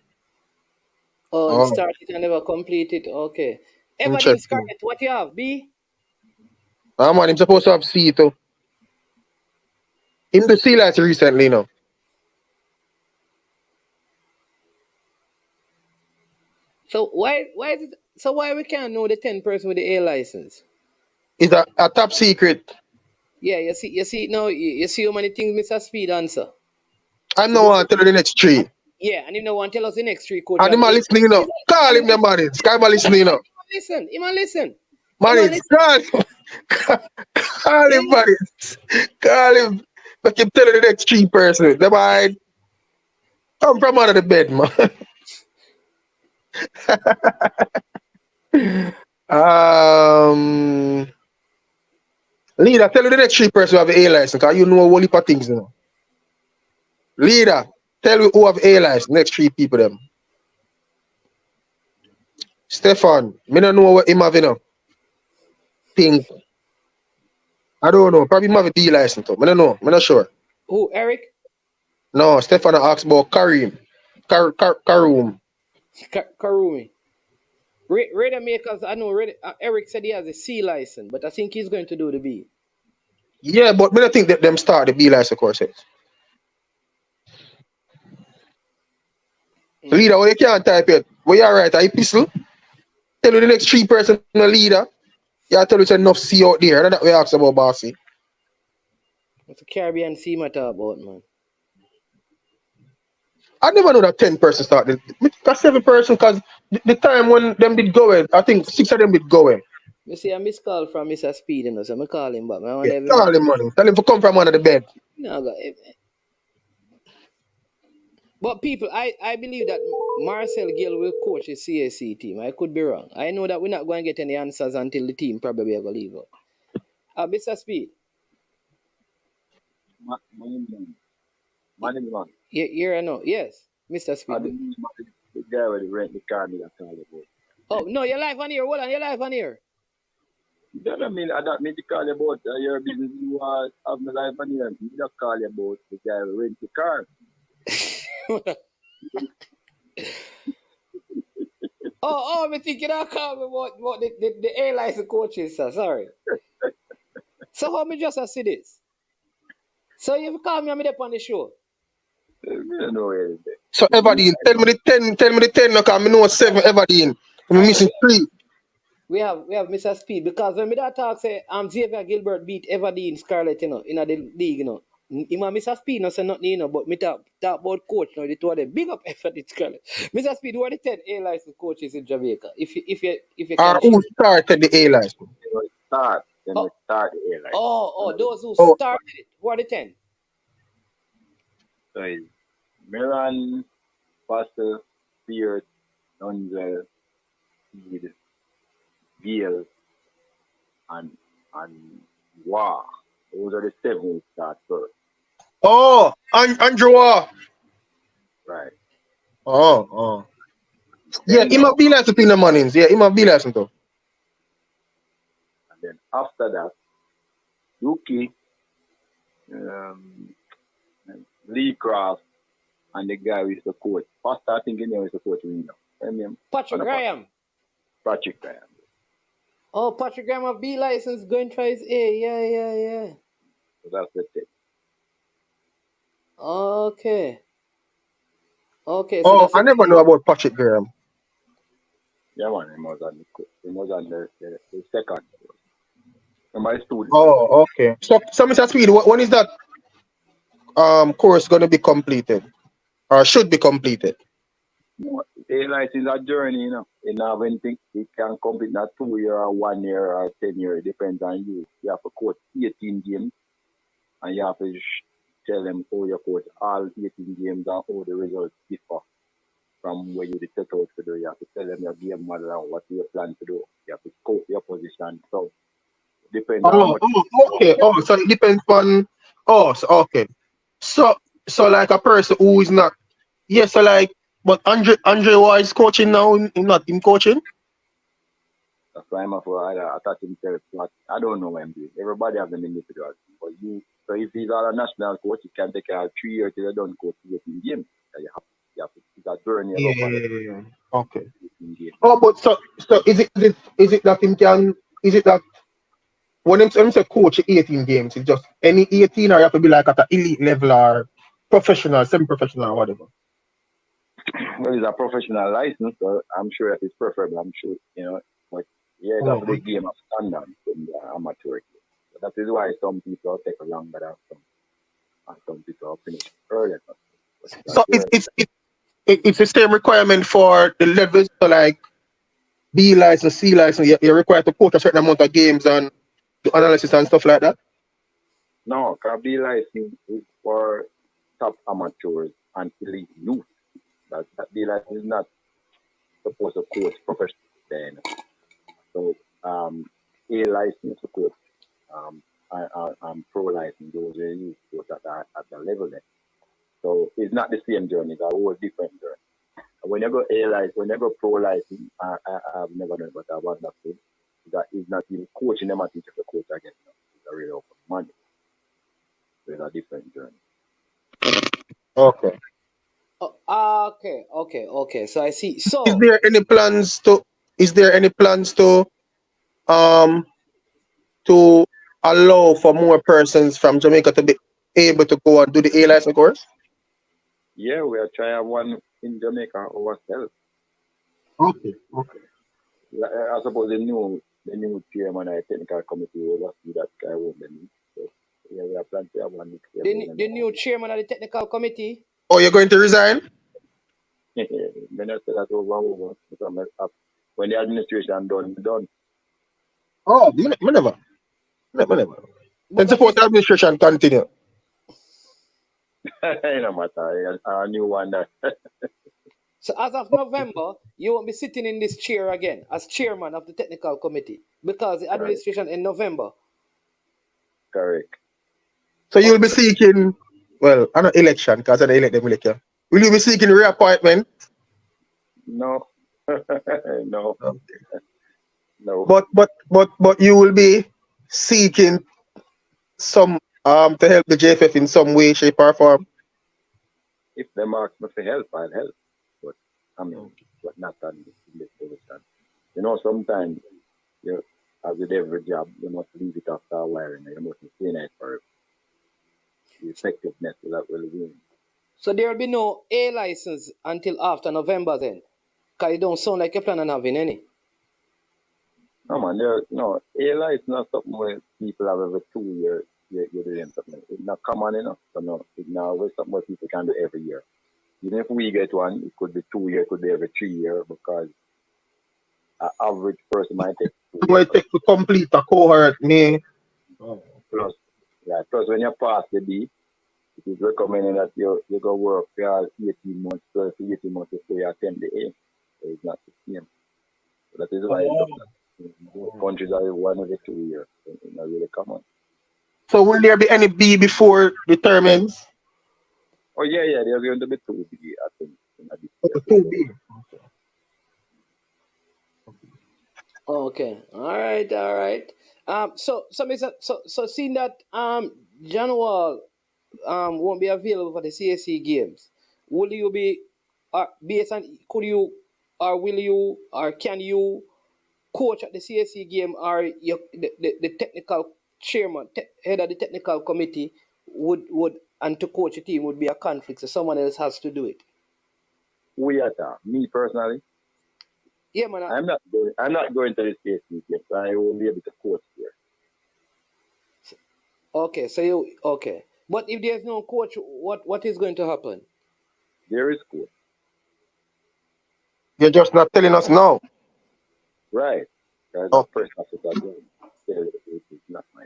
Oh, he started and never completed. Okay. Everdeen Scarlett, what you have? B? Man, he's supposed to have C too. Him the C license recently, you know. So why is it so why we can't know the 10 person with the A license? It's a top secret. Yeah, you see now you see how many things Mr. Speed answer. I know want to tell you the next 3. Yeah, and him no want to tell us the next 3 coach. And him a listening, you know. Call him the man. Sky man listening, you know. Listen, him a listen. Man, call him, man. Call him. Make him tell you the next 3 person. The man come from under the bed, man. Leader, tell you the next 3 person who have A license, because you know a whole heap of things, you know. Leader, tell me who have A license, next 3 people them. Stefan, me don't know what him have, you know. Pink. I don't know. Probably him have a D license too. I don't know. I'm not sure. Who, Eric? No, Stefan asked about Karim. Karoom. Karumi. Radar makers, I know Eric said he has a C license, but I think he's going to do the B. Yeah, but I don't think that them start the B license courses. Leader, what you can't type it. What you write? I pistol. Tell you the next 3 person a leader. You tell you it's enough C out there. And that we ask about bossy. What's the Caribbean Sea I talk about, man? I never know that 10 person started. Because 7 person, because the time when them did go in, I think 6 of them did go in. You see a missed call from Mr. Speed, you know, so I call him back. Yeah, call him, money. Tell him to come from under the bed. No, but people, I believe that Marcel Gill will coach the CAC team. I could be wrong. I know that we're not going to get any answers until the team probably are going to leave out. Mr. Speed. Money man. You're no. Yes, Mr. Speed. The guy with the rent the car me that call about. Oh, no, your life on here. Hold on, your life on here. That I mean, I don't mean to call you about your business. You have my life on here. You just call you about the guy who rent the car. I think you don't call me about the A license coaches, sir. Sorry. So how me just see this? So you call me, I'm up on the show. So Everdeen, tell me the 10 now, because I know 7 Everdeen. I'm missing 3. We have Mr. Speed, because when me that talk say Xavier Gilbert beat Everdeen Scarlet, you know, in the league, you know. Mr. Speed no say nothing, you know, but me talk about coach now, the two of them. Big up Everdeen Scarlet. Mr. Speed, who are the 10 A license coaches in Jamaica? If you can Who started the A license? We start the A license. Those who started it. Who are the 10? So it's Miran, Pastor, Spears, Nunzel, Speed, Gil, and Wah. Those are the 7 who start first. Oh, Andrew Wah. Right. Oh. Yeah, he might be license in the mornings. Yeah, he might be license though. And then after that, Yuki, Lee Croft, and the guy who is the coach. Pastor, I think he is the coach. Patrick Graham. Patrick Graham. Oh, Patrick Graham of B license going try his A. Yeah. So that's the thing. Okay. So I never know about Patrick Graham. Yeah, man, he was on the second. My student. Oh, okay. So Mr. Speed, when is that course going to be completed? Or should be completed? A license is a journey, you know. You know, when it can complete not 2 years or 1 year or 10 years, it depends on you. You have to coach 18 games and you have to tell them how you coach all 18 games and how the results differ from where you set out to do. You have to tell them your game model and what you plan to do. You have to coach your position. So it depends on okay. So it depends on okay. So like a person who is not so like but Andre Wise coaching now, not him coaching? That's why I'm for attach himself. I don't know what I'm doing. Everybody has an individual. But so if he's a national coach, he can take 3 years till he done coach 18 games. You have to it's a journey. Yeah. Okay. But so is it that him can when him say coach 18 games, it's just any 18 or you have to be like at an elite level or professional, semi-professional or whatever? Well, it's a professional license, so I'm sure that it's preferable. I'm sure, you know, but yeah, that's the game of standard in the amateur. So that is why some people take longer than some people finish earlier. So it's the same requirement for the levels, so like B license, C license. You're required to coach a certain amount of games and do analysis and stuff like that. No, because B license is for top amateurs and elite youth. That B license is not supposed to coach professionals then. So A license to coach pro license, those are used to coach at the level then. So it's not the same journey, it's a whole different journey. When you go A license, when you go pro license, I've never done it, but I've understood that it's not even coaching them as teacher to coach again. It's a real open money. So it's a different journey. Okay. Okay. So I see. So is there any plans to allow for more persons from Jamaica to be able to go and do the A license course? Yeah, we are trying one in Jamaica ourselves. Okay. I suppose the new chairman of the technical committee will oversee that guy won't be me. So yeah, we are planning to have one next year. The new chairman of the technical committee. Oh, you're going to resign? When I say that over, because when the administration done. Oh, me never. Then suppose the administration continue. It no matter. A new one that. So as of November, you won't be sitting in this chair again as chairman of the technical committee because the administration in November. Correct. So you'll be seeking, well, an election because I elect them election. Will you be seeking reappointment? No. No. Okay. No. But you will be seeking some to help the JFF in some way, shape, or form. If they ask me for help, I'll help. But but not on this position. You know, sometimes as with every job, you must leave it after a while and you must stay in it for the effectiveness of that will win. So there will be no A license until after November then? Because you don't sound like you're planning on having any. No man, A is not something where people have every 2 years you're doing something. It's not common enough. So no, it's not always something where people can do every year. Even if we get one, it could be 2 years, it could be every 3 years because an average person might take 2 years. Might take to complete a cohort, me. Plus when you pass the B, it is recommended that you go work for 18 months, 12 to 18 months before you attend the A. So it's not the same. So that is why most countries are 1 every 2 years. It's not really common. So will there be any B before the terms? Oh yeah, there's going to be 2 B, I think. 2 B. Okay. All right. So seeing that John Wall won't be available for the CAC games, will you be based on could you or will you or can you coach at the CAC game or the technical chairman, head of the technical committee would and to coach a team would be a conflict, so someone else has to do it? We are that. Me personally. Yeah, man. I'm not going to the CAC game, so I won't be able to coach here. Okay, but if there's no coach, what is going to happen? There is coach. You're just not telling us now. Right. There's a press officer going. It is not my.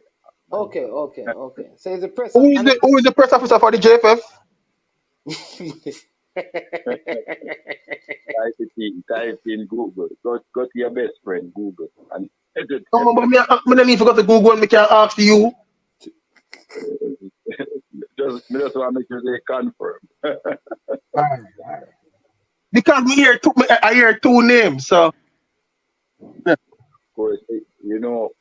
Okay. So it's a press. Who is the press officer for the JFF? Type in Google. Go to your best friend Google and No, but me don't need to go to Google. Me can ask you. just want to make sure they confirm. Because I hear 2 names, so. Of course, you know.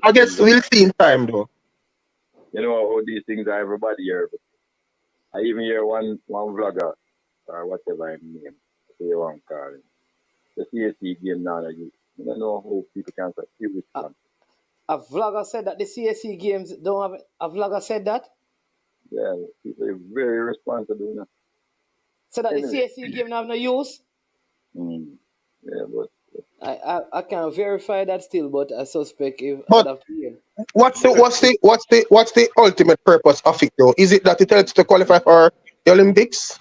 I guess we'll see in time, though. You know how these things are everybody here. I even hear one vlogger or whatever his name, say one call him. The CAC game now, you don't know how people can see which one. A vlogger said that the CAC games don't have. A vlogger said that. Yeah, people are very responsible now. So that the CAC game have no use. Yeah, but I can't verify that still, but I suspect if. But what's the ultimate purpose of it though? Is it that it helps to qualify for the Olympics?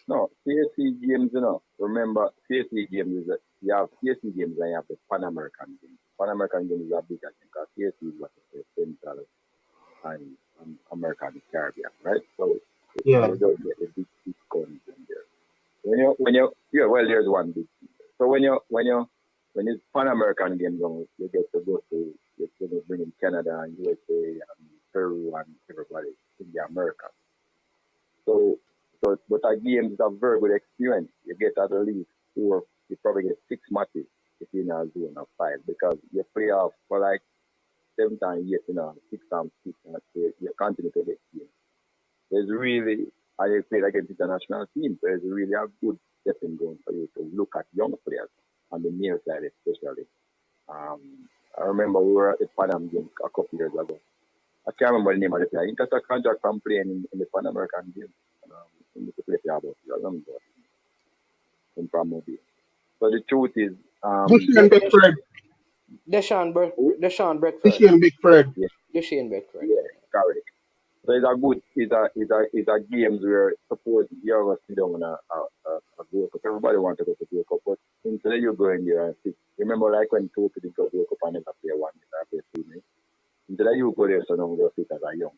No, CAC games, remember CAC games is that you have CAC games and you have the Pan American games. Pan American games are bigger because CAC is what is Central and American Caribbean, right? So you don't get the big coins in there. When you there's one big thing. So when it's Pan American games, you get to go to you're going to bring in Canada and USA and Peru and everybody in the Americas. But our games are very good experience. You get at least 4, you probably get 6 matches if you're in a zone of 5 because you play off for like 7 times, 6 times 6, and you continue to get games. There's really, I played against international teams, there's really a good stepping going for you to look at young players on the male side especially. I remember we were at the Panam game a couple years ago. I can't remember the name of the player. He got a contract from playing in the Pan American game. In the play about I remember in Pramobile. So the truth is, Dushan Beckford. Deshaun Beckford. Dushan Beckford. yeah, Deshaun Beckford. yeah, correct. So it's a games where suppose you're going to sit down on a World Cup. Everybody wants to go to the World Cup, but instead of you going there and sit, remember like when two people go to World Cup and never play one, never play 2 minutes. Instead of you go there, so now go sit as a young.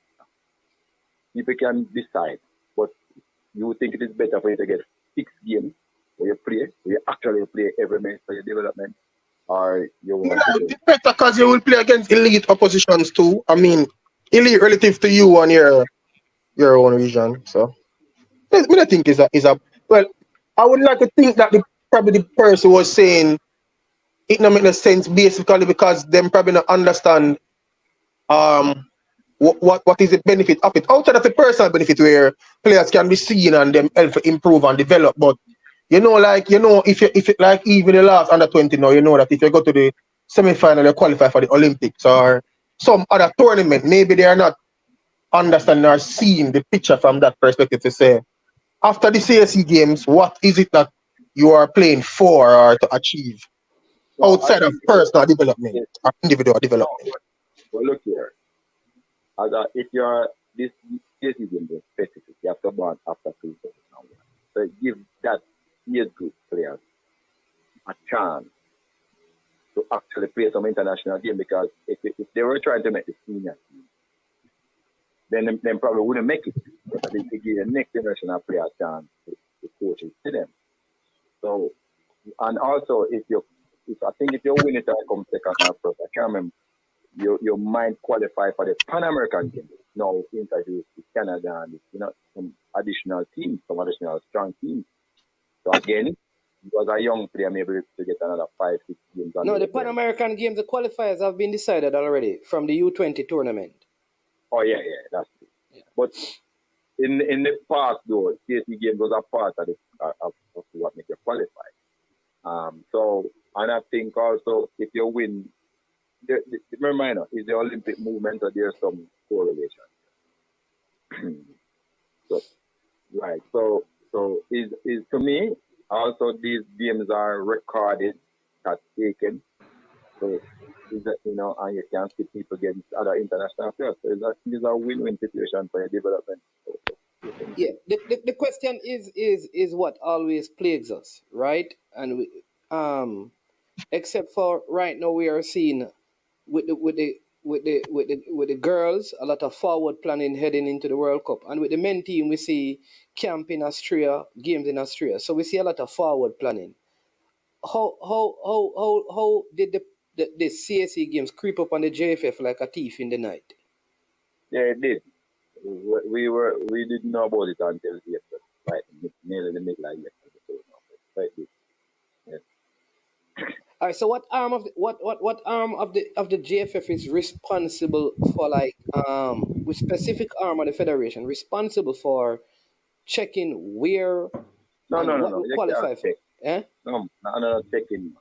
People can decide, but you think it is better for you to get 6 games where you actually play every match for your development, or you want to It's better because you will play against elite oppositions too. I mean, elite relative to you and your own region. So I mean, I think is a well. I would like to think that probably the person was saying it not make no sense basically because them probably not understand what is the benefit of it outside of the personal benefit where players can be seen and them help to improve and develop. But if you like even the last under 20 now, you know that if you go to the semi-final, you qualify for the Olympics or some other tournament, maybe they are not understanding or seeing the picture from that perspective to say, after the CSE games, what is it that you are playing for or to achieve outside of personal development or individual development? Well, look here. If you're this game is specific, you have to born after 2001. So give that age group players a chance to actually play some international game because if they were trying to make the senior team, then probably wouldn't make it. But they give the next generation of players a chance to coach it to them. So, and also if you win it, I come second or first. I can't remember. You might qualify for the Pan American Games. Now introduced to Canada and some additional teams, some additional strong teams. So again, you as a young player maybe to get another 5-6 games. No, the Pan American Games, the qualifiers have been decided already from the U20 tournament. Oh yeah, that's true. Yeah. But in the past though, CSE Games was a part of what makes you qualify. So and I think also if you win. Remember, is the Olympic movement or there's some correlation? So is to me also these games are recorded, that's taken. So is that and you can see people against other international players. So is a win-win situation for your development. Yeah, the question is what always plagues us, right? And we, except for right now we are seeing with the girls, a lot of forward planning heading into the World Cup. And with the men team, we see camp in Austria, games in Austria. So we see a lot of forward planning. How did the CSE games creep up on the JFF like a thief in the night? Yeah, it did. We didn't know about it until yesterday, right? Nearly the middle of yesterday. So it did. Yes. All right. So what arm of the JFF is responsible for with specific arm of the federation responsible for checking where no. we qualify for? Eh? No, checking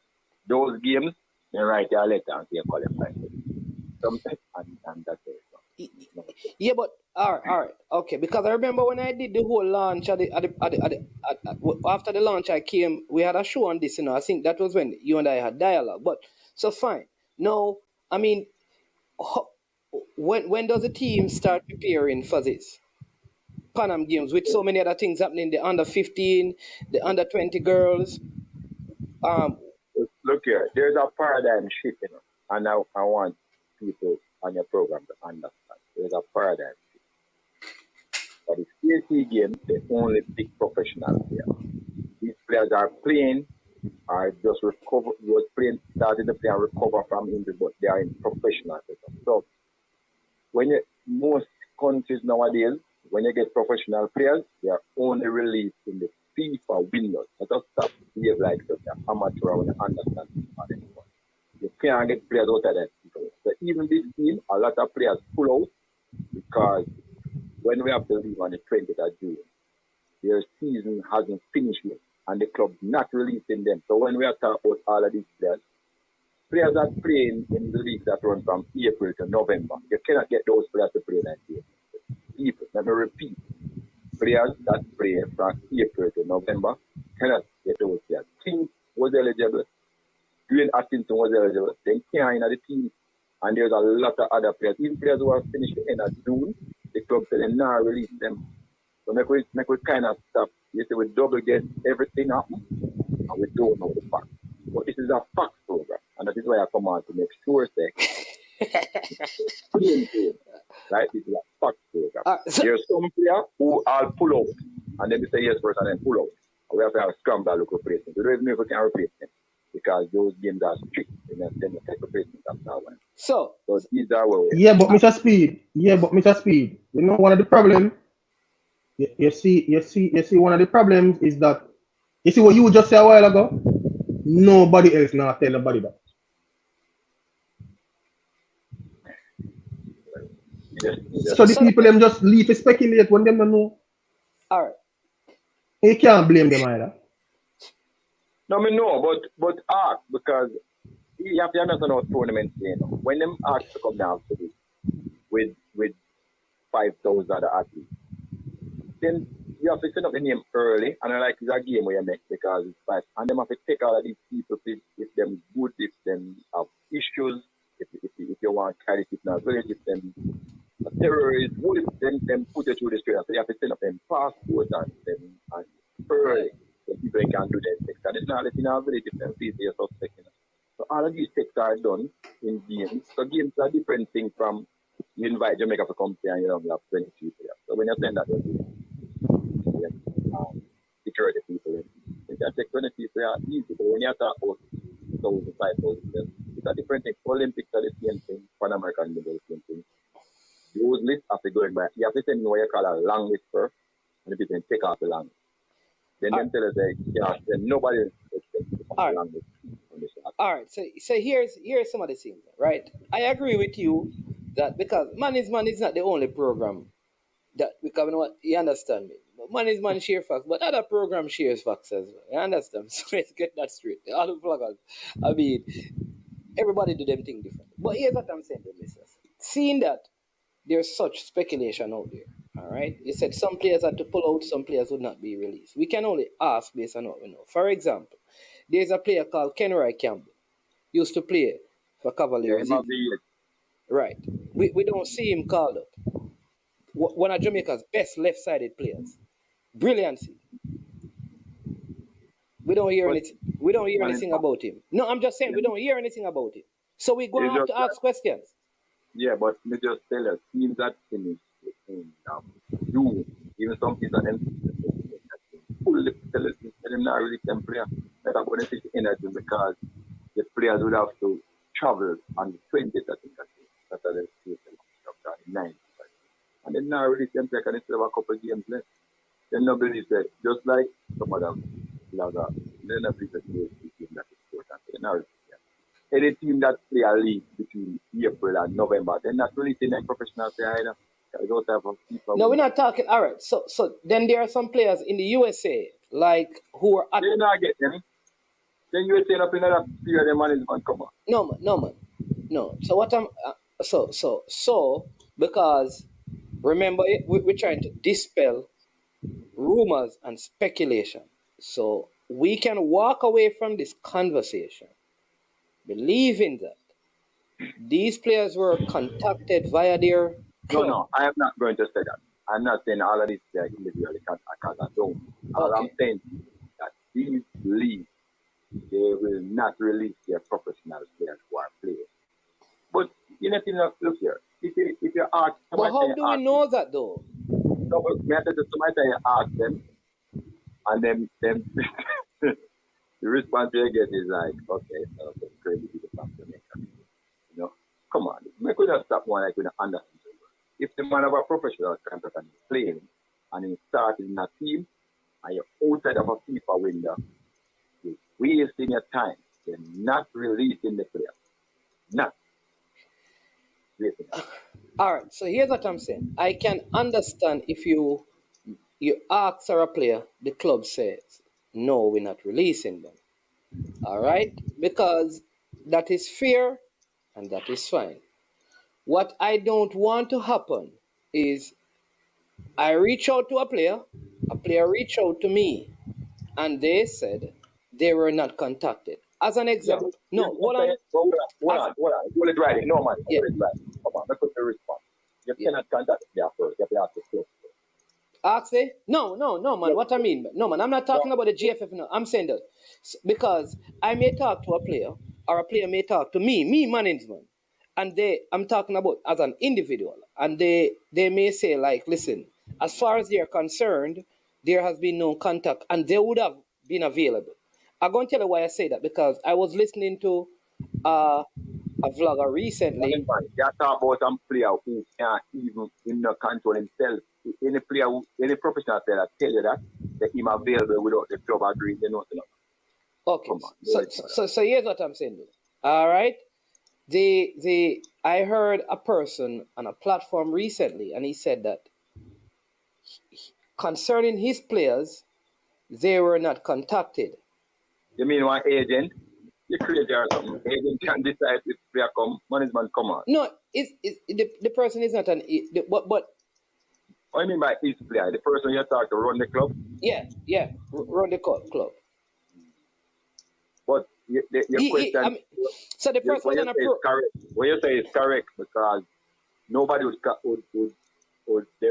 those games. They write your letter and say qualify. And that's it. No. Yeah, but all right, okay. Because I remember when I did the whole launch after the launch, I came. We had a show on this, I think that was when you and I had dialogue. But so fine. No, I mean, when does the team start preparing for this Pan Am Games with so many other things happening? The under 15, the under 20 girls. Look here, there's a paradigm shift, and I want people on your program to understand. There's a paradigm shift. For the CSE games, they only pick professional players. These players are playing, are just starting to play and recover from injury, but they are in professional setup. So when most countries nowadays, when you get professional players, they are only released in the FIFA windows. Let us stop behave like such an amateur when you understand it. You can't get players out of that. So even this team, a lot of players pull out because when we have to leave on the 20th of June, their season hasn't finished yet, and the club not releasing them. So when we are talking about all of these players, players that play in the league that run from April to November, you cannot get those players to play that game. People, let me repeat, players that play from April to November cannot get those players. King was eligible, Dwayne Atkinson was eligible, then Kane in the team, and there's a lot of other players. Even players who have finished the end of June, the club said they now release them. So make we kind of stop. You say we double get everything happen, and we don't know the facts. But this is a facts program, and that is why I come on to make sure that right, this is a facts program. There's some players who are pull out, and then we say yes first and then pull out. And we have to have a scramble look replacement. We don't even know if we can replace them because those games are strict, and then the type of replacement after one. So these are where Yeah, but Mr. Speed. You know, one of the problems. You see. One of the problems is that you see what you just said a while ago. Nobody else now tell nobody that. So the people them just leave to speculate when them don't know. All right. You can't blame them either. No, I know, but ask because you have to understand how tournaments, you know. When them ask to come down to this with 5,000 other athletes, then you have to set up the name early, and I like that game where you make because it's fast. And them have to take all of these people if them good, if them have issues, if you want to carry it now, if them terrorists, would them put you through the street. So you have to set up them passports and early so people can do their checks. And it's not letting our village if them see they're suspecting. So all of these checks are done in games. So games are different thing from you invite Jamaica to come here and you have 23 players. So when you send that, security people, you can take 23 players easy. But when you talk about 1,000, 5,000, it's a different thing. Olympics are the same thing. Pan American are the same thing. Those lists have to go in by. You have to send what you call a long list first, and the people can take off the long list. Then them tell us that then nobody else all right. All right, so here's some of the things, right? I agree with you that because Man is not the only program that because you know what you understand me. Man is Man share facts, but other program shares facts as well. You understand? So let's get that straight. All the vloggers, I mean, everybody do them thing different. But here's what I'm saying to listeners. Seeing that there's such speculation out there, all right? You said some players had to pull out, some players would not be released. We can only ask based on what we know. For example, there's a player called Kenroy Campbell. Used to play for Cavaliers. Right. We don't see him called up. One of Jamaica's best left-sided players. Brilliancy. We don't hear anything. We don't hear anything about him. No, I'm just saying we don't hear anything about him. So we're going to have to ask questions. Yeah, but me just tell us, teams that finish in June, even some teams that them tell them not really them player. That are going to take energy because the players would have to travel on the 20th, I think. That's how they see the 9th. And then now really them player can still have a couple of games left. Then nobody said, just like some other blogger, then nobody said that is important. Any team that play a league between April and November, they're not really in a professional player either. No, we're not talking. All right. So then there are some players in the USA like who are. They not get them. Then USA up in another period. The management come on. No, man. So what I'm so because remember we're trying to dispel rumors and speculation, so we can walk away from this conversation believing that these players were contacted via their club. No, I am not going to say that. I'm not saying all of these players individually because I don't. All I'm saying is that these leagues, they will not release their professional players who are players. But you know, look here. If you ask, but how do we know that though? No, but somebody ask them, and then the response they get is like, okay, so that's crazy people from Jamaica. You know, come on, we could have stopped one like we don't understand. If the man of a professional contract and he's playing and he started in a team and you're outside of a FIFA window, you're wasting your time. You're not releasing the player. Not. All right, so here's what I'm saying. I can understand if you ask for a player, the club says, no, we're not releasing them. All right? Because that is fair and that is fine. What I don't want to happen is I reach out to a player reached out to me, and they said they were not contacted. As an Yeah, example, you're no, hold on. saying, hold As, on. Hold it right. No, man, yeah, hold it right. Come on, let's put the response. You yeah. cannot contact the player first. You have to ask the club first. Ask it? No, man. Yeah, What I mean, no, man. I'm not no, talking about the GFF. No, I'm saying that because I may talk to a player, or a player may talk to me management, and I'm talking about as an individual, and they may say like, listen, as far as they're concerned, there has been no contact, and they would have been available. I'm going to tell you why I say that because I was listening to uh, a vlogger recently. you talk about some player who can't even control himself. Any player, any professional player that tell you that him available without the club agreeing, they know nothing. Okay, Come on, so here's what I'm saying. All right. I heard a person on a platform recently, and he said that concerning his players, they were not contacted. You mean one agent? You crazy or something? Agent can decide if player come, management come on. No, the person is not but What do you mean by his player? The person you talk to run the club? yeah, run the club. But your question, so the person was on a pro. Correct. What you say is correct because nobody would they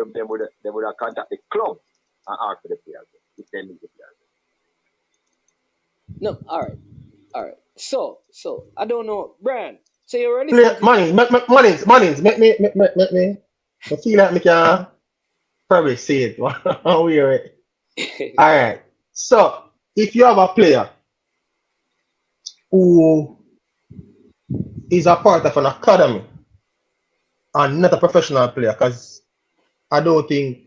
would have contacted the club and ask for the players if they need the players. No, all right. So I don't know, Brian. So you're listening to Mannings, make me. I feel like me can probably say it. How we are it. All right. So if you have a player who is a part of an academy and not a professional player, because I don't think,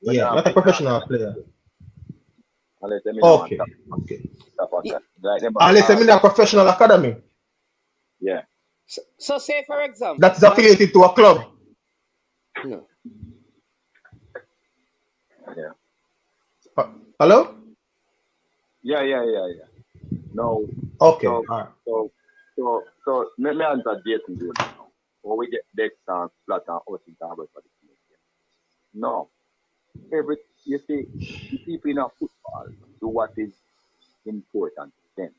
not a professional player. Unless they mean no Okay. Like Unless I'm in a professional academy. Yeah. So say for example, That is affiliated to a club. No. Yeah. Hello? Yeah. No. Okay. So, All right. so let me answer Jason Jones now. When we get Dexter, Flat and Austin Talbot for the team. No. You see, the people in football do what is important to them.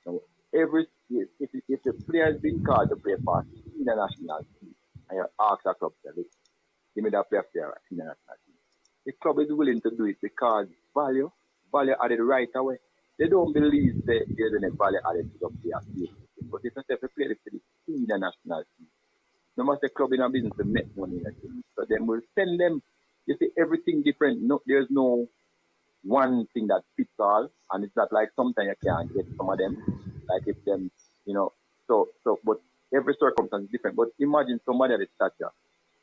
So if the player has been called to play for senior national team and you ask a club to give me that player for senior national team, the club is willing to do it because value added right away. They don't believe that there's any value added to the player. But if they play for the senior national team, no matter the club in a business to make money, so then we'll send them. You see, everything different. No, there's no one thing that fits all, and it's not like sometimes you can't get some of them, like if them, so but every circumstance is different. But imagine somebody at the stature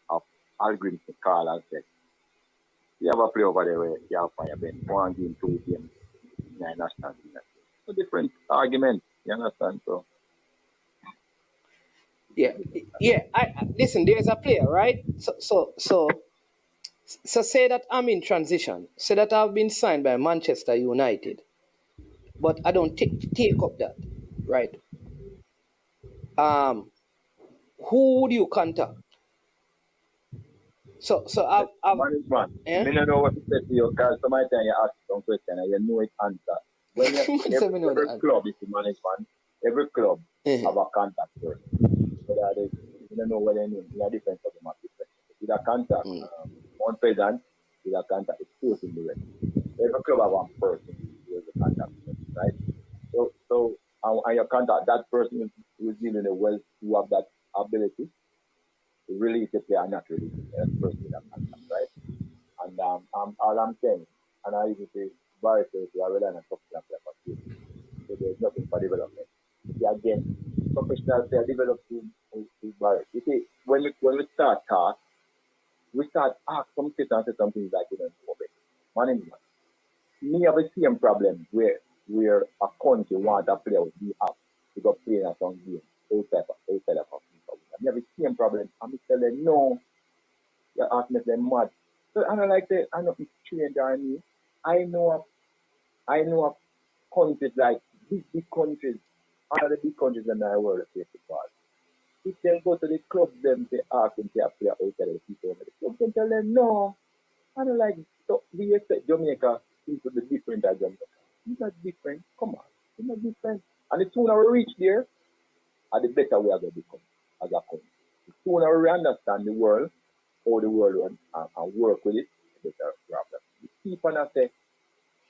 of Algrim Carl and said, you have a play over there where you have fire bench, 1 game, 2 games, 9 national team. It's a different argument, you understand? So yeah. I listen. There's a player, right? So say that I'm in transition. Say that I've been signed by Manchester United, but I don't take up that, right? Who would you contact? So I've management. I don't know what to say to you because sometimes you ask some question and you know it answer. When every club is the management, every club have a contact person. Whether they don't know what they mean, they are different for them. With a contact, one president, with a contact, it's sporting director. Every club have one person who is the contact person, right? So and you contact that person who is dealing well, who have that ability to release the player, not release the person with that contact, right? And all I'm saying, and I usually say, Barry says, we are relying on professional player for safety. So there's nothing for development. See, again, professional player develop to Barry. You see, when we start talk, we start ask some things like you don't know it. Management. Me have the same problem where a country want a player with be up to go play in a some game outside of Africa. Me have the same problem. I'm tell them no. You ask me if they're mad. So I don't like that. I know it's strange on me. I know of countries like big countries, one of the big countries in the world that play football. If they go to the club, them they ask them to play outside of the people. The club can tell them no. I don't like so we expect Jamaica into the different as Jamaica. It's not different. Come on, it's not different. And the sooner we reach there, the better we are going to become as a country. The sooner we understand the world, how the world runs, and work with it, the better we have that. The people that say,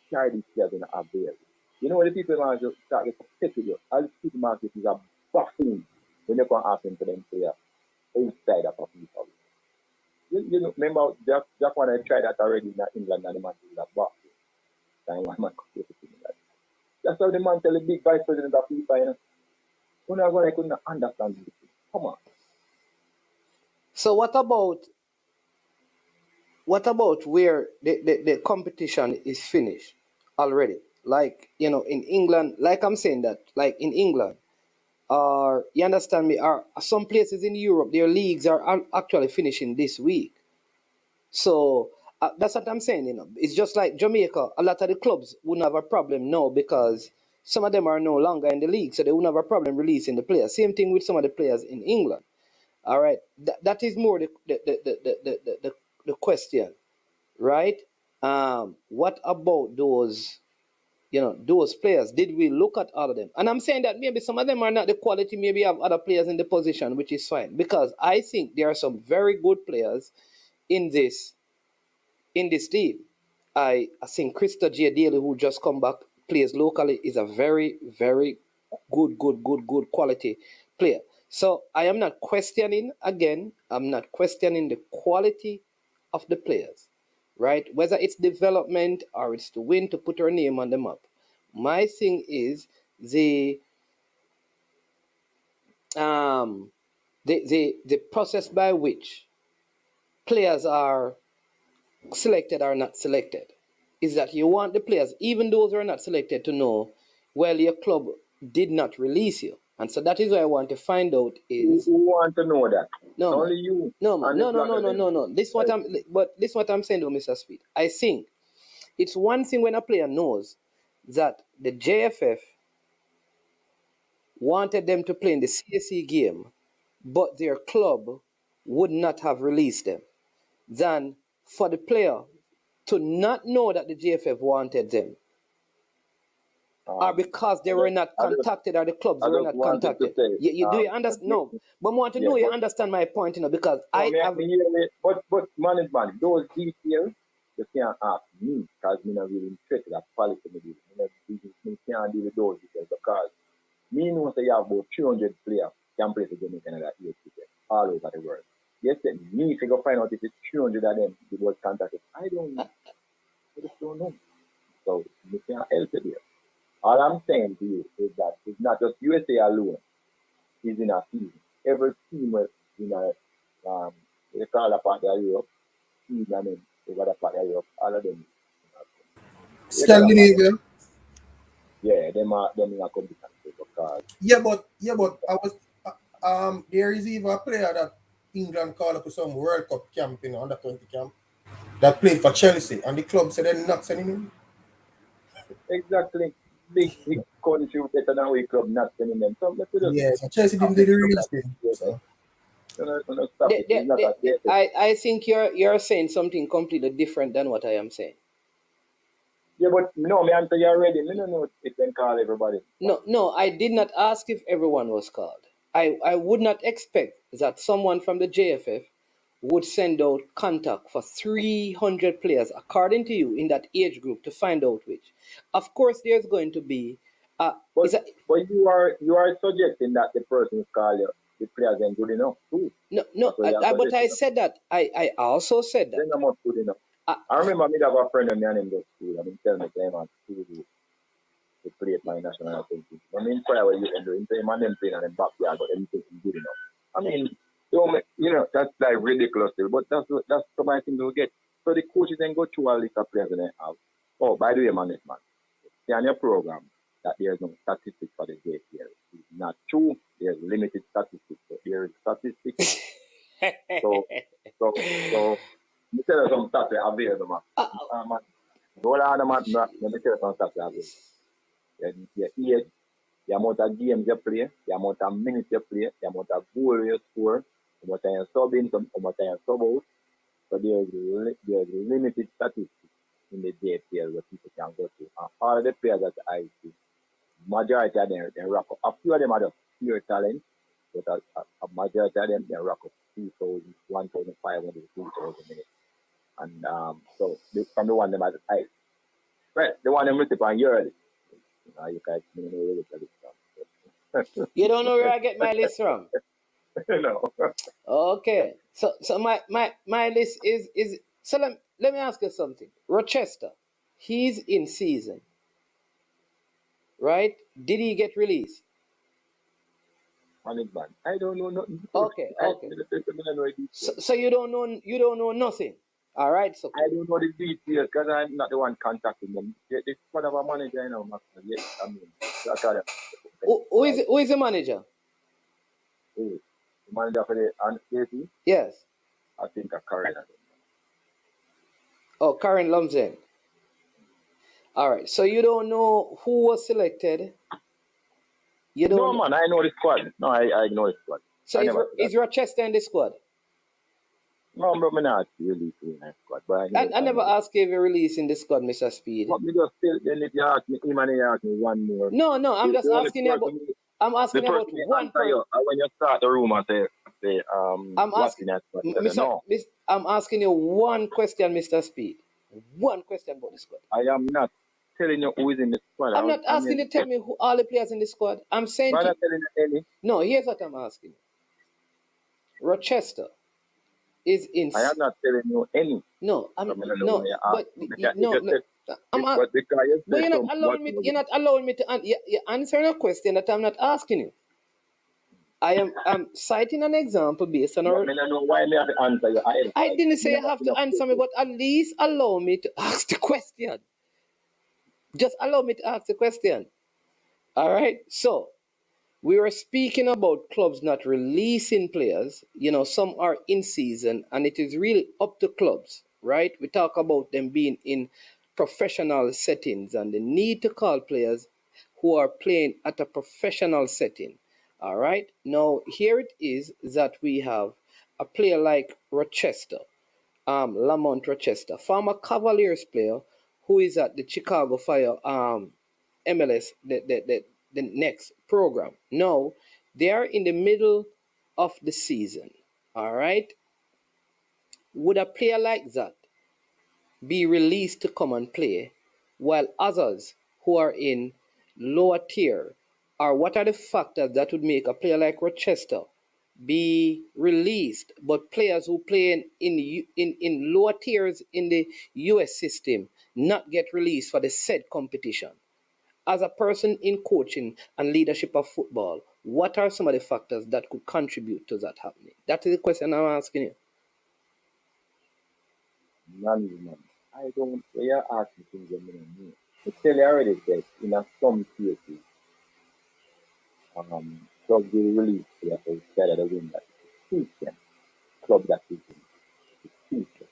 carry these players in a veil. You know what the people want to start to take with you? All the supermarket is a buffoon when they can ask them for them player outside of a people. You know, remember Jack when I tried that already in England and the man is a buffoon. Time one man could say that. That's how the man tell the big vice president of FIFA, you know. When I couldn't understand this. Come on. So what about where the competition is finished already? Like, you know, in England, like I'm saying that, like in England, or you understand me, or some places in Europe, their leagues are actually finishing this week. So that's what I'm saying, you know. It's just like Jamaica, a lot of the clubs wouldn't have a problem now because some of them are no longer in the league, so they wouldn't have a problem releasing the players. Same thing with some of the players in England. All right, that is more the question, right? What about those, you know, those players? Did we look at all of them? And I'm saying that maybe some of them are not the quality. Maybe have other players in the position, which is fine because I think there are some very good players in this team. I think Krista J. Daly, who just come back, plays locally, is a very, very good quality player. So I am not questioning, again, I'm not questioning the quality of the players, right? Whether it's development or it's to win, to put our name on the map. My thing is the process by which players are selected or not selected is that you want the players, even those who are not selected, to know, well, your club did not release you. And so that is what I want to find out is Who want to know that? no Only man. you. No man. And No it's no not no no them. no no. This is what I'm saying to Mr. Speed. I think it's one thing when a player knows that the JFF wanted them to play in the CAC game, but their club would not have released them, than for the player to not know that the JFF wanted them, or because they were not contacted or the clubs I were just not wanted to contacted. say, You do you understand? No, but I want to yeah, know you but understand my point, you know, because no, I have me hear it. But management, those details, you can't ask me because me not really interested at policy. Me can't deal with those details because me know say you have about 300 players can play for Jamaica and that year all over the world. Yes, me if you go find out if it's 300 of them it was contacted. I don't know. I just don't know. So you can't help it here. All I'm saying to you is that it's not just USA alone is in a season. Every team was in a they call a part of Europe, team and then they got a part of Europe, all of them. They got a part of, Scandinavia. yeah, them in a competition because Yeah, but I was there is even a player that England called up to some World Cup camp in under 20 camp that played for Chelsea and the club said they're not sending him. exactly big country better than we club not sending them. So let's just Yeah, so Chelsea stop didn't do it. the release thing. So Stop it. It's not a I think you're saying something completely different than what I am saying. yeah, but no, me answer you already. Me no know if they call everybody. No, I did not ask if everyone was called. I would not expect that someone from the JFF would send out contact for 300 players, according to you, in that age group to find out which. Of course, there's going to be. But you are suggesting that the person who call you, the players ain't good enough too. No, but I said that. I also said that. They're not much good enough. I remember me have a friend of mine in the school. I mean, tell me them at school to play at my national team. I mean, inquire what you can do. Say, man, them playing on the backyard, but them think good enough. I mean, that's like ridiculous, but that's some of the things we get. So the coaches then go through all these players and they have. Oh, by the way, management, see on your program that there's no statistics for the JPL. It's not true. There's limited statistics. So there is statistics. so me tell you some stats available, man. Go on, man. Let me tell you some stats available. Your age, the amount of games you play, the amount of minutes you play, the amount of goals you score, how much you sub in, how much you sub out. So there's limited statistics in the JPL where people can go to. And all the players that I see, majority of them, they rack up. A few of them are just pure talent, but a majority of them, they rack up 2,000, 1,500, 2,000 minutes. And so from the one them as I, right, the one them written on yearly. You guys know where the list from. You don't know where I get my list from? No. Okay. So my list is so let me ask you something. Rochester, he's in season. Right? Did he get released? Management. I don't know nothing. Okay. So you don't know nothing. All right. So I don't know the details because I'm not the one contacting them. This one of our manager, you know, yes, I mean, who is the manager? The manager for the CAC? Yes. I think Karen. Oh, Karen Lumsden. All right. So you don't know who was selected. You don't. No, man. I know the squad. No, I know the squad. So is Rochester in the squad? No, but I'm not really in the squad. But I never asked if you release in the squad, Mr. Speed. But me just tell then if you ask me, him and he ask me one more. No, I'm just asking you about. I'm asking about one person. When you start the room and say I'm asking, I'm asking you one question, Mr. Speed. One question about the squad. I am not telling you who is in the squad. I'm not asking you to tell me who all the players in the squad. I'm saying. I'm not telling you any. No, here's what I'm asking. Rochester is in. I am not telling you any. No, I'm no. But you're not allowing me. You're not allowing me to answer a question that I'm not asking you. I'm citing an example based on our. I don't know why I have to answer you. I didn't say you have to answer me, but at least allow me to ask the question. Just allow me to ask the question. All right. So we were speaking about clubs not releasing players. You know, some are in season, and it is really up to clubs, right? We talk about them being in professional settings and the need to call players who are playing at a professional setting. All right. Now, here it is that we have a player like Rochester, Lamont Rochester, former Cavaliers player who is at the Chicago Fire MLS, the next program. Now, they are in the middle of the season. All right. Would a player like that be released to come and play while others who are in lower tier, or what are the factors that would make a player like Rochester be released, but players who play in lower tiers in the US system not get released for the said competition? As a person in coaching and leadership of football, what are some of the factors that could contribute to that happening? That is the question I'm asking you. None. I don't. We are asking things that we don't know. I tell you already that in some cases, clubs will release players instead of the win that suits them. Club that suits them. It suits them.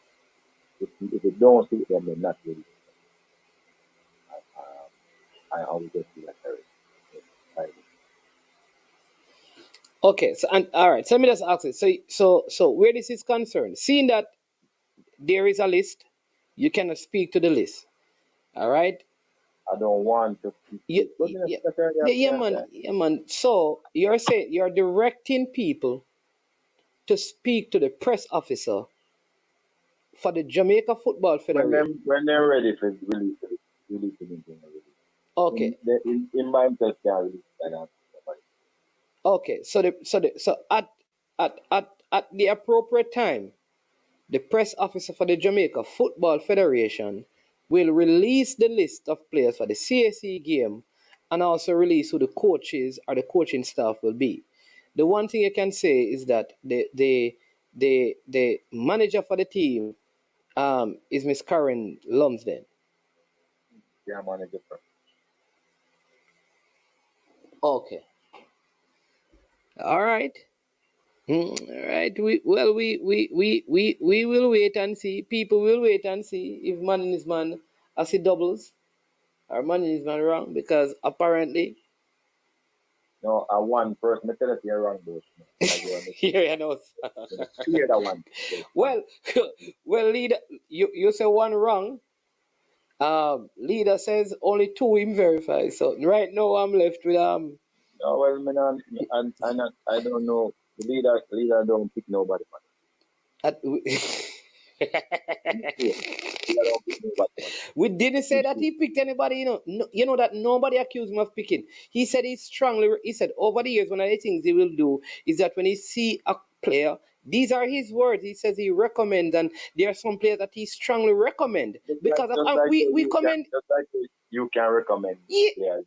If it don't suit them, they're not released. I always just do that. Okay, so and all right, so let me just ask it. So where this is concerned, seeing that there is a list, you cannot speak to the list. All right. I don't want to. Yeah, man. So you're saying you're directing people to speak to the press officer for the Jamaica Football Federation when they're ready for release anything. Okay. In my interest, they are released. Okay. So at the appropriate time, the press officer for the Jamaica Football Federation will release the list of players for the CAC game and also release who the coaches or the coaching staff will be. The one thing you can say is that the manager for the team is Miss Karen Lumsden. Yeah, manager. Okay. All right. All right. We will wait and see. People will wait and see if man is man as he doubles or man is man wrong, because apparently No, one person, I tell you you're wrong, boss. Yeah, I know. Clear that one. Well, well, leader, you say one wrong. Leader says only two him verify. So right now I'm left with No, well, I don't know. The leader don't pick nobody. at, Leader don't pick nobody. we didn't say that he picked anybody. You know that nobody accused him of picking. He said he said over the years one of the things he will do is that when he see a player, these are his words. He says he recommends, and there are some players that he strongly recommend because we commend. Just like you can recommend. Yeah.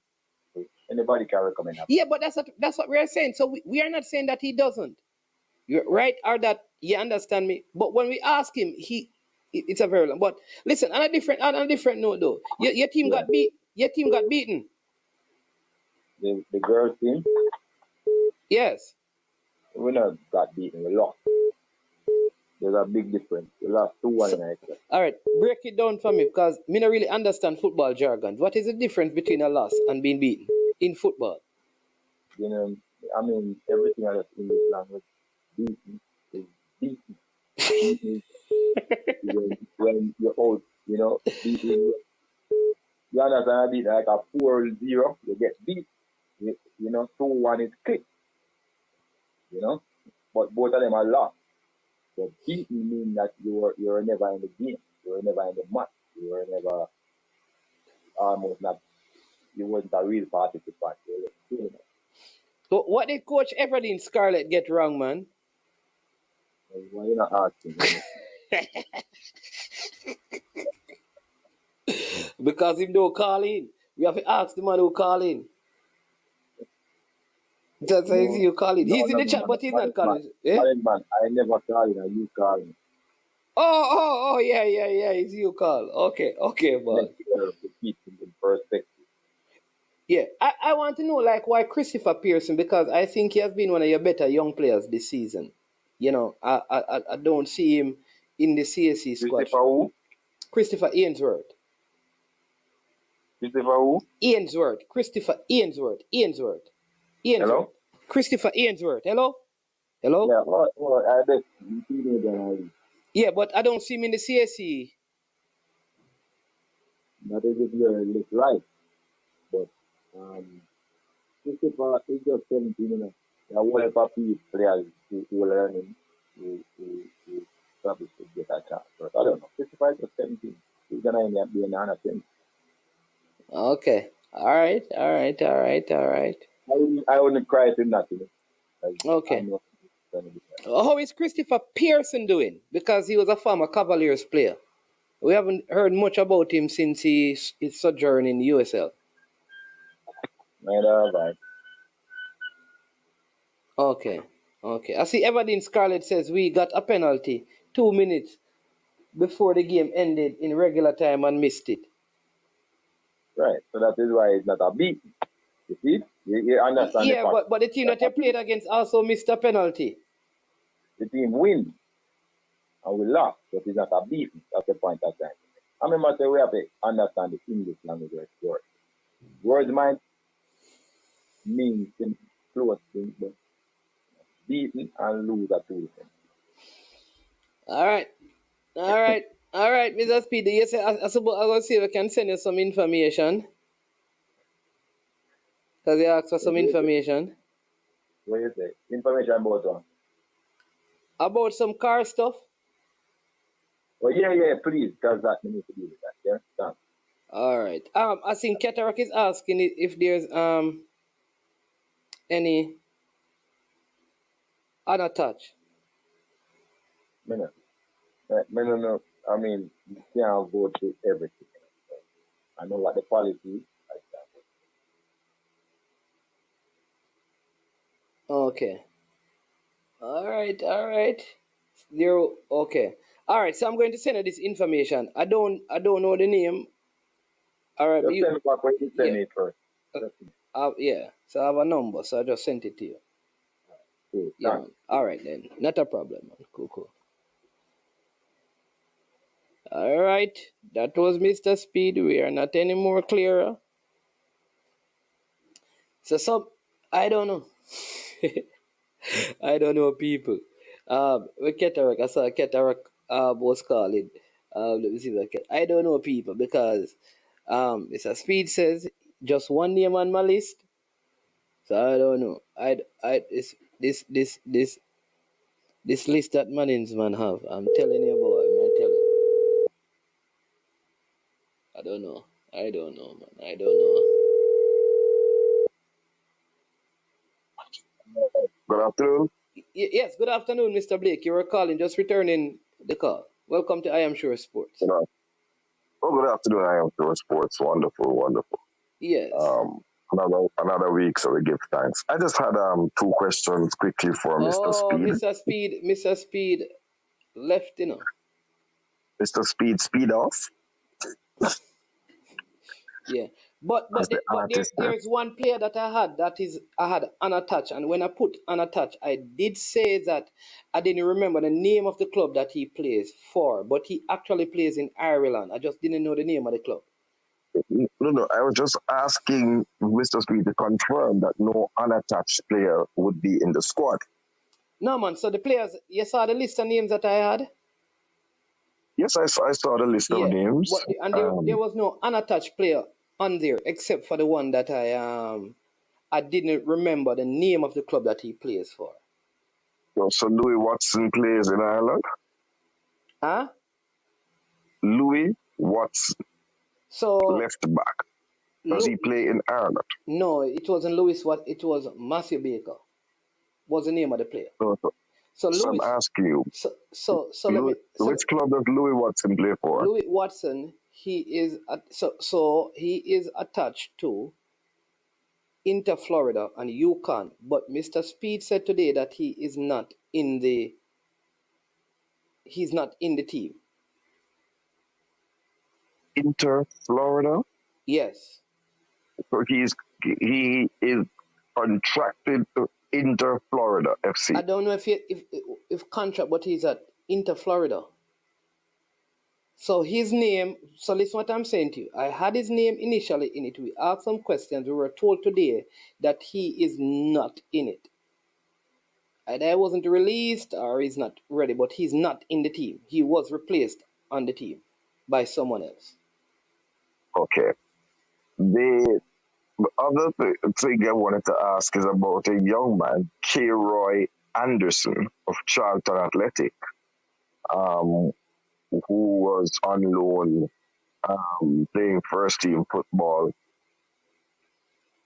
Anybody can recommend that. Yeah, but that's what we are saying. So we are not saying that he doesn't. You're right, or that you understand me. But when we ask him, it's a very long. But listen, on a different note though, your team got beat. Your team got beaten. The girls team. Yes. We not got beaten. We lost. There's a big difference. We lost 2-1. All right, break it down for me because me not really understand football jargon. What is the difference between a loss and being beaten in football? You know, I mean, everything else in this language, beaten is beaten. Beaten is when you're old, you know, beaten. You understand? I beat like a 4-0, you get beat. You know, 2-1 is click. You know, but both of them are lost. So beaten means that you're never in the game, you're never in the match, you were never almost not, you wasn't a real participant. So what did Coach Everdeen Scarlett get wrong, man? Why you not asking? Because him don't call in. We have to ask the man who call in. That's why you call in. He's in the chat, but he's not calling. Man, I never call you, you call me. Oh, yeah, it's you call. Okay, man. Yeah, I want to know like why Christopher Pearson, because I think he has been one of your better young players this season. You know, I don't see him in the CAC squad. Christopher who? Christopher Ainsworth. Christopher who? Ainsworth. Christopher Ainsworth. Hello? Christopher Ainsworth. Hello? Yeah, well, I bet you see me then. Yeah, but I don't see him in the CAC. That is if you're right. But Christopher is just 17, you know. There are one happy players who learning who probably should get a chance. But I don't know. Christopher is just 17. He's gonna end up being an 10. Okay. All right. I wouldn't cry to nothing. Okay. How is Christopher Pearson doing? Because he was a former Cavaliers player. We haven't heard much about him since his sojourn in the USL. Right. Okay. I see Everdeen Scarlett says we got a penalty 2 minutes before the game ended in regular time and missed it. Right. So that is why it's not a beat. You see? You understand? Yeah, but the team that you played against also missed a penalty. The team win. And we lost, but it's not a beat. That's the point of time. I remember say we have to understand the English language word. Words might mean close things, but beaten and lose are two things. All right, Mr. Speedy. Yes, I suppose I'm going to see if I can send you some information. Because you asked for some information. What do you say? Information about what? About some car stuff. Oh, yeah, please. Because that we need to do with that. Yeah, thanks. All right. I think Cataract is asking if there's any other touch. No. I mean, you can't go through everything. I know what the policy is. Okay. All right. Zero. Okay. All right. So I'm going to send you this information. I don't know the name. All right. Just send back when you send it first. Yeah. So I have a number. So I just sent it to you. Cool. Yeah. All right then. Not a problem, man. Cool. All right. That was Mr. Speed. We are not any more clearer. So I don't know. I don't know people. With Ketarak, I saw Ketarak was calling. Let me see what I don't know people because Mr. Speed says just one name on my list. So I don't know. This list that Mannings man have. I'm telling you, boy. I'm telling you. I don't know. I don't know, man. I don't know. Good afternoon. Yes. Good afternoon, Mr. Blake. You were calling, just returning the call. Welcome to I Am Sure Sports. Good afternoon. I am Sure Sports. Wonderful, wonderful. Yes. Another week, so we give thanks. I just had two questions quickly for Mr. Speed. Mr. Speed left, you know. Mr. Speed off. Yeah, but there's one player that I had unattached, and when I put unattached, I did say that I didn't remember the name of the club that he plays for, but he actually plays in Ireland. I just didn't know the name of the club. No. I was just asking Mr. Speed to confirm that no unattached player would be in the squad. No, man. So the players, you saw the list of names that I had. Yes, I saw the list of names. But there was no unattached player on there except for the one that I didn't remember the name of the club that he plays for. So Louis Watson plays in Ireland? Huh? Louis Watson. So left back. Does he play in Ireland? No, it wasn't Louis. It was Matthew Baker. Was the name of the player? So I'm asking you. Which club does Louis Watson play for? Louis Watson. He is he is attached to Inter Florida and UConn. But Mr. Speed said today that he is not in the. He's not in the team. Inter Florida? Yes. So he is contracted to Inter Florida FC. I don't know if contract, but he's at Inter Florida. So his name, so listen what I'm saying to you. I had his name initially in it. We asked some questions. We were told today that he is not in it. Either wasn't released or he's not ready, but he's not in the team. He was replaced on the team by someone else. Okay. The other thing I wanted to ask is about a young man, K. Roy Anderson of Charlton Athletic, who was on loan playing first team football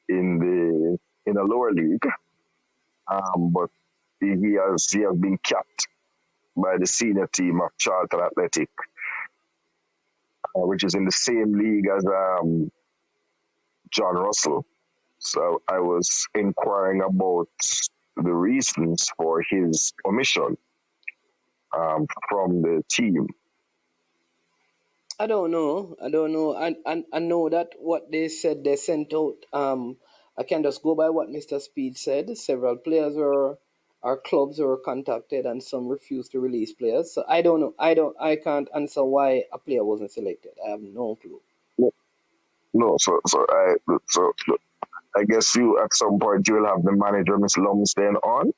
in a lower league, but he has been capped by the senior team of Charlton Athletic, which is in the same league as John Russell. So I was inquiring about the reasons for his omission from the team. I don't know. I know that what they said they sent out. I can just go by what Mr. Speed said. Several players or clubs were contacted, and some refused to release players. So I don't know. I can't answer why a player wasn't selected. I have no clue. No. So I guess you at some point you will have the manager, Miss Lumsden, on.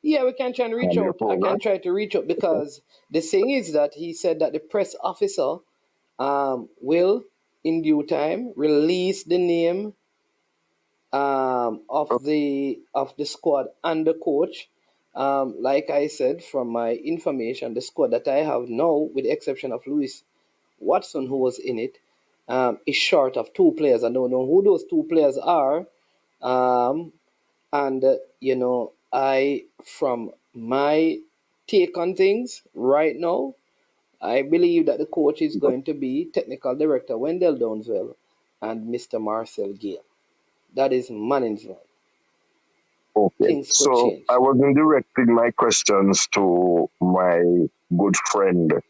Yeah, we can try and reach out. I can try to reach out because the thing is that he said that the press officer will, in due time, release the name of the squad and the coach. Like I said, from my information, the squad that I have now, with the exception of Louis Watson, who was in it, is short of two players. I don't know who those two players are. And from my take on things right now, I believe that the coach is going to be technical director Wendell Downswell and Mr. Marcel Gale. That is management. Okay. So I wasn't directing my questions to my good friend,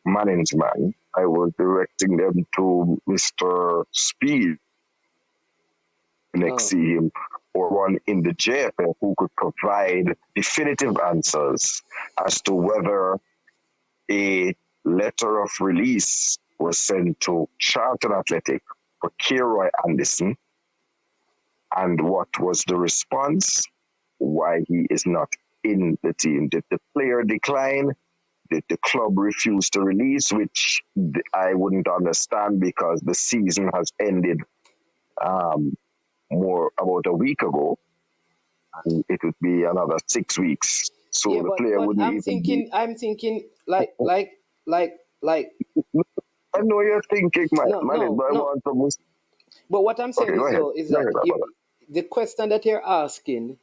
management. I was directing them to Mr. Speed. Next see him or one in the JPL who could provide definitive answers as to whether a letter of release was sent to Charlton Athletic for K. Roy Anderson And what was the response? Why he is not in the team? Did the player decline? Did the club refuse to release? Which I wouldn't understand because the season has ended more about a week ago, and it would be another 6 weeks. So Yeah, the player but wouldn't even be. I'm thinking like I know you're thinking, man, no, but I no. want to. But what I'm saying Okay, go is ahead. though is Go that ahead, brother. the question that you're asking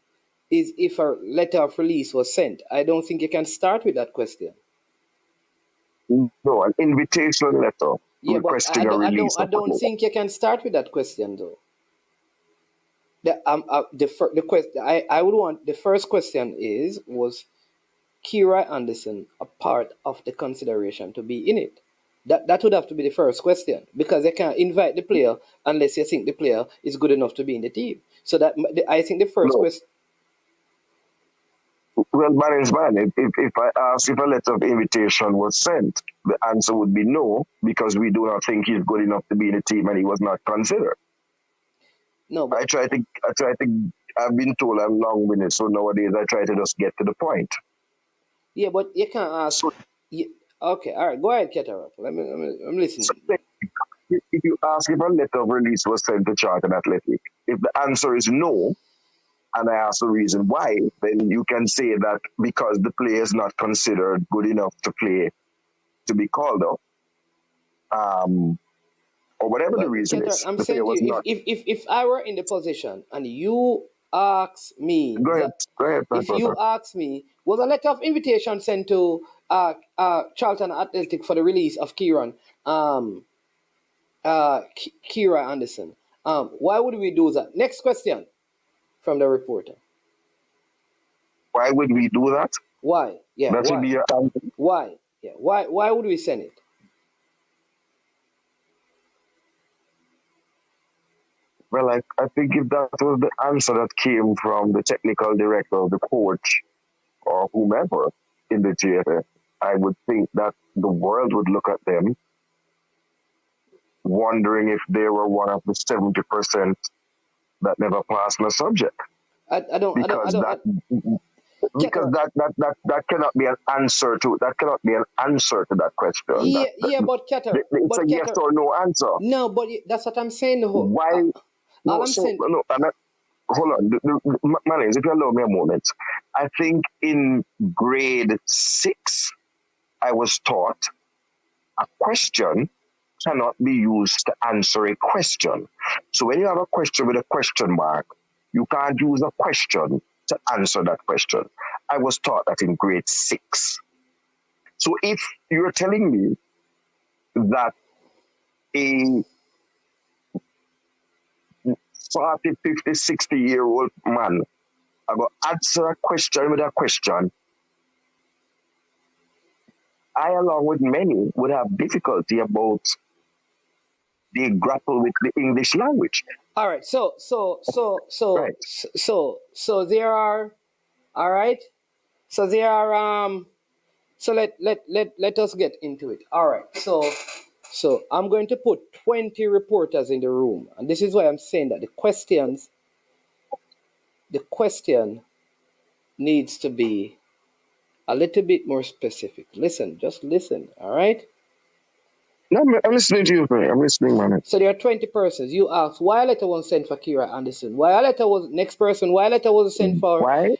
is if a letter of release was sent. I don't think you can start with that question. No, an invitation letter Yeah, but requesting a release I of a don't player. think you can start with that question though. The question I would want the first question was Kira Anderson a part of the consideration to be in it? That would have to be the first question because they can't invite the player unless you think the player is good enough to be in the team. So I think the first No. question. Well, man is man. If I ask if a letter of invitation was sent, the answer would be no, because we do not think he's good enough to be in the team and he was not considered. No, but I've been told I'm long-winded, so nowadays I try to just get to the point. yeah, but you can't ask. Okay, all right, go ahead, Ketarok. I'm listening. So if you ask if a letter of release was sent to Charlton Athletic, if the answer is no, and I ask the reason why, then you can say that because the player is not considered good enough to play, to be called up, or whatever the reason Ketarok, is. I'm The player saying to was you, not. if I were in the position and you ask me, Go ahead, if you ask me, was a letter of invitation sent to Charlton Athletic for the release of Kira Anderson? Why would we do that? Next question from the reporter. Why would we do that? Why? Yeah. That should be your answer. Why? Yeah. Why would we send it? Well, I think if that was the answer that came from the technical director, the coach, or whomever in the JPL, I would think that the world would look at them wondering if they were one of the 70% that never passed the subject. That cannot be an answer to that question. But Keter, it's a yes or no answer. No, but that's what I'm saying. Why? Hold on, Manning, if you allow me a moment. I think in grade 6, I was taught a question cannot be used to answer a question. So when you have a question with a question mark, you can't use a question to answer that question. I was taught that in grade 6. So if you're telling me that a 40, 50, 60-year-old man I go answer a question with a question, I, along with many, would have difficulty about they grapple with the English language. All right. So there are, all right. So there are, so let us get into it. All right. So I'm going to put 20 reporters in the room. And this is why I'm saying that the question needs to be a little bit more specific. Listen, just listen. All right. No, I'm listening to you, man. I'm listening, man. So there are 20 persons. You ask why a letter was sent for Kira Anderson. Why a letter was next person? Why a letter was sent for? Why?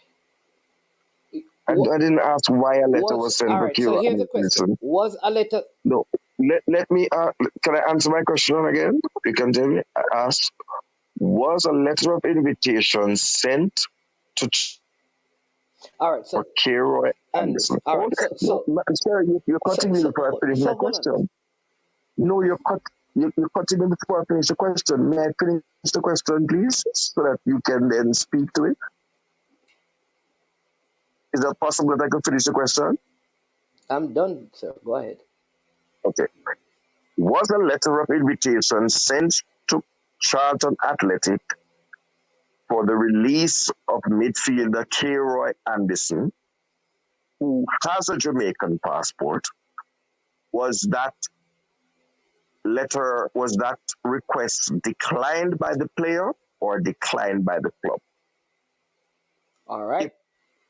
I didn't ask why a letter was sent for Kira. So here's the question: was a letter? No. Let me. Can I answer my question again? You can tell me. I asked: was a letter of invitation sent to? All right. So for Kira Anderson. All right. Sir, you're cutting me before I finish my question. No, you're cutting me before I finish the question. May I finish the question, please, so that you can then speak to it? Is that possible that I can finish the question? I'm done, sir. Go ahead. Okay. Was a letter of invitation sent to Charlton Athletic for the release of midfielder Kira Anderson, who has a Jamaican passport? Was that request declined by the player, or declined by the club? All right.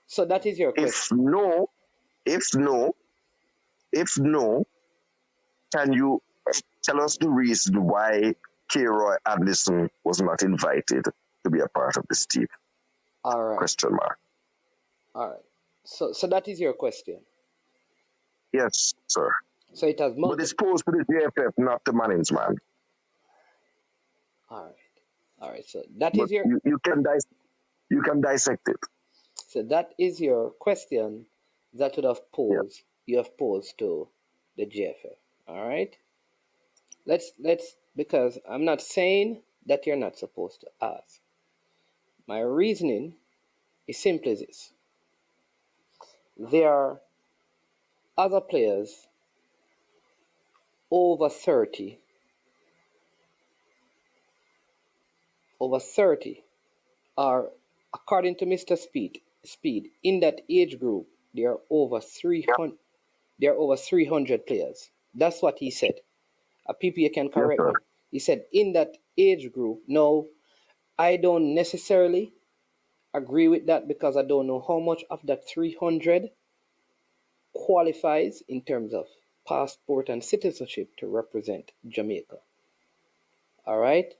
So that is your question. If no, can you tell us the reason why K-Roy Anderson was not invited to be a part of this team? All right. Question mark. All right. So that is your question. Yes, sir. So it has But it's posed to the JFF, not the management. All right. All right. So that but is your. You can dissect it. So that is your question that would have posed. You have posed to the JFF. All right. Let's because I'm not saying that you're not supposed to ask. My reasoning is simply this. There are other players over 30 are, according to Mr. Speed, in that age group, there are over 300 players. That's what he said. PPA can correct me. He said in that age group. No, I don't necessarily agree with that because I don't know how much of that 300 qualifies in terms of passport and citizenship to represent Jamaica. All right.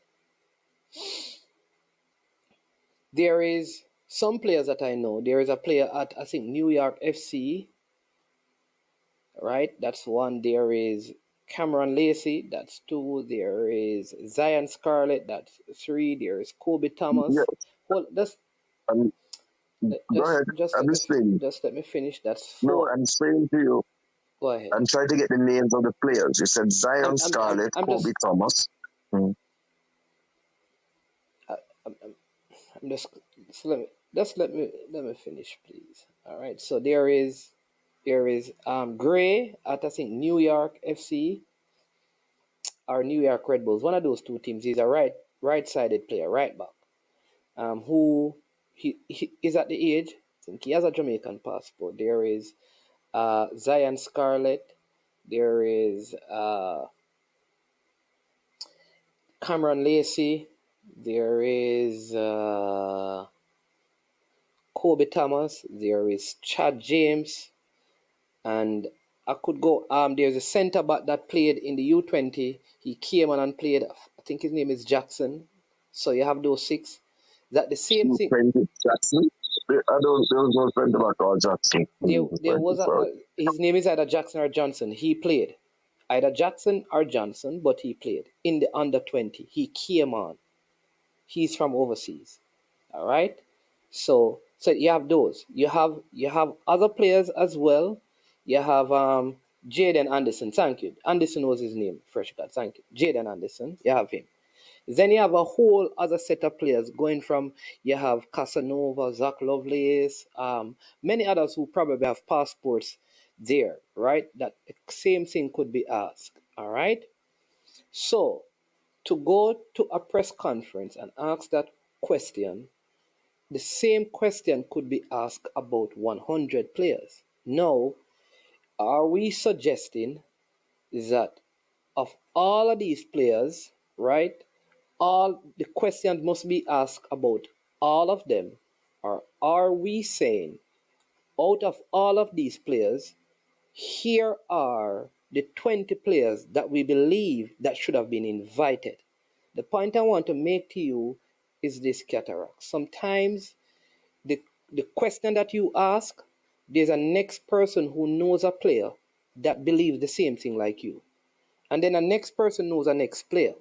There is some players that I know. There is a player at, I think, New York FC. Right. That's one. There is Cameron Lacey. That's two. There is Zion Scarlett. That's three. There is Kobe Thomas. Yes. Well, go ahead. Just let me finish. That's four. No, I'm saying to you. Go ahead. I'm trying to get the names of the players. You said Zion Scarlett, Kobe Thomas. I'm just let me finish, please. All right. So there is Gray at, I think, New York FC or New York Red Bulls. One of those two teams. He's a right-sided player, right back. Who he is at the age. I think he has a Jamaican passport. There is Zion Scarlett. There is Cameron Lacey. There is Kobe Thomas. There is Chad James. And I could go. There's a centre back that played in the U20. He came on and played. I think his name is Jackson. So you have those six. Is that the same thing? Jackson? There was no centre back called Jackson. There was his name is either Jackson or Johnson. He played. Either Jackson or Johnson, but he played in the under 20. He came on. He's from overseas. All right. So you have those. You have other players as well. You have Jaden Anderson. Thank you. Anderson was his name. Fresh cut. Thank you. Jaden Anderson. You have him. Then you have a whole other set of players going from, you have Casanova, Zach Lovelace, many others who probably have passports there, right? That same thing could be asked, all right? So to go to a press conference and ask that question, the same question could be asked about 100 players. Now, are we suggesting that of all of these players, right, all the questions must be asked about all of them? Or are we saying, out of all of these players, here are the 20 players that we believe that should have been invited? The point I want to make to you is this, Cataract. Sometimes the question that you ask, there's a next person who knows a player that believes the same thing like you. And then a next person knows a next player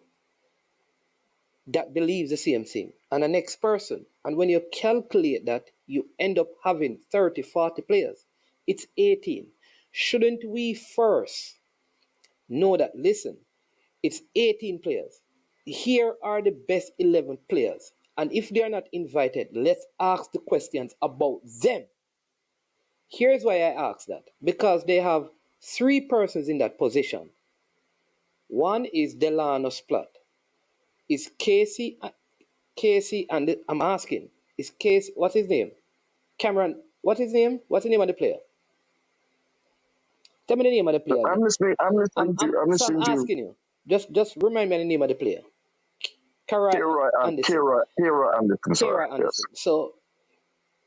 that believes the same thing, and the next person. And when you calculate that, you end up having 30, 40 players. It's 18. Shouldn't we first know that, listen, it's 18 players. Here are the best 11 players. And if they're not invited, let's ask the questions about them. Here's why I ask that. Because they have 3 persons in that position. One is Delano Splat. Is Casey, and I'm asking, is Casey, what's his name? Cameron, what's his name? What's the name of the player? Tell me the name of the player. I'm listening to you. I'm asking you. Just remind me the name of the player. Kara Anderson. Kara Anderson, sorry. Kara Anderson. So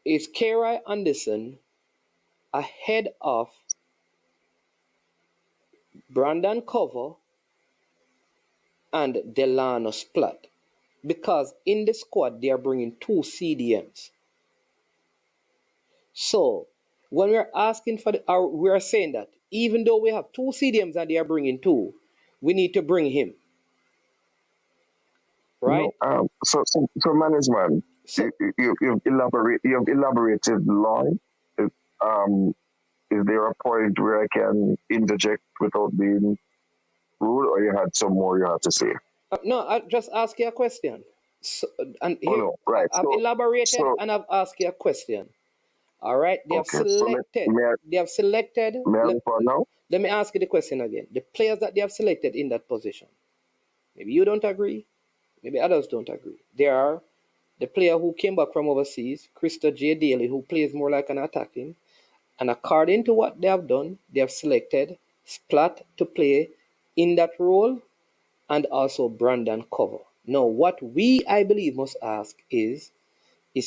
is Kara Anderson ahead of Brandon Cover and Delano Splat? Because in the squad they are bringing 2 CDMs. So when we're asking for we are saying that even though we have 2 CDMs and they are bringing 2, we need to bring him. Right? No, so management, So, you've elaborated long. Is there a point where I can interject without being rude, or you had some more you had to say? No, I just ask you a question. So, and here, no, right. I've elaborated and I've asked you a question. All right, they have selected. They have selected. Let me ask you the question again. The players that they have selected in that position. Maybe you don't agree. Maybe others don't agree. There are the player who came back from overseas, Krista J. Daly, who plays more like an attacking. And according to what they have done, they have selected Splat to play in that role and also Brandon Cover. Now, what I believe, must ask is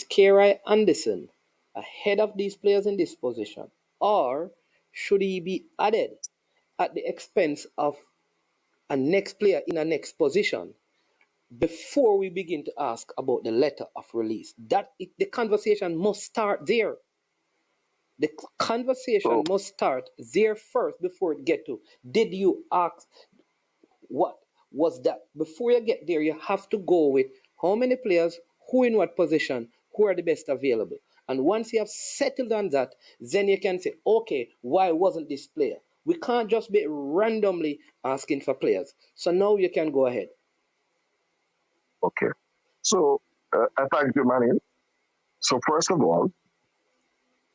Kari Anderson ahead of these players in this position? Or should he be added at the expense of a next player in a next position before we begin to ask about the letter of release? The conversation must start there. The conversation must start there first before it get to, did you ask, what was that? Before you get there, you have to go with how many players, who in what position, who are the best available. And once you have settled on that, then you can say, okay, why wasn't this player? We can't just be randomly asking for players. So now you can go ahead. Okay. So, I thank you, Manny. So, first of all,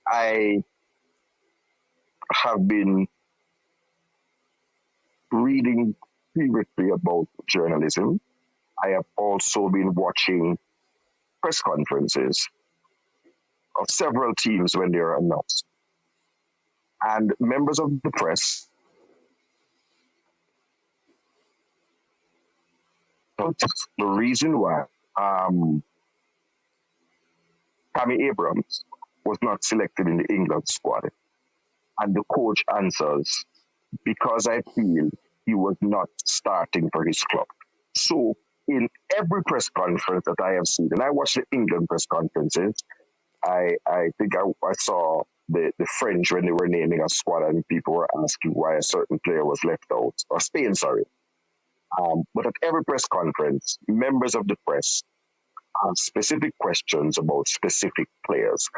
I have been reading previously about journalism. I have also been watching press conferences of several teams when they are announced. And members of the press, the reason why Tammy Abrams was not selected in the England squad. And the coach answers, because I feel he was not starting for his club. So in every press conference that I have seen, and I watched the England press conferences, I think I saw the French when they were naming a squad and people were asking why a certain player was left out, or Spain, sorry. But at every press conference, members of the press ask specific questions about specific players.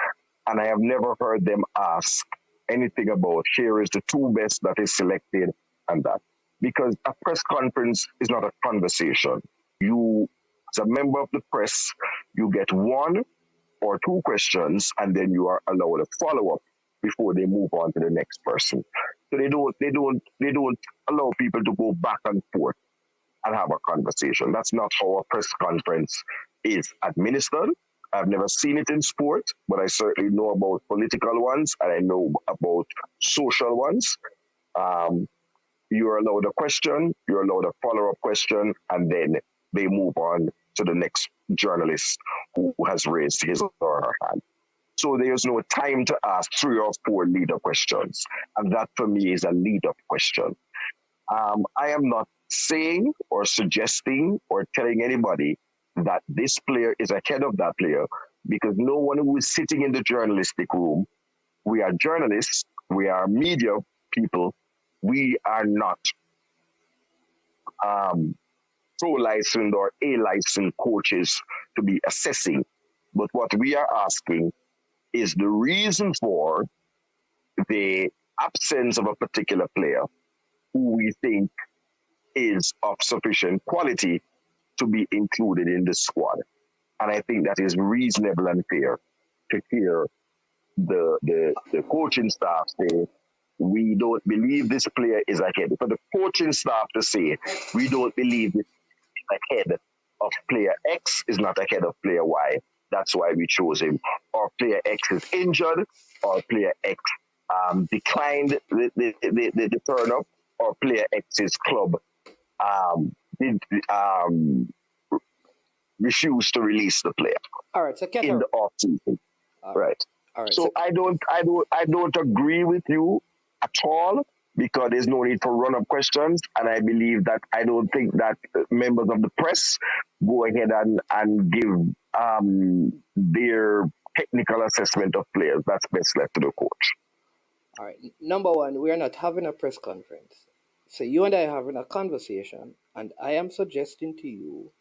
And I have never heard them ask anything about here is the 2 best that is selected and that. Because a press conference is not a conversation. You, as a member of the press, you get 1 or 2 questions and then you are allowed a follow-up before they move on to the next person. So they don't allow people to go back and forth and have a conversation. That's not how a press conference is administered. I've never seen it in sport, but I certainly know about political ones and I know about social ones. You're allowed a question, you're allowed a follow-up question, and then they move on to the next journalist who has raised his or her hand. So there's no time to ask 3 or 4 lead-up questions. And that for me is a lead-up question. I am not saying or suggesting or telling anybody that this player is ahead of that player, because no one who is sitting in the journalistic room, we are journalists, we are media people, we are not pro-licensed or A-licensed coaches to be assessing. But what we are asking is the reason for the absence of a particular player who we think is of sufficient quality to be included in the squad. And I think that is reasonable and fair to hear the coaching staff say, we don't believe this player is ahead. For the coaching staff to say, we don't believe this is ahead of player X, is not ahead of player Y. That's why we chose him. Or player X is injured, or player X declined the turn up, or player X's club refuse to release the player All right, so in the off season. Right. All right. So I don't agree with you at all, because there's no need for run-up questions, and I believe that I don't think that members of the press go ahead and give their technical assessment of players. That's best left to the coach. All right. Number one, we are not having a press conference. So you and I are having a conversation, and I am suggesting to you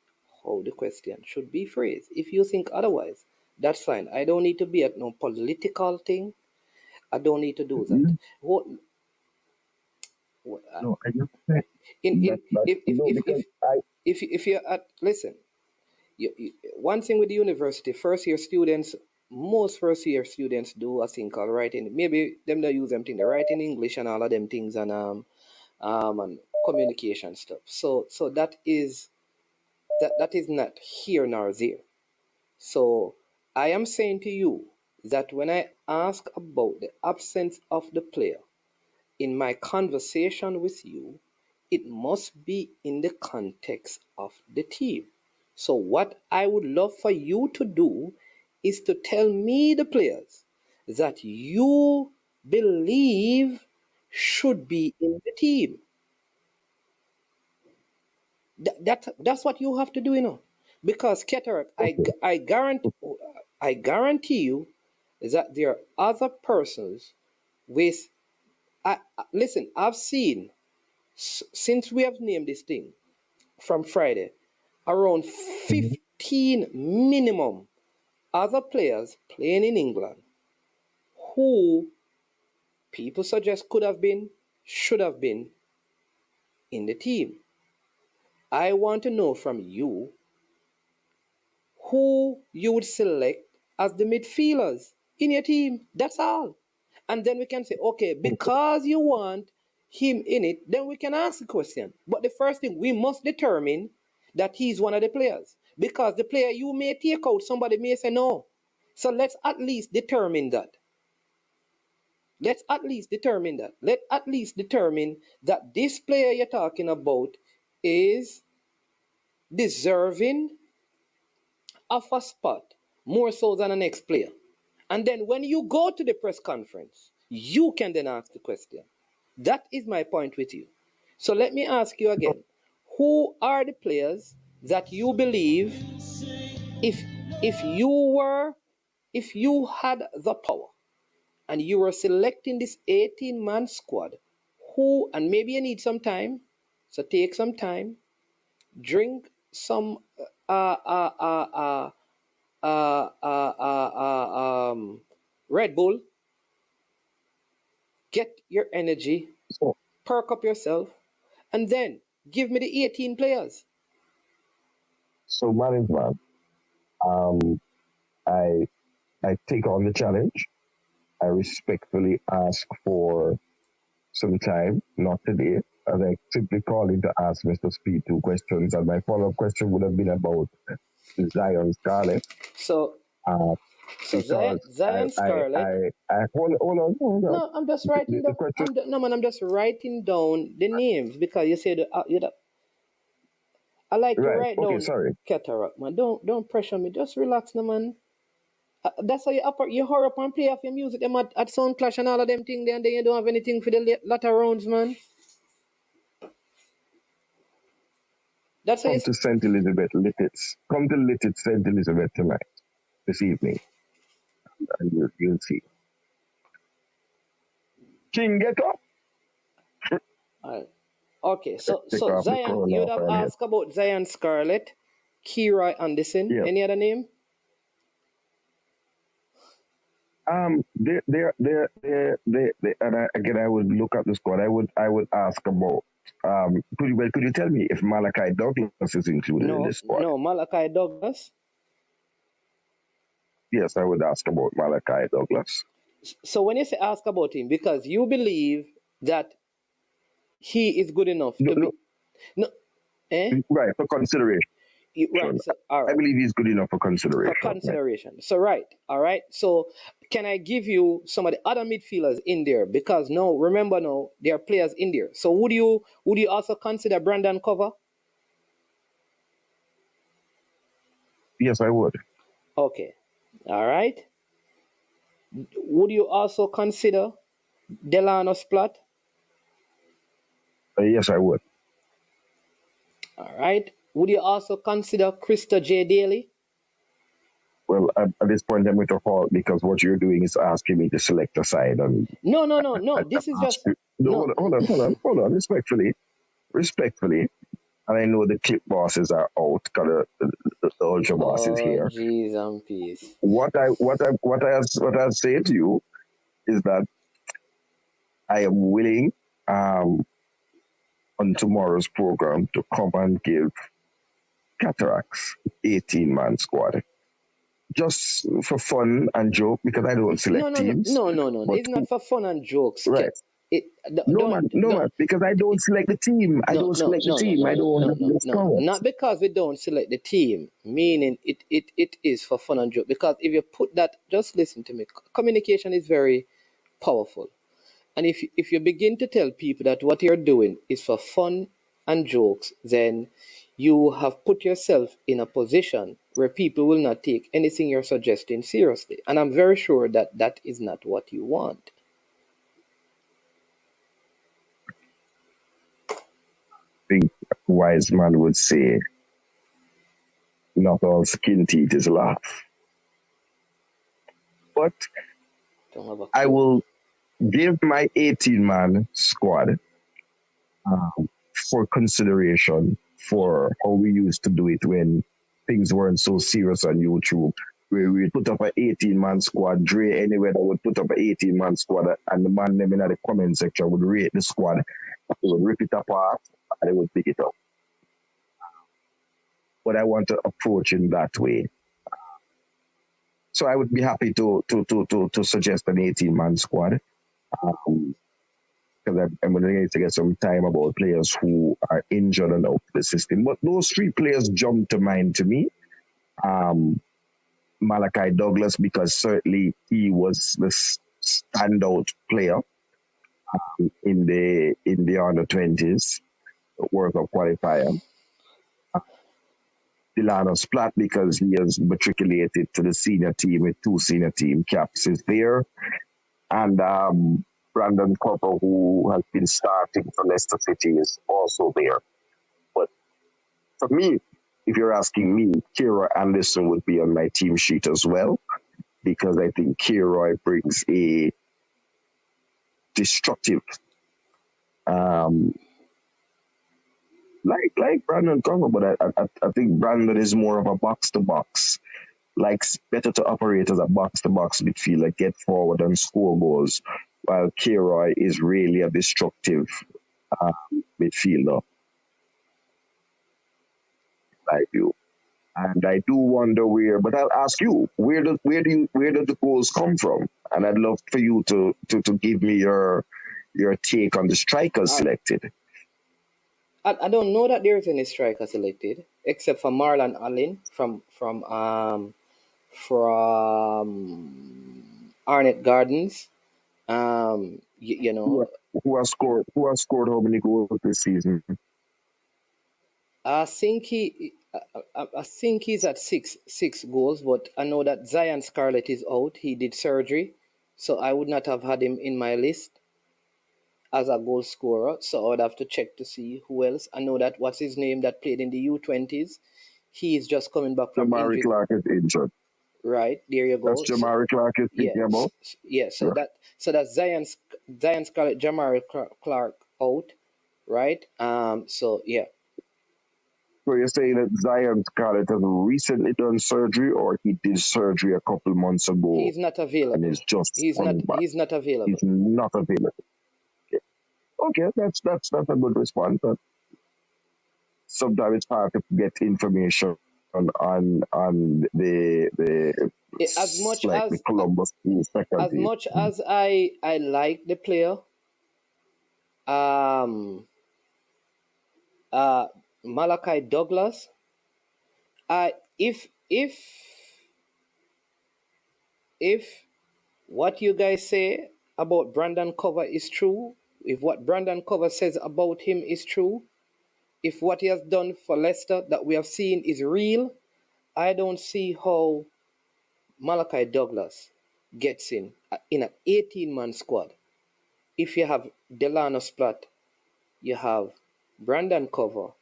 how the question should be phrased. If you think otherwise, that's fine. I don't need to be at no political thing. I don't need to do that. What, No, I just said if you're at, listen, one thing with the university, most first year students do a thing called writing. Maybe them they use them thing, they write in English and all of them things, and communication stuff. So that is not here nor there. So I am saying to you that when I ask about the absence of the player in my conversation with you, it must be in the context of the team. So what I would love for you to do is to tell me the players that you believe should be in the team. That's what you have to do, because Cataract, I guarantee you that there are other persons with. Listen, I've seen since we have named this thing from Friday, around 15 minimum other players playing in England who people suggest could have been, should have been in the team. I want to know from you who you would select as the midfielders in your team. That's all. And then we can say, okay, because you want him in it, then we can ask the question. But the first thing, we must determine that he's one of the players. Because the player you may take out, somebody may say no. So let's at least determine that. Let's at least determine that. Let's at least determine that this player you're talking about is deserving of a spot more so than the next player. And then when you go to the press conference, you can then ask the question. That is my point with you. So let me ask you again. Who are the players that you believe if you had the power and you were selecting this 18-man squad, who, and maybe you need some time, so take some time, drink some Red Bull, get your energy, perk up yourself, and then give me the 18 players. So management, I take on the challenge. I respectfully ask for some time, not today, as I simply call in to ask Mr. Speed 2 questions, and my follow-up question would have been about Zion Scarlett. Zion Scarlett. Hold on. No, I'm just writing down. I'm just writing down the names because you said I like to write down. Sorry. Cataract, man. Don't pressure me. Just relax, no, man. That's how you hurry up and play off your music them at Sound Clash and all of them things there, and then you don't have anything for the latter rounds, man. That's Come to St. Elizabeth Littitz. Come to Littitz St. Elizabeth tonight, this evening, and you'll see. King, get up. Okay, so Zion, you would have asked about Zion Scarlett, Kira Anderson. Yeah. Any other name? There, and again, I would look at the squad. I would ask about. Could you tell me if Malachi Douglas is included in this squad? No, Malachi Douglas. Yes, I would ask about Malachi Douglas. So when you say ask about him, because you believe that he is good enough to be. No. Right, for consideration. Right, so, all right. I believe he's good enough for consideration. Right. So right, all right. So can I give you some of the other midfielders in there? Because remember there are players in there. So would you also consider Brandon Cover? Yes, I would. Okay. All right. Would you also consider Delano Splat? Yes, I would. All right. Would you also consider Krista J. Daly? Well, at this point, I'm going to halt because what you're doing is asking me to select a side, and No, no, no, no. I This is ask just you. No, no. hold on, respectfully. And I know the clip bosses are out because the ultra boss is Oh, here. jeez and peace. What I say to you is that I am willing um, on tomorrow's program to come and give Cataracts 18-man squad just for fun and joke because I don't No, select no, no, teams. no, no, no. But It's not for fun and jokes. right, It no don't. man, because I don't select the team. I No, don't no, select the no, no, team. I no, don't no, have no, the no. scouts. Not because we don't select the team, meaning it is for fun and joke. Because if you put that, just listen to me. Communication is very powerful. And if you begin to tell people that what you're doing is for fun and jokes, then you have put yourself in a position where people will not take anything you're suggesting seriously. And I'm very sure that that is not what you want. I think a wise man would say, not all skin teeth is laugh. But Don't have a I clue. will give my 18-man squad for consideration for how we used to do it when things weren't so serious on YouTube. Where we put up an 18-man squad, Dre anywhere that would put up an 18-man squad, and the man them in the comment section would rate the squad. They would rip it apart and they would pick it up. But I want to approach in that way. So I would be happy to suggest an 18-man squad. Because I'm going to need to get some time about players who are injured and out of the system. But those three players jump to mind to me. Malachi Douglas, because certainly he was the standout player in the under 20s World Cup qualifier. Delano Splat, because he has matriculated to the senior team with 2 senior team caps, is there. And Brandon Copper, who has been starting for Leicester City, is also there. But for me, if you're asking me, Kira Anderson would be on my team sheet as well, because I think Kira brings a destructive, like Brandon Copper, but I think Brandon is more of a box to box. Likes better to operate as a box to box midfielder, get forward and score goals, while Kira is really a destructive midfielder. I do. And I do wonder where, but I'll ask you, where do the goals come from? And I'd love for you to give me your take on the strikers selected. I don't know that there is any striker selected except for Marlon Allen from Arnett Gardens. You know, Who has scored how many goals this season? I think I think he's at six goals, but I know that Zion Scarlett is out. He did surgery, so I would not have had him in my list as a goal scorer. So I would have to check to see who else. I know that what's his name that played in the U20s. He is just coming back from Jamari injury. Clark is injured. Right, there you go. That's Jamari Clark is thinking about. Yeah. So Right. that's Zion Scarlett, Jamari Clark out, right? So yeah. So you're saying that Zion Scarlett has recently done surgery, or he did surgery a couple months ago? He's not available. And is just He's coming not. back. He's not available. He's not available. Okay, that's a good response. But sometimes it's hard to get information on the As much like as the Columbus second as team. much as I like the player, Malachi Douglas, if what you guys say about Brandon Cover is true, if what Brandon Cover says about him is true, if what he has done for Leicester that we have seen is real, I don't see how Malachi Douglas gets in an 18-man squad. If you have Delano Splat, you have Brandon Cover,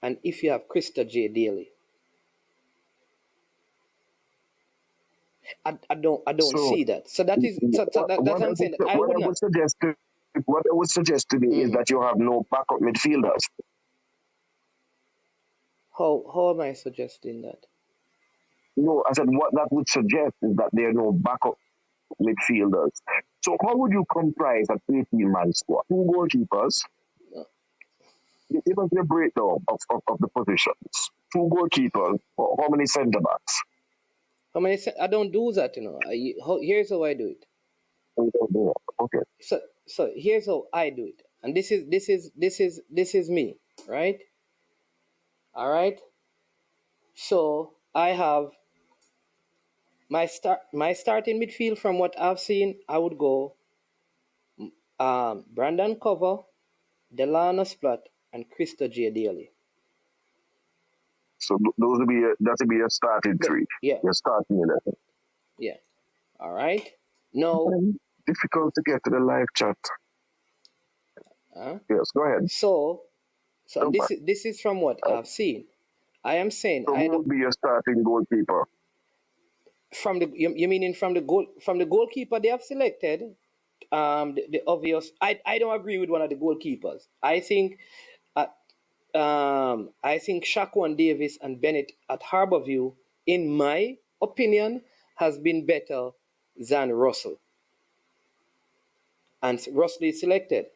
and if you have Krista J. Daly. I don't So see that. So that is that's I'm saying that I would not. What I would suggest today is that you have no backup midfielders. How am I suggesting that? No, I said what that would suggest is that there are no backup midfielders. So how would you comprise an 18-man squad? 2 goalkeepers. Give us a breakdown of the positions. 2 goalkeepers. How many centre backs? How many? I don't do that. Here's how I do it. Okay. So here's how I do it, and this is me, right? All right. So I have my starting midfield. From what I've seen, I would go Brandon Cover, Delano Splat, and Krista J. Daly. So those would be your starting 3. Yeah. Your starting 11. Yeah. All right. No. Difficult to get to the live chat. Yes, go ahead. So this is from what I've seen. I am saying so I who don't would be your starting goalkeeper? from the you meaning from the goalkeeper they have selected. The obvious. I don't agree with one of the goalkeepers. I think Shaquan Davis and Bennett at Harborview, in my opinion, has been better than Russell. And Russell is selected.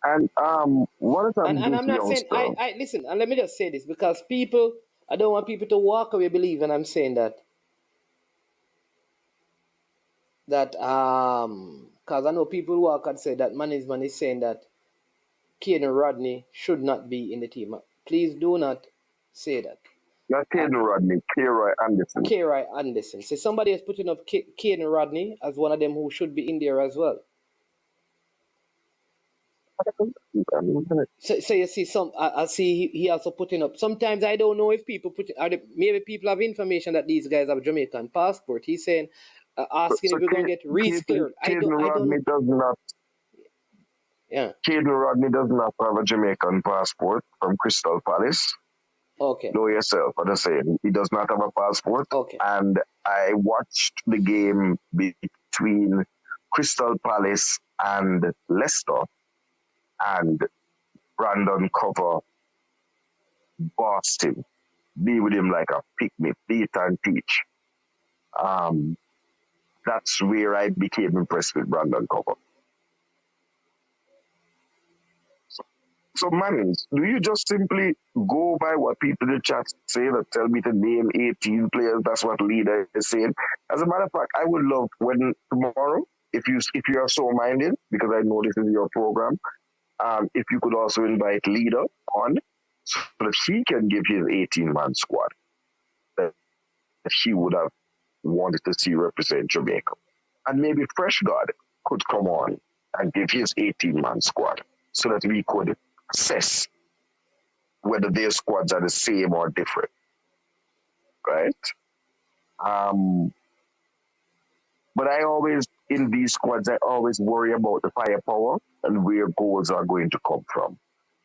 And what is And I'm not saying I listen, and let me just say this, because I don't want people to walk away believing I'm saying that because I know people who walk and say that management is saying that Caden Rodney should not be in the team. Please do not say that. Not Caden Rodney, K-Roy Anderson. K-Roy Anderson. So somebody is putting up Caden Rodney as one of them who should be in there as well. So you see I see he also putting up. Sometimes I don't know if people maybe people have information that these guys have Jamaican passport. He's saying asking if we're going to get rescaled. I don't know. Does not. Yeah. Caden Rodney does not have a Jamaican passport from Crystal Palace. Okay. Know yourself, I'm just saying. He does not have a passport. Okay. And I watched the game between Crystal Palace and Leicester, and Brandon Cover bossed him, be with him like a picnic, beat and teach. That's where I became impressed with Brandon Cover. So, Mannings, do you just simply go by what people in the chat say that tell me to name 18 players? That's what leader is saying. As a matter of fact, I would love when tomorrow, if you are so minded, because I know this is your program, if you could also invite leader on so that he can give his 18-man squad that he would have wanted to see represent Jamaica. And maybe Fresh God could come on and give his 18-man squad so that we could assess whether their squads are the same or different. Right? But in these squads, I always worry about the firepower and where goals are going to come from.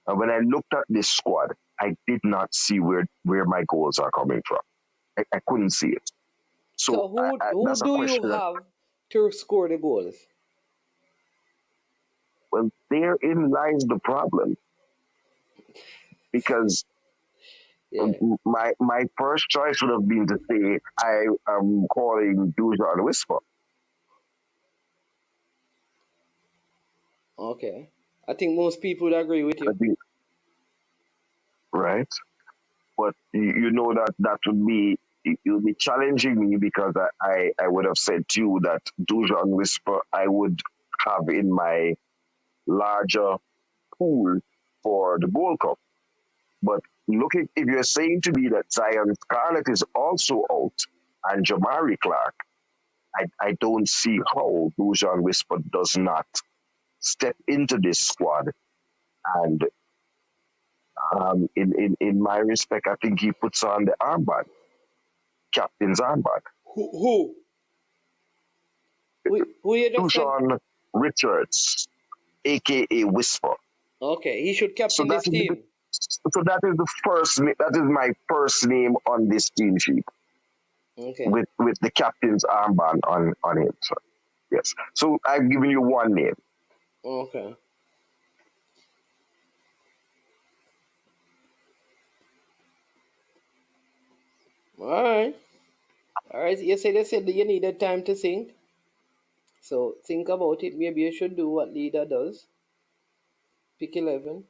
And when I looked at this squad, I did not see where my goals are coming from. I couldn't see it. So who do you have to score the goals? Well, therein lies the problem. Because my first choice would have been to say I am calling Dujan Whisper. Okay. I think most people would agree with you. Right? But you know that would be, it would be challenging me, because I would have said to you that Dujan Whisper I would have in my larger pool for the Gold Cup. But looking, if you're saying to me that Zion Scarlett is also out and Jamari Clark, I don't see how Dujan Whisper does not step into this squad. And in my respect, I think he puts on the armband, captain's armband. Who you just said? Dujan Richards, aka Whisper. Okay, he should captain this team. So that is the first. That is my first name on this team sheet. Okay. With the captain's armband on it. So, yes. So I've given you one name. Okay. All right. You said you needed time to think. So think about it. Maybe you should do what leader does. Pick 11.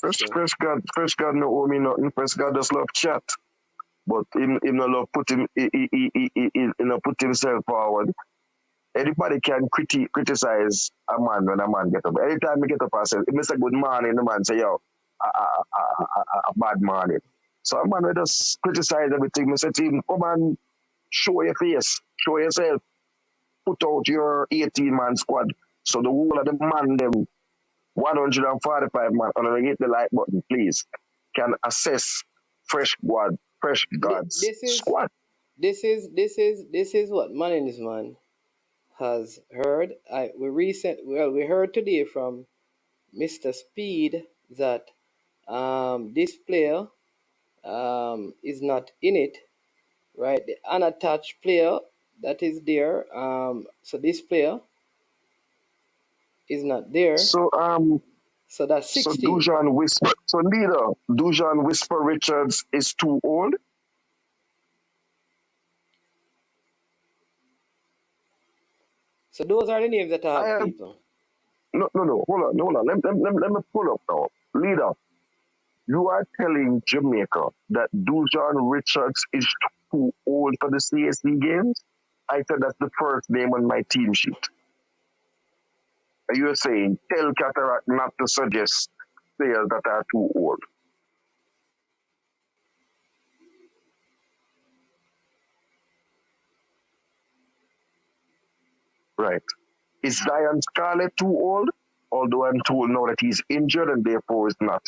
Fresh God no owe me nothing. Fresh God just love chat. But him no love put himself forward. Anybody can criticize a man when a man get up. Anytime he get up and say, if I say good morning, the man say, yo, a bad morning. So a man will just criticize everything. I say to him, come and show your face, show yourself, put out your 18-man squad. So the whole of the man, them 145 man, and hit the like button, please, can assess Fresh God's squad. This is what management has heard. We heard today from Mr. Speed that this player is not in it, right? The unattached player that is there. So this player is not there. So that's 16. So Dujan Whisper. So leader, Dujan Whisper Richards is too old. So those are the names that I have, people. No. Hold on. Let me pull up now. Leader, you are telling Jamaica that Dujan Richards is too old for the CSC games? I said that's the first name on my team sheet. You are saying tell Cataract not to suggest players that are too old. Right. Is Zion Scarlett too old? Although I'm told now that he's injured and therefore is not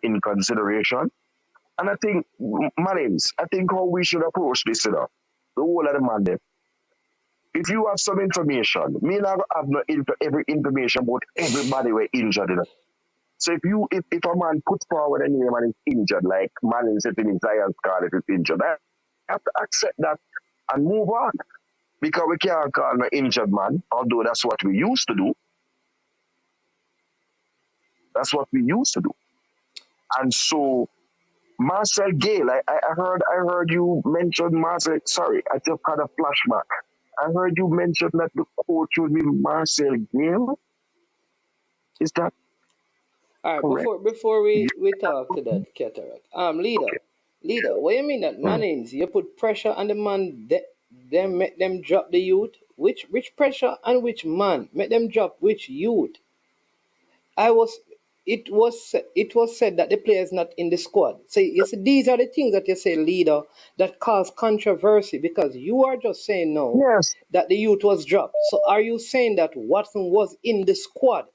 in consideration. And I think, Marines, how we should approach this, the whole of the man. If you have some information, me not have every information about everybody were injured. So if a man puts forward a name and is injured, like Marines sitting Zion Scarlett is injured, I have to accept that and move on. Because we can't call an injured man, although that's what we used to do. That's what we used to do. And so Marcel Gale, I heard you mention Marcel. Sorry, I just had a flashback. I heard you mention that the coach would be Marcel Gale. Is that all right? Correct? Before we talk to that, Cataract, leader, what you mean that Mannings? You put pressure on the man, then make them drop the youth. Which pressure and which man make them drop which youth? It was said that the player is not in the squad. So you see, these are the things that you say, leader, that cause controversy because you are just saying no, yes, that the youth was dropped. So are you saying that Watson was in the squad?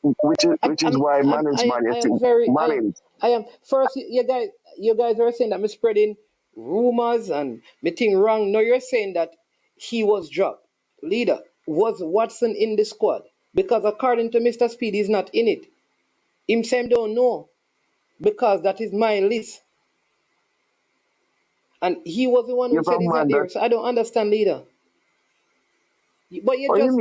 Which is why management. I am first. You guys are saying that I'm spreading rumors and me thing wrong. No, you're saying that he was dropped. Leader, was Watson in the squad? Because according to Mr. Speed, he's not in it. Him saying don't know because that is my list, and he was the one who said he's not there. So I don't understand, leader. But you just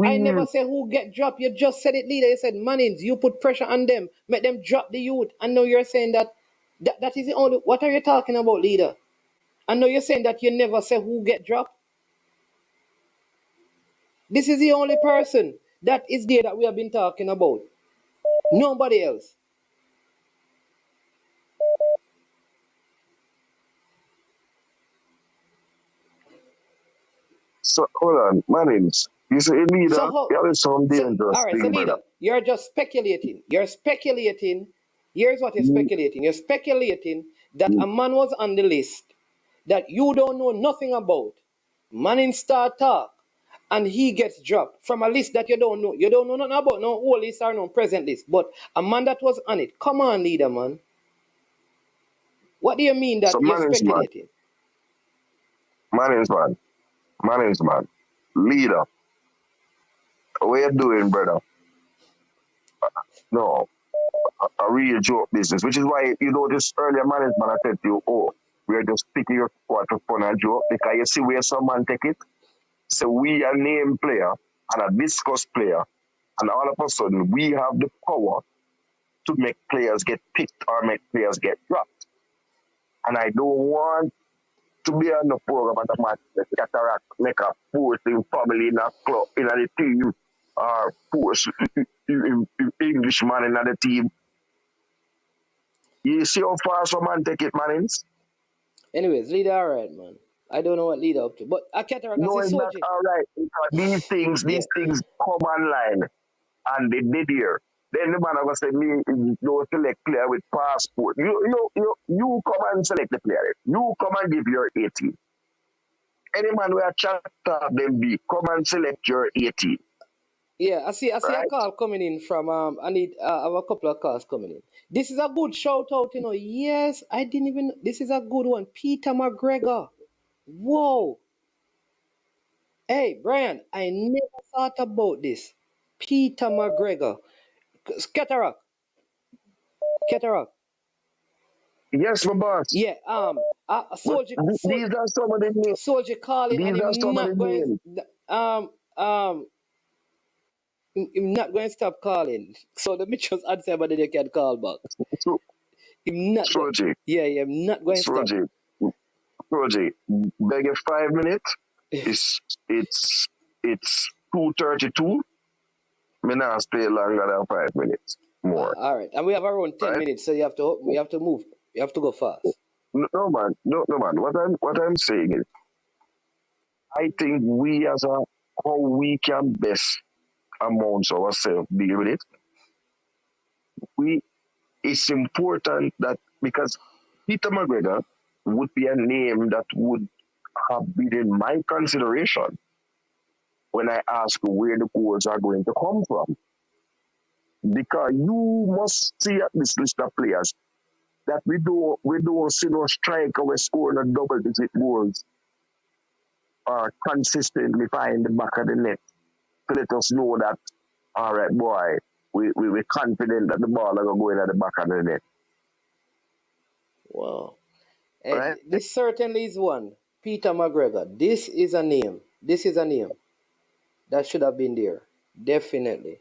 I never say who get dropped. You just said it, leader. You said Mannings, you put pressure on them, make them drop the youth. I know you're saying that is the only. What are you talking about, leader? I know you're saying that you never say who get dropped. This is the only person that is there that we have been talking about. Nobody else. So hold on, Mannings. You say a leader, that is some dangerous all right, so thing, brother. leader, you're just speculating. You're speculating. Here's what you're speculating. You're speculating that a man was on the list that you don't know nothing about. Man start talk, and he gets dropped from a list that you don't know. You don't know nothing about, no old list or no present list. But a man that was on it. Come on, leader, man. What do you mean that So you're Mannings, speculating? Mannings, man. Leader. What you doing, brother? No, a real joke business, which is why you notice earlier management I said to you, oh, we're just picking your squad for fun and joke because you see where some man take it. So we a name player and a discuss player, and all of a sudden we have the power to make players get picked or make players get dropped. And I don't want to be on the program at a match that cataract make a forcing family in a club in the team or force Englishman in the team. You see how far some man take it, Mannings? Anyways, leader, all right, man. I don't know what leader up to, but I can't No, it's not all right. Because these things come online and they did here. Then the man was say me don't select player with passport. You come and select the player. You come and give your 18. Any man who a chat up them be come and select your 18. Yeah, I see a call coming in from I have a couple of calls coming in. This is a good shout out, you know. Yes, I didn't even this is a good one. Peter McGregor. Whoa. Hey, Brian, I never thought about this. Peter McGregor. Cataract. Yes, my boss. Yeah, Soldier These are some of the names. Soldier calling and These are some of the names. I'm not going to stop calling. So let me just answer, but then you can call back. I'm not I'm not going to stop. Roger, beg you 5 minutes. It's 2:32. Me not stay longer than 5 minutes more. All right, and we have around 10 minutes, so we have to move. You have to go fast. No man. What I'm saying is, I think we as a how we can best amongst ourselves deal with it. It's important that because Peter McGregor would be a name that would have been in my consideration when I ask where the goals are going to come from. Because you must see at this list of players that we don't see no striker we score no double digit goals or consistently find the back of the net to let us know that all right boy, we're confident that the ball are going at the back of the net. Wow. Right? This certainly is one. Peter McGregor. This is a name. That should have been there. Definitely.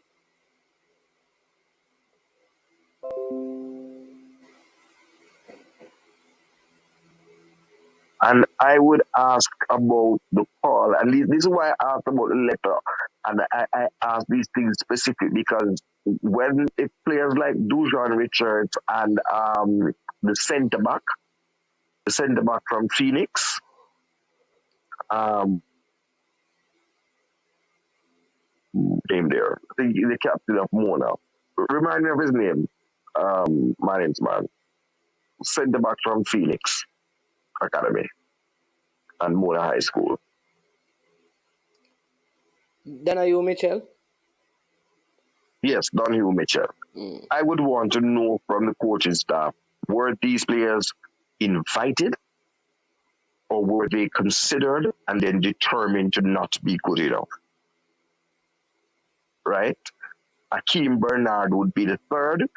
And I would ask about the call. And this is why I asked about the letter. And I asked these things specific because when if players like Dujon Richards and the centre back from Phoenix, name there. I think he's the captain of Mona. Remind me of his name. My name's man. Centre back from Phoenix Academy and Mona High School. Donahue Mitchell? Yes, Donahue Mitchell. I would want to know from the coaching staff, were these players invited or were they considered and then determined to not be good enough? Right? Akeem Bernard would be the third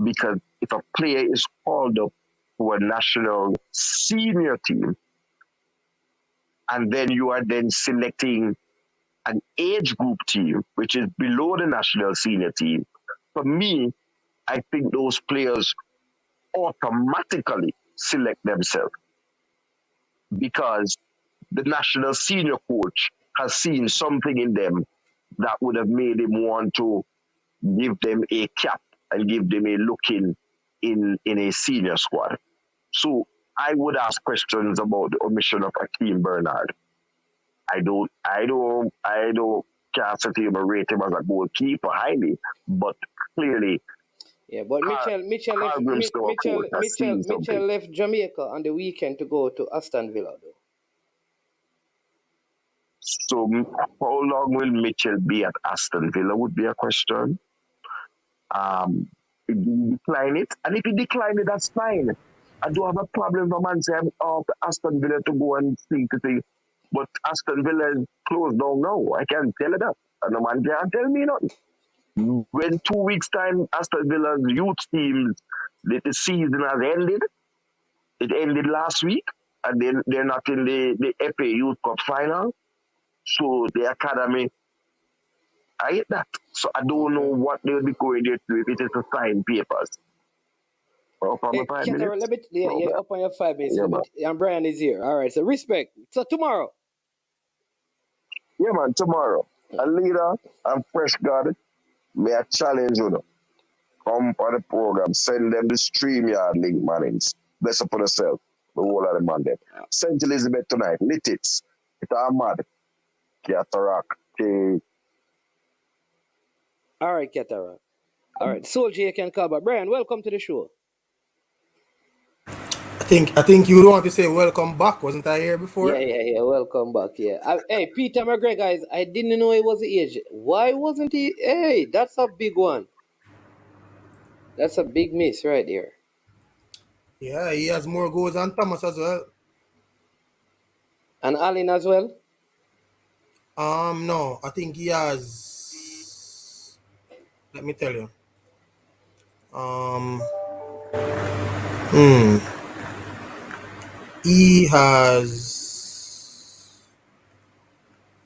because if a player is called up to a national senior team and then you are then selecting an age group team, which is below the national senior team, for me, I think those players automatically select themselves because the national senior coach has seen something in them that would have made him want to give them a cap and give them a look in a senior squad. So I would ask questions about the omission of Akeem Bernard. I don't can't sit him and rate him as a goalkeeper highly, but clearly Yeah, but Mitchell left Jamaica on the weekend to go to Aston Villa, though. So how long will Mitchell be at Aston Villa would be a question. If you decline it, and if you decline it, that's fine. I don't have a problem for man saying off Aston Villa to go and see to see. But Aston Villa is closed down now. I can't tell you that. And no man can't tell me nothing. When 2 weeks' time Aston Villa's youth teams, the season has ended. It ended last week, and then they're not in the FA Youth Cup final. So the academy, I get that. So I don't know what they'll be going there to if it is to sign papers. Up on my 5 minutes? Up on your 5 minutes. Yeah, And Brian is here. All right, so respect. So tomorrow. Yeah, man, tomorrow. A leader and fresh God, may I challenge you. Come on the program, send them the StreamYard link, man. Bless up for yourself. The whole of the man there. St. Elizabeth tonight, lit it. It's all mad. Cataract. All right, Cataract. All right, Soldier, you can call back. Brian, welcome to the show. I think you want to say welcome back. Wasn't I here before? Yeah. Welcome back. Yeah. Hey, Peter McGregor, I didn't know he was the age. Why wasn't he? Hey, that's a big one. That's a big miss right there. Yeah, he has more goals than Thomas as well. And Allen as well? No, I think he has. Let me tell you. He has.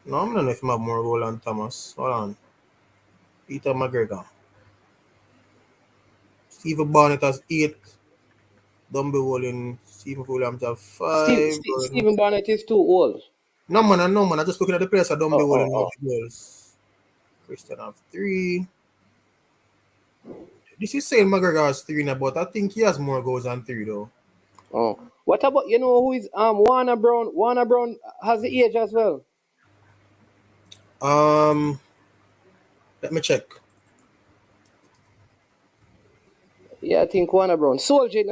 No, I don't know if he have more goals than Thomas. Hold on. Peter McGregor. Stephen Barnett has 8. Dumby Walling, Stephen Williams have 5. Stephen Barnett is too old. No man. I'm just looking at the players of Dumby Walling goals. Christian have 3. This is saying McGregor has 3 now, but I think he has more goals than 3 though. Oh. What about who is Warner Brown? Warner Brown has the age as well. Let me check. Yeah, I think Warner Brown. Soldier,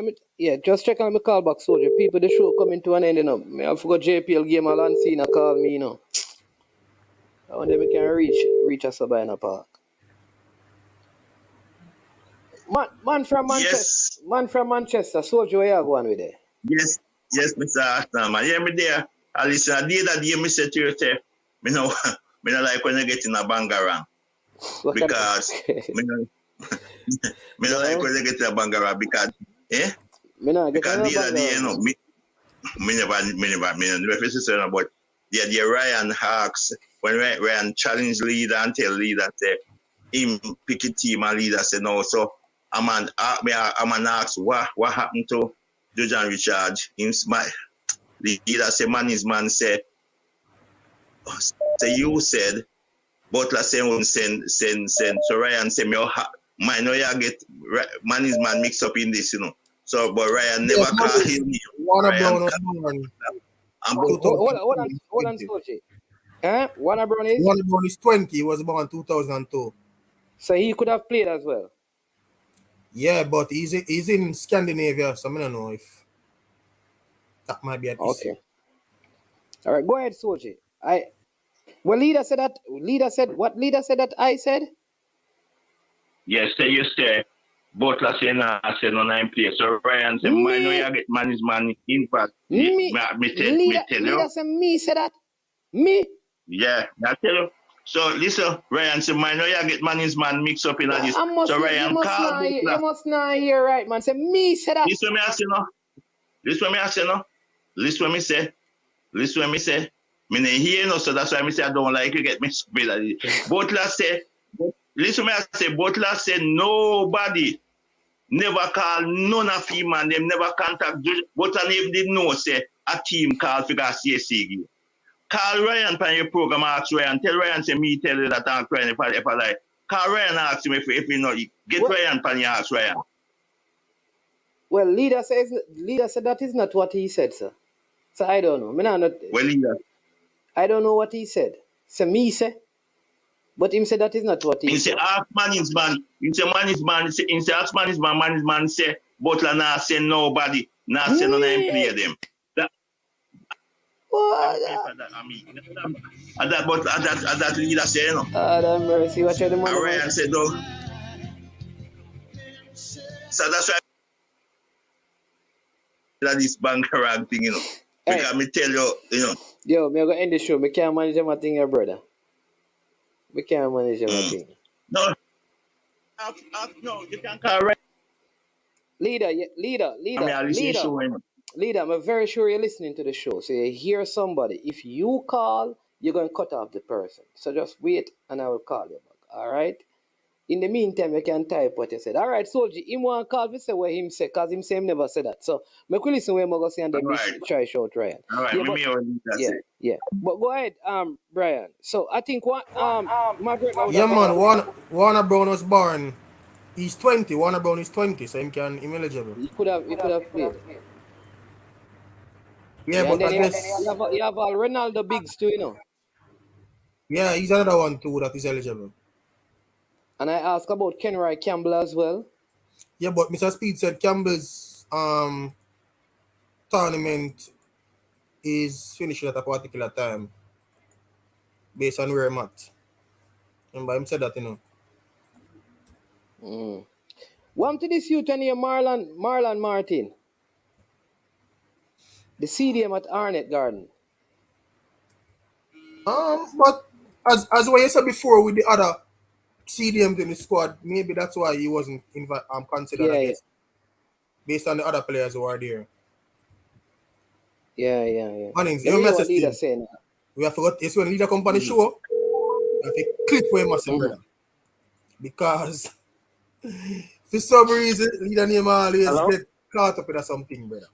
just check on my call back, Soldier. People, the show coming to an end, I forgot JPL game Alan Cena call me, I wonder if we can reach us by in a park. Man from Manchester. Yes. Man from Manchester. Soldier, where you going with it? Yes, Mr. Arsenal. I hear me there. I listen, I did that year, me say to you, me no like when you get in a bangarang. Because me no like when you get in a bangarang because because me never say about the Ryan Hawks when Ryan challenge leader and tell leader say him pick a team and leader say no. So I'm an ask what happened to Jojan Richard. Him smile. The leader say man is man say you said Butler say won't send. So Ryan say me I know you get man is man mixed up in this, So but Ryan never call him. Warner Brown was born. Hold on, Sochi. Warner Brown is 20. He was born 2002. So he could have played as well. Yeah, but he's in Scandinavia, so I don't know if that might be an issue. All right, go ahead, Sochi. Leader said that. What leader said that I said? Yes, you say Butler say no nine place. So Ryan say, I know you get man is man. In fact, me tell you. Leader say me say that. Me? Yeah, I tell you. So listen, Ryan say, I know you get man is man mixed up in this. So Ryan call Butler. You must not hear right, man. Say me say that. Listen what me say. Me not hear no, so that's why I say I don't like you get me split. Butler say, listen me I say, Butler say nobody never call none of him and them never contact Butler if they know say a team call for CAC game. Call Ryan on your program, ask Ryan, tell Ryan say me tell you that I'm crying if I like. Call Ryan ask him if you know get Ryan on your ask Ryan. Well, leader said that is not what he said, sir. So I don't know. Well, leader. I don't know what he said. So me say. But him said that is not what he said. He say, ask management. He say, management. He say, ask management say, Butler not send nobody. Not send none of them play them. What? That leader say, you know. That mercy. Watch out the money. Ryan said, no. So that's why this banker rag thing, you know. Because me tell you, you know. Yo, me go end the show. Me can't manage my thing here, brother. We can't manage my thing. No. No, you can't call right. Leader. Leader, I'm very sure you're listening to the show. So you hear somebody. If you call, you're going to cut off the person. So just wait and I will call you back. All right? In the meantime, you can type what you said. All right, Soldier, him want to call me say what him say, because him say him never said that. So, I could listen what I'm going to say and then try shout Ryan. All right, yeah. But go ahead, Brian. So, I think what, Margaret... Yeah, man, Warner Brown was born... He's 20. Warner Brown is 20, so he can him eligible. He could have played. Yeah, but I guess... You have Ronaldo Biggs too, you know. Yeah, he's another one too that is eligible. And I asked about Kenroy Campbell as well. Yeah, but Mr. Speed said Campbell's tournament is finishing at a particular time based on where I'm at. Remember, him said that, you know. One to this youth and here, Marlon Martin. The CDM at Arnett Garden. But as what you said before with the other CDM in the squad, maybe that's why he wasn't considered, I guess, based on the other players who are there. Yeah. Mannings, you know what leader saying? We have forgot, it's when leader come on the show, we have to clip for him, brother. Because for some reason, leader name always get caught up with something, brother.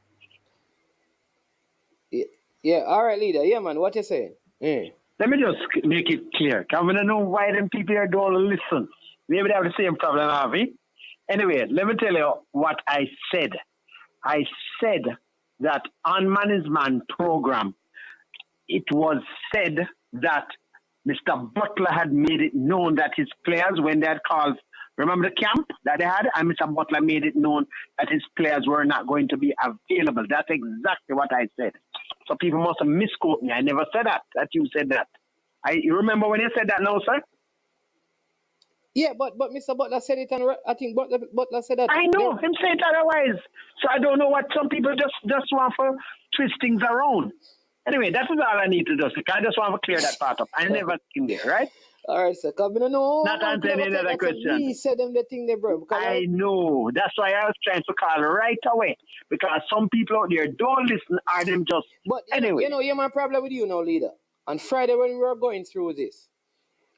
Yeah, all right, leader. Yeah, man, what you saying? Let me just make it clear. I want to know why them people here don't listen. Maybe they have the same problem, Harvey. Anyway, let me tell you what I said. I said that on management program, it was said that Mr. Butler had made it known that his players, when they had called, remember the camp that they had, and Mr. Butler made it known that his players were not going to be available. That's exactly what I said. So people must have misquoted me. I never said that you said that. You remember when you said that now, sir? Yeah, but Mr. Butler said it, and I think Butler said that. I know, him said it otherwise. So I don't know what some people just want to twist things around. Anyway, that is all I need to do. I just want to clear that part up. I never in there, right? All right, sir. Come in, no. Not answering any other question. He said them the thing they bro. I know. That's why I was trying to call right away. Because some people out there don't listen, or them just... But anyway. You know, here's my problem with you now, leader. On Friday when we were going through this,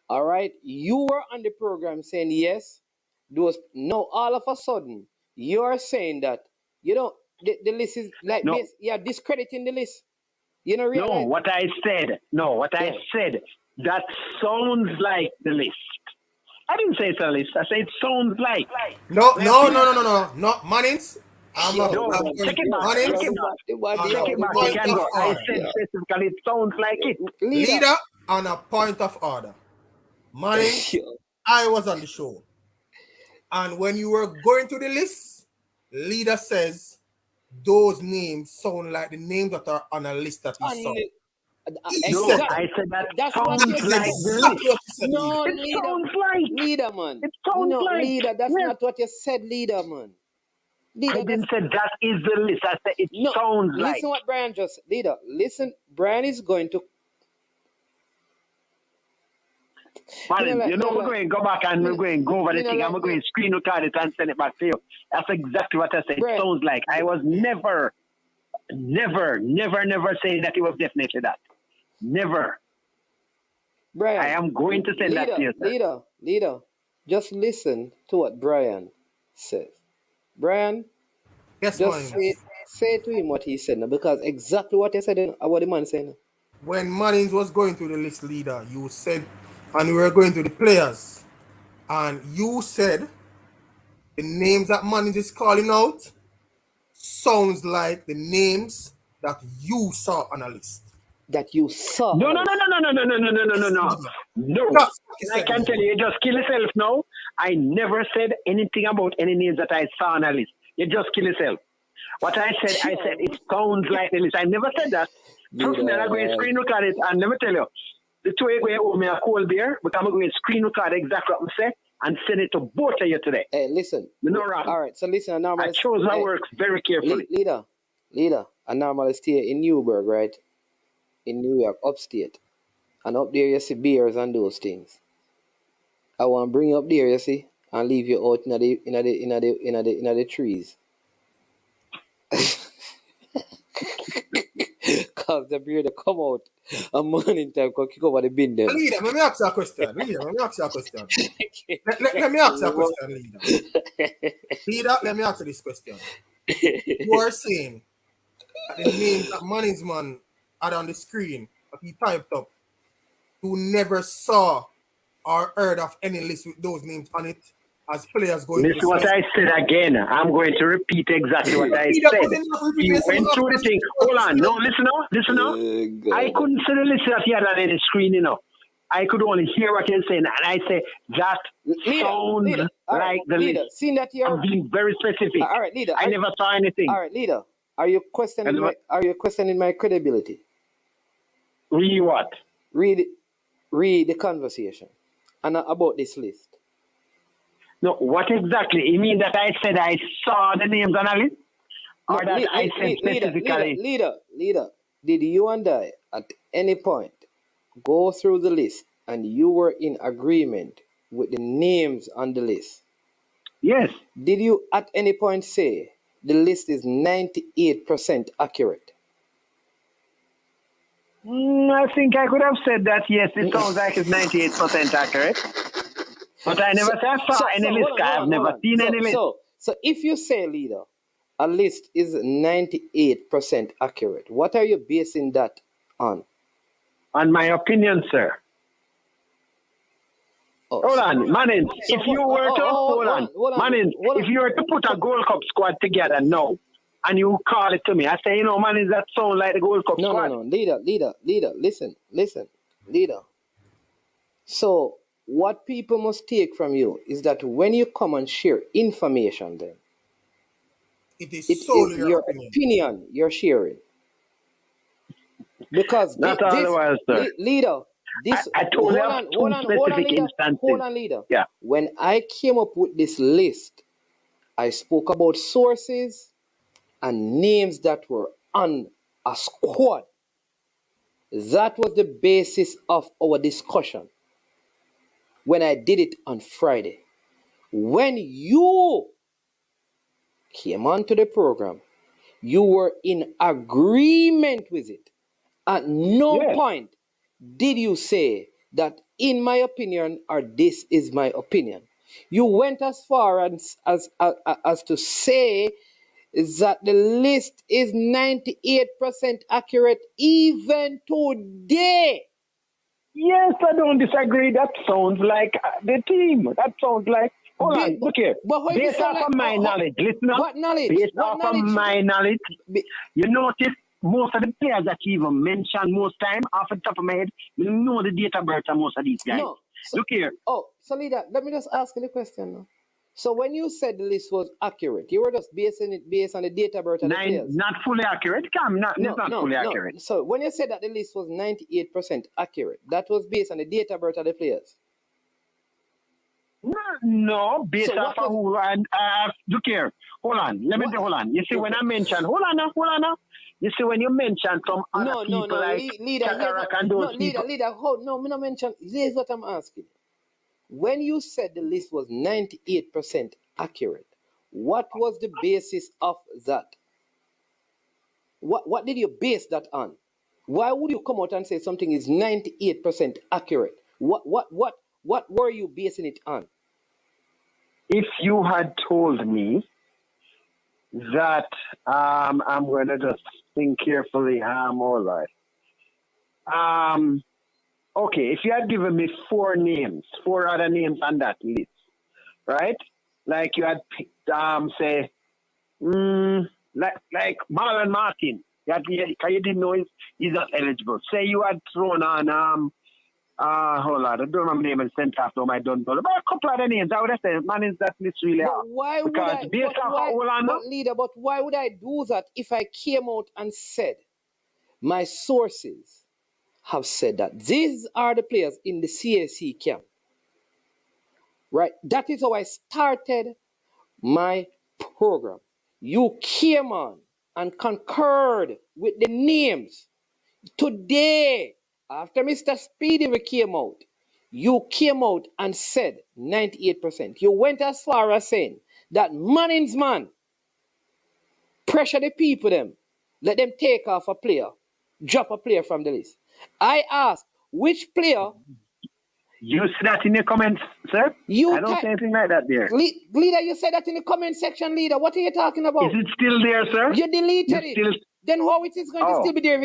all right, you were on the program saying yes. No, all of a sudden, you're saying that, you know, the list is like this. You're discrediting the list. You know, realize? No, what I said, that sounds like the list. I didn't say it's a list. I said it sounds like. No, Mannings. Check it back. I said specifically it sounds like it. Leader on a point of order. Mannings, I was on the show. And when you were going to the list, leader says those names sound like the names that are on a list that he saw. I said that sounds like the list. No, it leader, sounds like. Leader, man. It sounds like. Leader, that's not what you said, leader, man. Leader, I didn't say that is the list. I said it sounds like. Listen what Brian just... Leader, listen. Brian is going to... Man, we're going to go back and we're going to go over the thing and we're going to screen record it and send it back to you. That's exactly what I said. It sounds like. I was never saying that it was definitely that. Never. Brian, I am going to send that to you, sir. Leader, just listen to what Brian says. Brian, yes, just say to him what he said now, because exactly what he said, what the man said now. When Mannings was going through the list, leader, you said, and we were going to the players, and you said the names that Mannings is calling out sounds like the names that you saw on a list. that you saw. No. on the list. No. I can tell you, you just kill yourself now. I never said anything about any names that I saw on a list. You just kill yourself. What I said it sounds like the list. I never said that. Trust me, I'm going to screen record it and let me tell you. The two way going owe me a cold beer, but I'm going to screen record exactly what I say and send it to both of you today. Hey, listen. No wrong. All right, so listen, I chose my works very carefully. Leader, I normally stay in Newburgh, right? In New York, upstate. And up there you see bears and those things. I want to bring you up there, you see, and leave you out in the trees. Cause the beer to come out a morning time go kick over the bin there. Leader, let me ask you a question. Let me ask you a question. Leader, let me ask you this question. You are saying that the names that management had on the screen that he typed up, you never saw or heard of any list with those names on it as players going Listen to what I said again. I'm going to repeat exactly what I said. He went through the thing. Hold on. No, listen now. I couldn't see the list that he had on the screen, I could only hear what you're saying. And I say, that sounds like the list. Seeing that I'm being very specific. All right, leader. I never saw anything. All right, leader. Are you questioning my credibility? Read what? Read the conversation. And about this list. No, what exactly? You mean that I said I saw the names on a list? Or that I said specifically? Leader, did you and I at any point go through the list and you were in agreement with the names on the list? Yes. Did you at any point say the list is 98% accurate? I think I could have said that, yes, it sounds like it's 98% accurate. But I never saw any list. I've never seen any list. So if you say, leader, a list is 98% accurate, what are you basing that on? On my opinion, sir. Hold on, Manning. If you were to put a Gold Cup squad together now, and you call it to me, I say, Manning, that sound like the Gold Cup squad. No, leader, listen, leader. So what people must take from you is that when you come and share information, then it is solely your opinion you're sharing. Because not otherwise, sir. Leader, this I told you hold on, leader. Yeah. When I came up with this list, I spoke about sources and names that were on a squad. That was the basis of our discussion when I did it on Friday. When you came onto the program, you were in agreement with it. At no point did you say that, in my opinion, or this is my opinion. You went as far as to say that the list is 98% accurate even today. Yes, I don't disagree. That sounds like the team. That sounds like... Hold on, look here. Based off of my knowledge, listen up. What knowledge? Based off of my knowledge, you notice most of the players that you even mentioned most time, off the top of my head, you know the date of birth of most of these guys. No. Look here. So leader, let me just ask you the question now. So when you said the list was accurate, you were just basing it based on the date of birth of the players? Not fully accurate. It's not fully accurate. So when you said that the list was 98% accurate, that was based on the date of birth of the players? No, based off of who and look here. Hold on. Hold on. You see when I mentioned hold on now. You see when you mention some other people like leader, me not mention. Here's what I'm asking. When you said the list was 98% accurate, what was the basis of that? What did you base that on? Why would you come out and say something is 98% accurate? What were you basing it on? If you had told me that I'm going to just think carefully, all right. Okay, if you had given me four other names on that list, right? Like you had picked, say, like Marlon Martin, You didn't know he's not eligible. Say you had thrown on hold on, I don't remember the name of the centre half. No, I don't know. But a couple of the names, I would have said, man, is that list really hard. But why would Because I? based on how hold on, But leader, but why would I do that if I came out and said my sources have said that these are the players in the CAC camp? Right? That is how I started my program. You came on and concurred with the names. Today, after Mr. Speedy came out, you came out and said 98%. You went as far as saying that Manning's man pressure the people them, let them take off a player, drop a player from the list. I asked which player. You see that in the comments, sir? I don't say anything like that there. Leader, you said that in the comment section, leader. What are you talking about? Is it still there, sir? You deleted it. Then how it is going to still be there?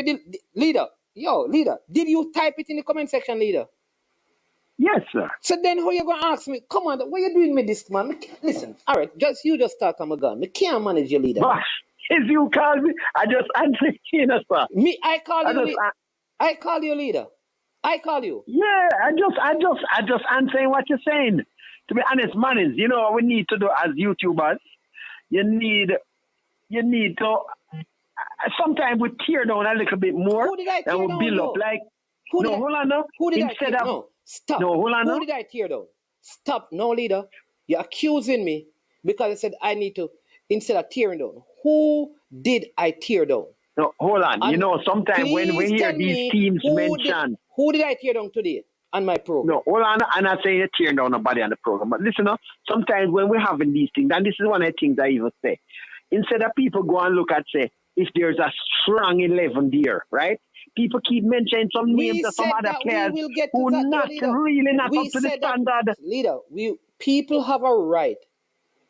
Leader, leader, did you type it in the comment section, leader? Yes, sir. So then how you going to ask me, come on, what you doing with this, man? Listen, all right, you just talk, I'm a gun. I can't manage your leader. Gosh, if you call me, I just answer you, sir. I call you leader. I call you. Yeah, I just answering what you're saying. To be honest, Mannings, you know what we need to do as YouTubers? You need to sometimes we tear down a little bit more. Who did I tear down? Build up like hold on now. Who did Instead I tear? of No, stop. No, hold on Who now. did I tear down? Stop. No, leader. You're accusing me because I said I need to instead of tearing down. Who did I tear down? No, hold on. And you know, sometimes when we hear these teams mentioned. Who did I tear down today on my program? No, hold on. I'm not saying you're tearing down nobody on the program. But listen, sometimes when we're having these things, and this is one of the things I even say, instead of people go and look at, say, if there's a strong 11 there, right? People keep mentioning some names of some other players who not really not up to the standard. Leader, people have a right,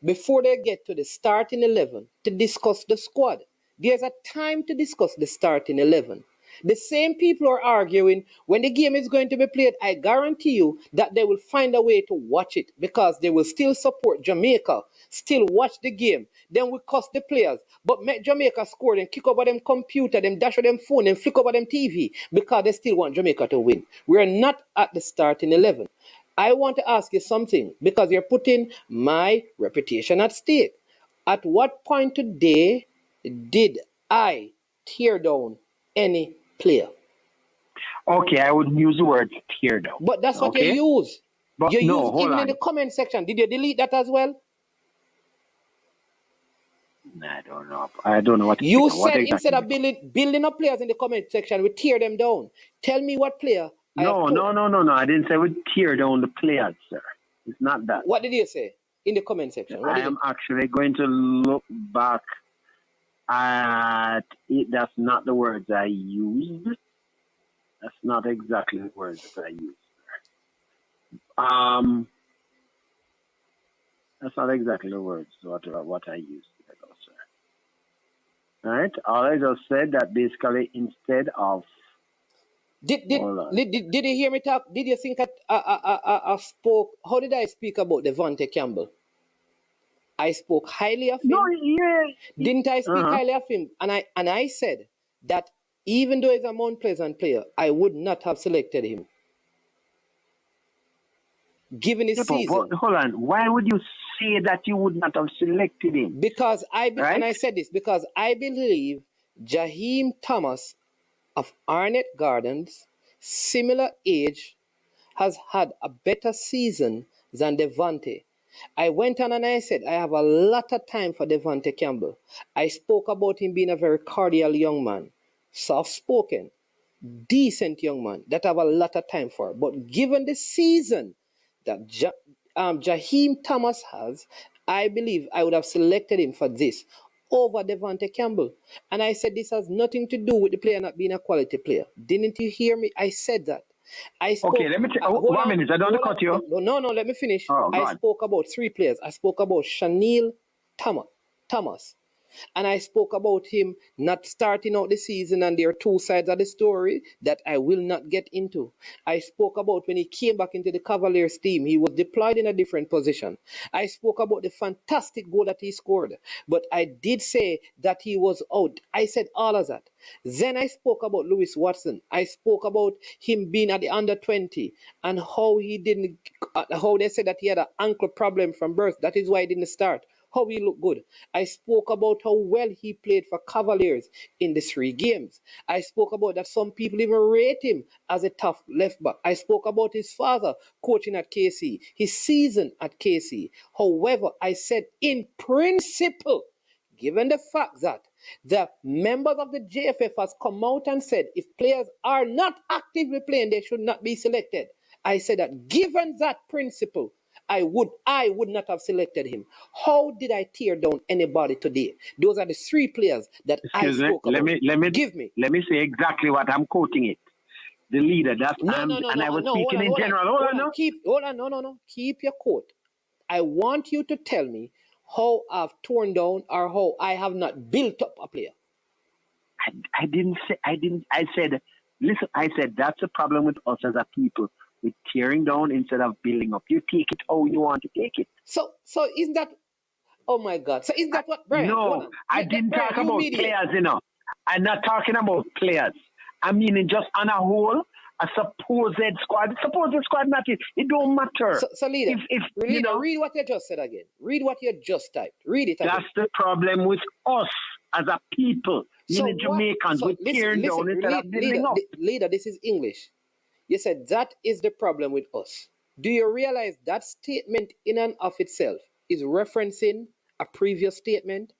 before they get to the starting 11, to discuss the squad. There's a time to discuss the starting 11. The same people are arguing when the game is going to be played. I guarantee you that they will find a way to watch it because they will still support Jamaica, still watch the game. Then we cuss the players, but make Jamaica score and kick over them computer, them dash over them phone, and flick over them TV because they still want Jamaica to win. We're not at the starting 11. I want to ask you something because you're putting my reputation at stake. At what point today did I tear down any player? Okay, I wouldn't use the word tear down. But that's what you use. But you use even hold on. in the comment section. Did you delete that as well? I don't know. I don't know what you said. Instead of building up players in the comment section, we tear them down. Tell me what player. No. I didn't say we tear down the players, sir. It's not that. What did you say in the comment section? I am actually going to look back at it. That's not the words I used. That's not exactly the words that I used. That's not exactly the words what I used. All right. All I just said that basically instead of. Did you hear me talk? Did you think I spoke? How did I speak about Devontae Campbell? I spoke highly of him. No, yeah. Didn't I speak highly of him? And I said that even though he's a Mount Pleasant player, I would not have selected him. Given his season. But hold on. Why would you say that you would not have selected him? Because and I said this because I believe Jaheim Thomas of Arnett Gardens, similar age, has had a better season than Devontae. I went on and I said, I have a lot of time for Devontae Campbell. I spoke about him being a very cordial young man, soft-spoken, decent young man that I have a lot of time for. But given the season that Jaheim Thomas has, I believe I would have selected him for this over Devontae Campbell. And I said this has nothing to do with the player not being a quality player. Didn't you hear me? I said that. Okay, let me take 1 minute. I don't want to cut you. No, let me finish. I spoke about 3 players. I spoke about Chanel Thomas. And I spoke about him not starting out the season, and there are two sides of the story that I will not get into. I spoke about when he came back into the Cavaliers team, he was deployed in a different position. I spoke about the fantastic goal that he scored, but I did say that he was out. I said all of that. Then I spoke about Lewis Watson. I spoke about him being at the under 20 and how he didn't, how they said that he had an ankle problem from birth. That is why he didn't start. How he looked good. I spoke about how well he played for Cavaliers in the 3 games. I spoke about that some people even rate him as a tough left back. I spoke about his father coaching at KC, his season at KC. However, I said in principle, given the fact that the members of the JFF has come out and said if players are not actively playing, they should not be selected. I said that given that principle, I would not have selected him. How did I tear down anybody today? Those are the 3 players that I spoke about. Let me say exactly what I'm quoting it. The leader. I was speaking in general. Keep your quote. I want you to tell me how I've torn down or how I have not built up a player. I said, listen, I said that's a problem with us as a people. With tearing down instead of building up. You take it how you want to take it. So isn't that, oh my God. So isn't that what, Brian? No, I didn't talk about players, I'm not talking about players. I mean, just on a whole, a supposed squad. Supposed squad, not it. It don't matter. So leader, read what you just said again. Read what you just typed. Read it again. That's the problem with us as a people. Jamaicans, with tearing down instead of building up. Leader, this is English. You said that is the problem with us. Do you realize that statement in and of itself is referencing a previous statement?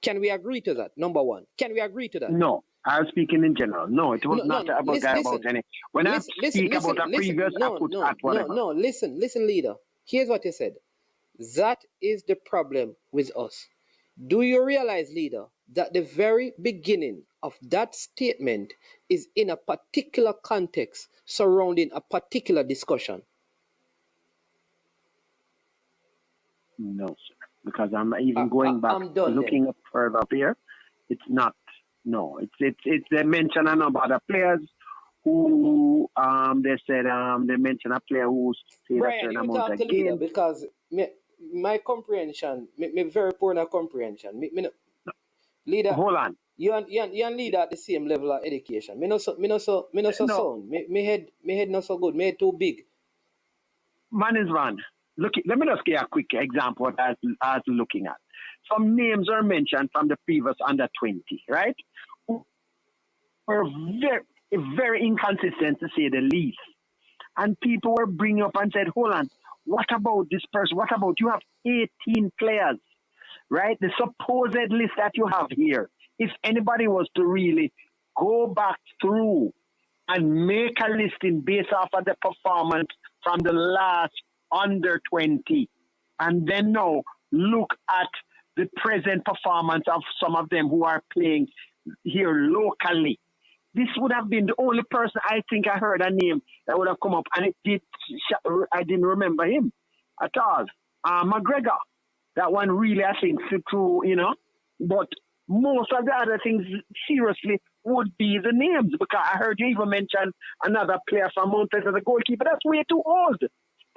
Can we agree to that? Number one. Can we agree to that? No, I was speaking in general. No, it was not about any. When I speak about a previous, I put at whatever. No, listen, leader. Here's what you said. That is the problem with us. Do you realize, leader, that the very beginning of that statement is in a particular context surrounding a particular discussion? No, sir. Because I'm even going back, looking up further up here. It's not. No, it's they mention a number of players who they said they mentioned a player who stayed a certain amount of games. Because my comprehension, me very poor in comprehension. Leader, hold on. You and leader at the same level of education. Me no so sound. Me head not so good. Me head too big. Man is one. Look, let me just give a quick example what I was looking at. Some names are mentioned from the previous under 20, right? Who were very inconsistent to say the least. And people were bringing up and said, hold on, what about this person? What about you have 18 players, right? The supposed list that you have here. If anybody was to really go back through and make a listing based off of the performance from the last under 20, and then now look at the present performance of some of them who are playing here locally. This would have been the only person I think I heard a name that would have come up, and I didn't remember him at all. McGregor, that one really I think through, but most of the other things seriously would be the names, because I heard you even mention another player from Mount Pleasant as a goalkeeper. That's way too old.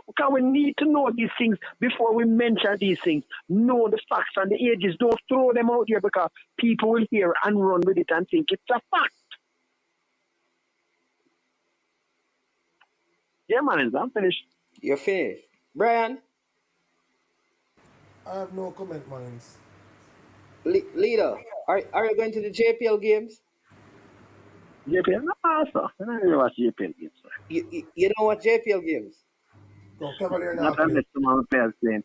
Because we need to know these things before we mention these things. Know the facts and the ages. Don't throw them out here because people will hear and run with it and think it's a fact. Yeah, man, I'm finished. You're finished. Brian? I have no comment, man. Leader, are you going to the JPL games? JPL? No, sir. I don't watch JPL games, sir. You don't watch JPL games? No, Cavalier not unless some of the players playing.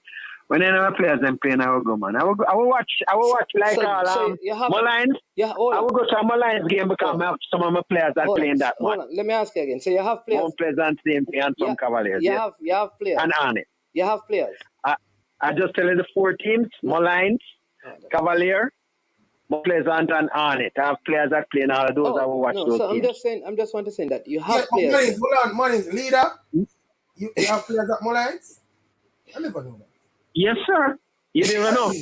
When any of the players them playing, I will go, man. I will watch like Mullines. Yeah, I will go to a Mullines game because I have some of my players that playing that one. Let me ask you again. So you have players. Mount Pleasant same thing and some Cavaliers. You have players. And on it. You have players. I just tell you the 4 teams: Mullines, Cavalier, Mount Pleasant, and on it. I have players that play in all of those. I will watch those teams. I'm just want to say that you have players. Mullines, leader. You have players at Mullines? I never know that. Yes, sir. You never know.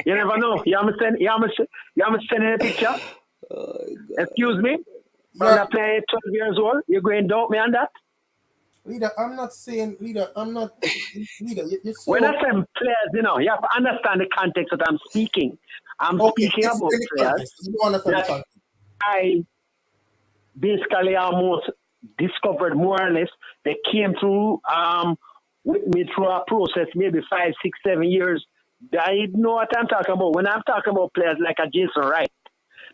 You never know. You haven't sent a picture. Excuse me? From a player 12 years old, you're going to doubt me on that? Leader, I'm not saying, leader, you're so... When I say players, you know, you have to understand the context that I'm speaking. I'm speaking about players that I basically almost discovered more or less. They came through with me through a process, maybe 5, 6, 7 years. I know what I'm talking about. When I'm talking about players like a Jason Wright,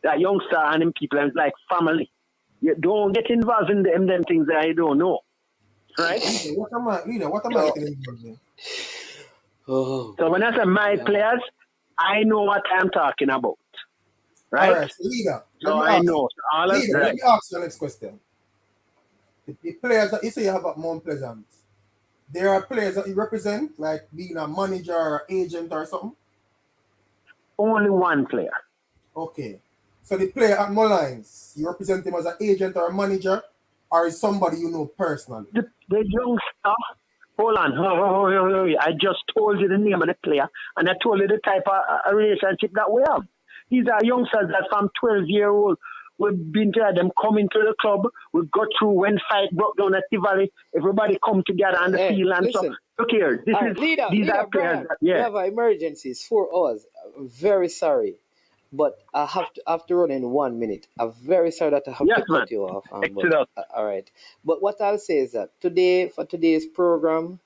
that youngster and them people, it's like family. You don't get involved in them things that you don't know. Right? What am I getting involved in? So when I say my players, I know what I'm talking about. Right? All right, so leader. I know. Let me ask you the next question. The players that you say you have at Mount Pleasant, there are players that you represent, like being a manager or agent or something? Only one player. Okay. So the player at Mullines, you represent him as an agent or a manager, or is somebody you know personally? The youngster, hold on. I just told you the name of the player, and I told you the type of relationship that we have. These are youngsters that from 12-year-old, we've been to them coming to the club. We got through when fight broke down at Tivoli. Everybody come together on the field and listen. so. Look here, these are players. We have emergencies 4 hours. I'm very sorry, but I have to run in 1 minute. I'm very sorry that I have to cut you off. All right. But what I'll say is that for today's program,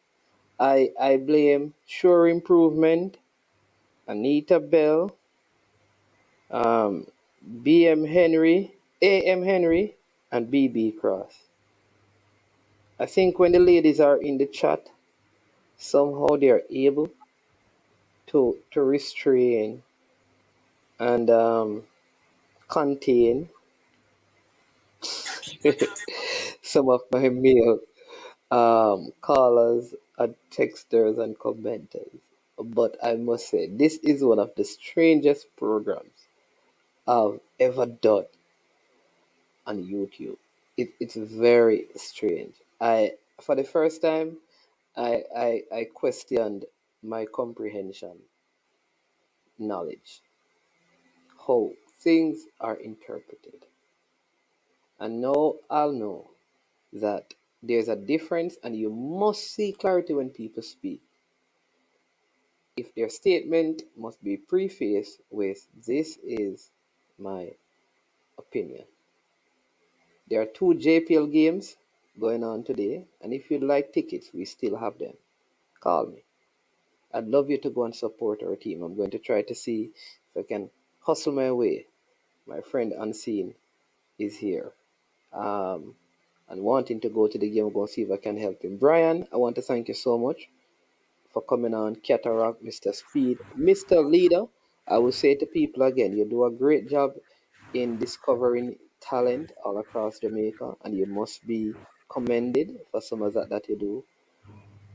I blame Sure Improvement, Anita Bell, AM Henry, and BB Cross. I think when the ladies are in the chat, somehow they are able to restrain and contain some of my male callers and texters and commenters. But I must say, this is one of the strangest programs I've ever done on YouTube. It's very strange. For the first time, I questioned my comprehension, knowledge, how things are interpreted. And now I'll know that there's a difference, and you must see clarity when people speak. If their statement must be prefaced with, "This is my opinion." There are 2 JPL games going on today, and if you'd like tickets, we still have them. Call me. I'd love you to go and support our team. I'm going to try to see if I can hustle my way. My friend Unseen is here. And wanting to go to the game, I'm going to see if I can help him. Brian, I want to thank you so much for coming on. Cataract, Mr. Speed, Mr. Leader. I will say to people again, you do a great job in discovering talent all across Jamaica, and you must be commended for some of that you do.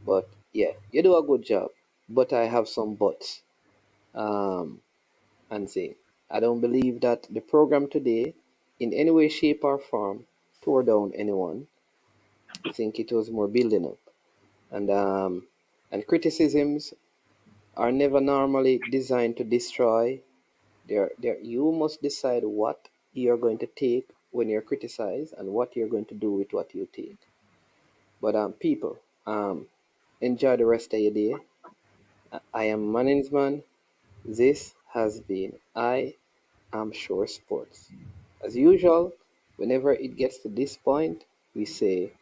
But yeah, you do a good job. But I have some buts. And say, I don't believe that the program today, in any way, shape, or form, tore down anyone. I think it was more building up. And criticisms are never normally designed to destroy. You must decide what you're going to take when you're criticized and what you're going to do with what you take. But people, enjoy the rest of your day. I am Manningsman. This has been I Am Sure Sports. As usual, whenever it gets to this point, we say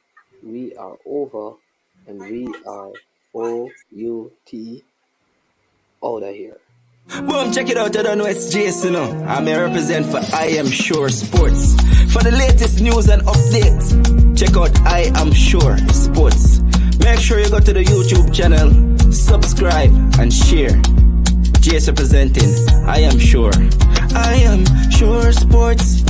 we are over and we are O-U-T out of here. Boom, check it out, I don't know it's Jason. I'm a represent for I Am Sure Sports. For the latest news and updates, check out I Am Sure Sports. Make sure you go to the YouTube channel, subscribe and share. Jason presenting I Am Sure. I Am Sure Sports.